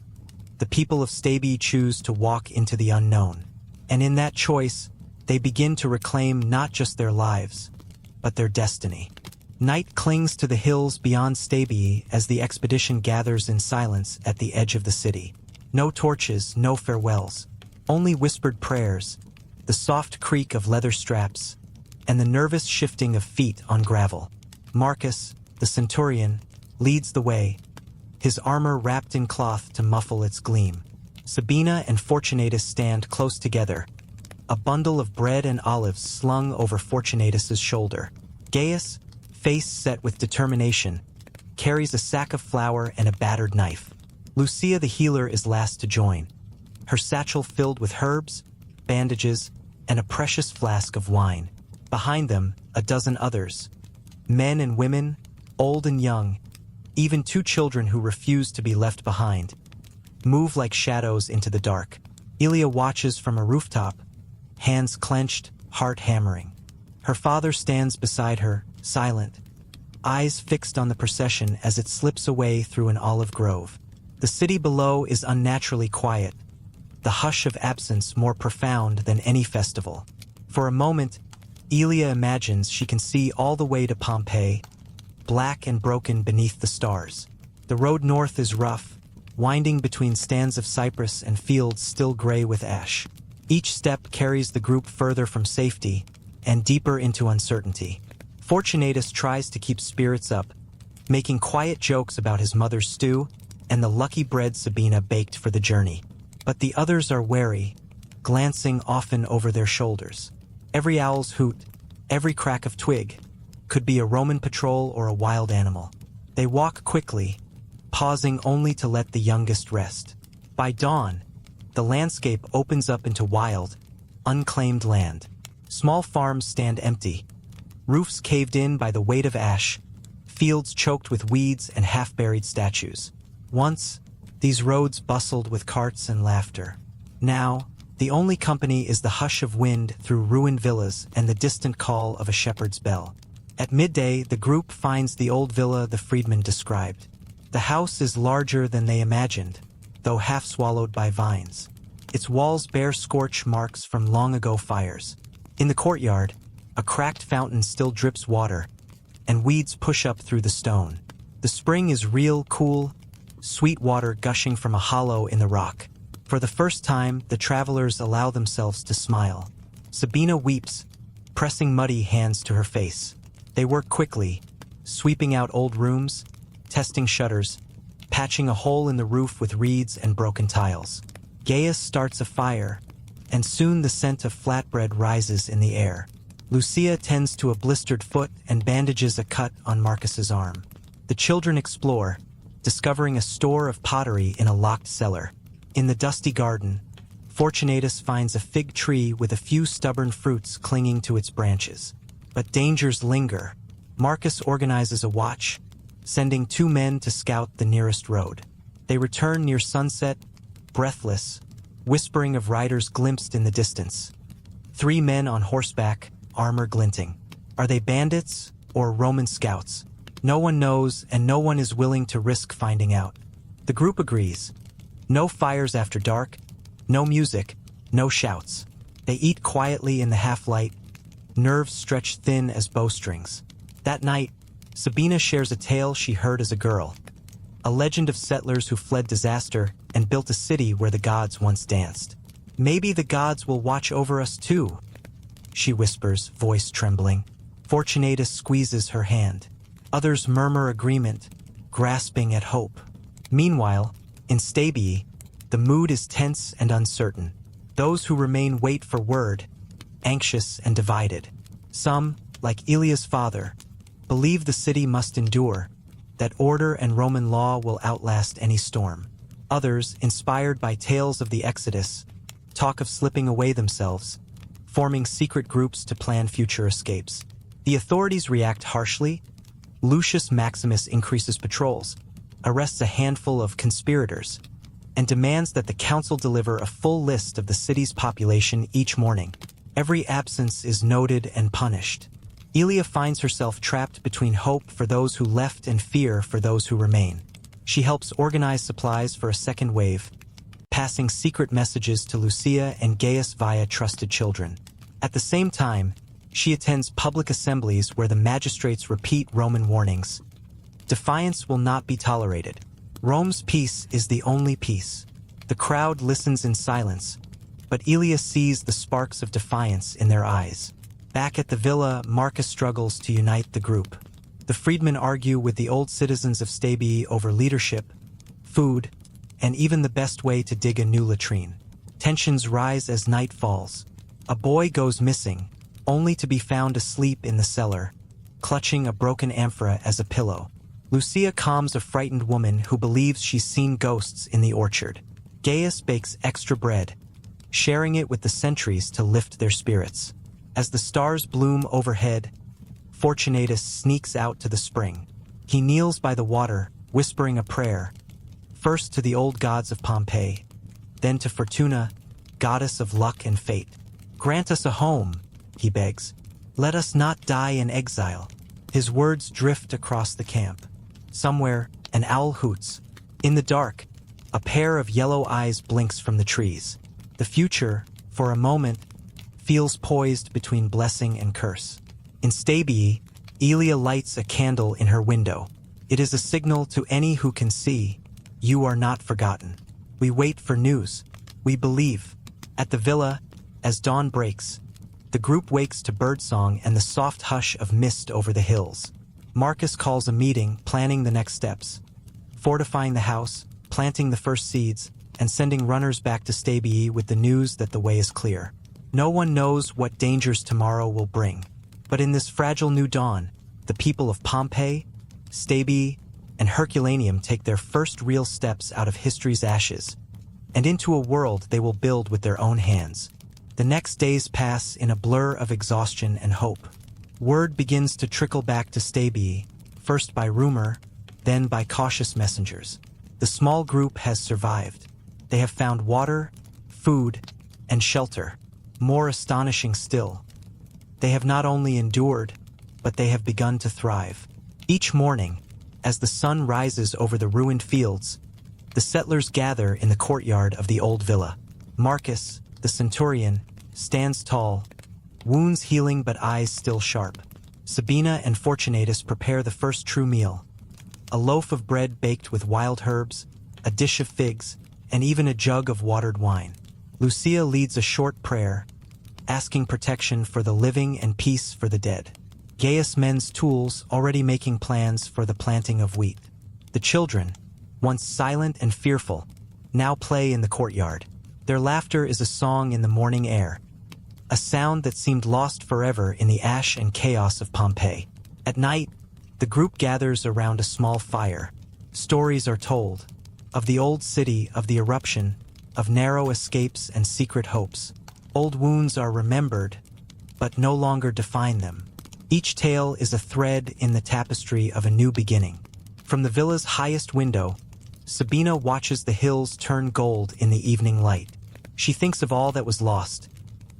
the people of Stabi choose to walk into the unknown. And in that choice, they begin to reclaim not just their lives, but their destiny. Night clings to the hills beyond Stabi as the expedition gathers in silence at the edge of the city. No torches, no farewells, only whispered prayers, the soft creak of leather straps, and the nervous shifting of feet on gravel. Marcus, the centurion, leads the way, his armor wrapped in cloth to muffle its gleam. Sabina and Fortunatus stand close together, a bundle of bread and olives slung over Fortunatus's shoulder. Gaius, face set with determination, carries a sack of flour and a battered knife. Lucia the healer is last to join, her satchel filled with herbs, bandages, and a precious flask of wine. Behind them, a dozen others, men and women, old and young, even 2 children who refuse to be left behind, move like shadows into the dark. Ilia watches from a rooftop, hands clenched, heart hammering. Her father stands beside her, silent, eyes fixed on the procession as it slips away through an olive grove. The city below is unnaturally quiet, the hush of absence more profound than any festival. For a moment, Ilia imagines she can see all the way to Pompeii, black and broken beneath the stars. The road north is rough, winding between stands of cypress and fields still gray with ash. Each step carries the group further from safety and deeper into uncertainty. Fortunatus tries to keep spirits up, making quiet jokes about his mother's stew and the lucky bread Sabina baked for the journey. But the others are wary, glancing often over their shoulders. Every owl's hoot, every crack of twig, could be a Roman patrol or a wild animal. They walk quickly, pausing only to let the youngest rest. By dawn, the landscape opens up into wild, unclaimed land. Small farms stand empty, roofs caved in by the weight of ash, fields choked with weeds and half-buried statues. Once, these roads bustled with carts and laughter. Now, the only company is the hush of wind through ruined villas and the distant call of a shepherd's bell. At midday, the group finds the old villa the freedman described. The house is larger than they imagined, though half swallowed by vines. Its walls bear scorch marks from long-ago fires. In the courtyard, a cracked fountain still drips water, and weeds push up through the stone. The spring is real, cool, sweet water gushing from a hollow in the rock. For the first time, the travelers allow themselves to smile. Sabina weeps, pressing muddy hands to her face. They work quickly, sweeping out old rooms, testing shutters, patching a hole in the roof with reeds and broken tiles. Gaius starts a fire, and soon the scent of flatbread rises in the air. Lucia tends to a blistered foot and bandages a cut on Marcus's arm. The children explore, discovering a store of pottery in a locked cellar. In the dusty garden, Fortunatus finds a fig tree with a few stubborn fruits clinging to its branches. But dangers linger. Marcus organizes a watch, sending 2 men to scout the nearest road. They return near sunset, breathless, whispering of riders glimpsed in the distance. 3 men on horseback, armor glinting. Are they bandits or Roman scouts? No one knows, and no one is willing to risk finding out. The group agrees. No fires after dark, no music, no shouts. They eat quietly in the half-light, nerves stretched thin as bowstrings. That night, Sabina shares a tale she heard as a girl. A legend of settlers who fled disaster and built a city where the gods once danced. Maybe the gods will watch over us too, she whispers, voice trembling. Fortunatus squeezes her hand. Others murmur agreement, grasping at hope. Meanwhile, in Stabii, the mood is tense and uncertain. Those who remain wait for word, anxious and divided. Some, like Ilia's father, believe the city must endure, that order and Roman law will outlast any storm. Others, inspired by tales of the Exodus, talk of slipping away themselves, forming secret groups to plan future escapes. The authorities react harshly. Lucius Maximus increases patrols, arrests a handful of conspirators, and demands that the council deliver a full list of the city's population each morning. Every absence is noted and punished. Elia finds herself trapped between hope for those who left and fear for those who remain. She helps organize supplies for a second wave, passing secret messages to Lucia and Gaius via trusted children. At the same time, she attends public assemblies where the magistrates repeat Roman warnings. Defiance will not be tolerated. Rome's peace is the only peace. The crowd listens in silence, but Elia sees the sparks of defiance in their eyes. Back at the villa, Marcus struggles to unite the group. The freedmen argue with the old citizens of Stabii over leadership, food, and even the best way to dig a new latrine. Tensions rise as night falls. A boy goes missing, only to be found asleep in the cellar, clutching a broken amphora as a pillow. Lucia calms a frightened woman who believes she's seen ghosts in the orchard. Gaius bakes extra bread, sharing it with the sentries to lift their spirits. As the stars bloom overhead, Fortunatus sneaks out to the spring. He kneels by the water, whispering a prayer, first to the old gods of Pompeii, then to Fortuna, goddess of luck and fate. "Grant us a home," he begs. "Let us not die in exile." His words drift across the camp. Somewhere, an owl hoots. In the dark, a pair of yellow eyes blinks from the trees. The future, for a moment, feels poised between blessing and curse. In Stabii, Elia lights a candle in her window. It is a signal to any who can see, "You are not forgotten." We wait for news. We believe. At the villa, as dawn breaks, the group wakes to birdsong and the soft hush of mist over the hills. Marcus calls a meeting, planning the next steps, fortifying the house, planting the first seeds, and sending runners back to Stabii with the news that the way is clear. No one knows what dangers tomorrow will bring, but in this fragile new dawn, the people of Pompeii, Stabii, and Herculaneum take their first real steps out of history's ashes, and into a world they will build with their own hands. The next days pass in a blur of exhaustion and hope. Word begins to trickle back to Stabii, first by rumor, then by cautious messengers. The small group has survived. They have found water, food, and shelter. More astonishing still, they have not only endured, but they have begun to thrive. Each morning, as the sun rises over the ruined fields, the settlers gather in the courtyard of the old villa. Marcus, the centurion, stands tall, wounds healing but eyes still sharp. Sabina and Fortunatus prepare the first true meal. A loaf of bread baked with wild herbs, a dish of figs, and even a jug of watered wine. Lucia leads a short prayer, asking protection for the living and peace for the dead. Gaius mends tools, already making plans for the planting of wheat. The children, once silent and fearful, now play in the courtyard. Their laughter is a song in the morning air, a sound that seemed lost forever in the ash and chaos of Pompeii. At night, the group gathers around a small fire. Stories are told of the old city, of the eruption, of narrow escapes and secret hopes. Old wounds are remembered, but no longer define them. Each tale is a thread in the tapestry of a new beginning. From the villa's highest window, Sabina watches the hills turn gold in the evening light. She thinks of all that was lost.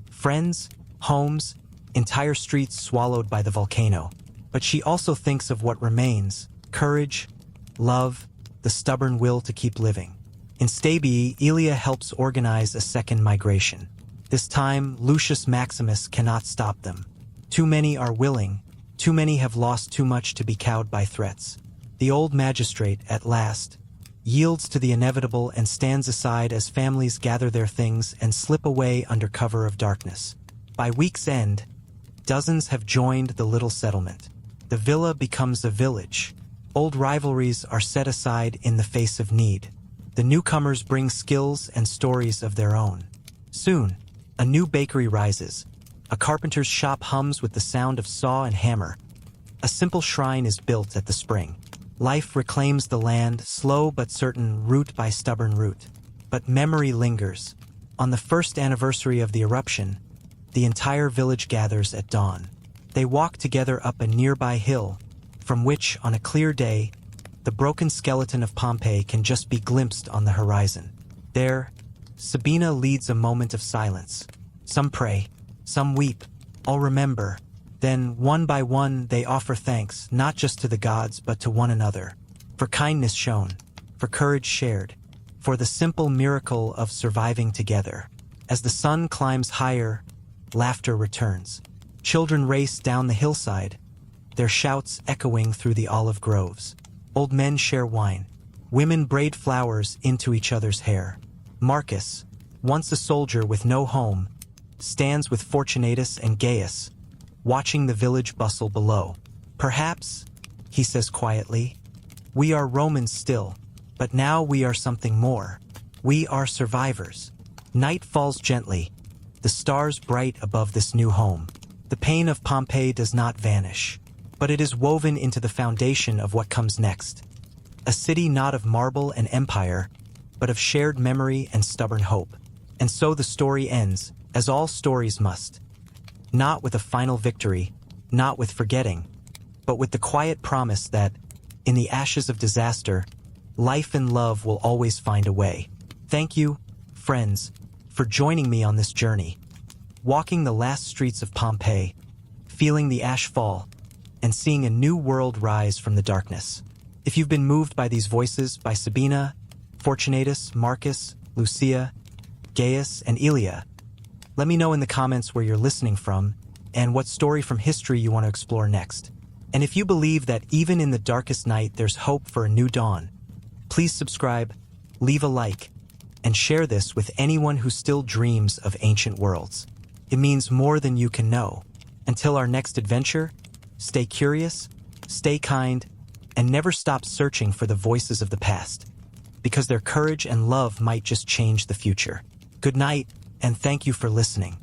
Friends, homes, entire streets swallowed by the volcano. But she also thinks of what remains: courage, love, the stubborn will to keep living. In Stabii, Elia helps organize a second migration. This time, Lucius Maximus cannot stop them. Too many are willing, too many have lost too much to be cowed by threats. The old magistrate, at last, yields to the inevitable and stands aside as families gather their things and slip away under cover of darkness. By week's end, dozens have joined the little settlement. The villa becomes a village. Old rivalries are set aside in the face of need. The newcomers bring skills and stories of their own. Soon, a new bakery rises. A carpenter's shop hums with the sound of saw and hammer. A simple shrine is built at the spring. Life reclaims the land, slow but certain, root by stubborn root. But memory lingers. On the first anniversary of the eruption, the entire village gathers at dawn. They walk together up a nearby hill, from which, on a clear day, the broken skeleton of Pompeii can just be glimpsed on the horizon. There, Sabina leads a moment of silence. Some pray, some weep, all remember, Then, one by one, they offer thanks, not just to the gods, but to one another, for kindness shown, for courage shared, for the simple miracle of surviving together. As the sun climbs higher, laughter returns. Children race down the hillside, their shouts echoing through the olive groves. Old men share wine. Women braid flowers into each other's hair. Marcus, once a soldier with no home, stands with Fortunatus and Gaius, watching the village bustle below. Perhaps, he says quietly, we are Romans still, but now we are something more. We are survivors. Night falls gently, the stars bright above this new home. The pain of Pompeii does not vanish, but it is woven into the foundation of what comes next. A city not of marble and empire, but of shared memory and stubborn hope. And so the story ends, as all stories must. Not with a final victory, not with forgetting, but with the quiet promise that, in the ashes of disaster, life and love will always find a way. Thank you, friends, for joining me on this journey. Walking the last streets of Pompeii, feeling the ash fall, and seeing a new world rise from the darkness. If you've been moved by these voices, by Sabina, Fortunatus, Marcus, Lucia, Gaius, and Ilia, let me know in the comments where you're listening from and what story from history you want to explore next. And if you believe that even in the darkest night there's hope for a new dawn, please subscribe, leave a like, and share this with anyone who still dreams of ancient worlds. It means more than you can know. Until our next adventure, stay curious, stay kind, and never stop searching for the voices of the past, because their courage and love might just change the future. Good night, and thank you for listening.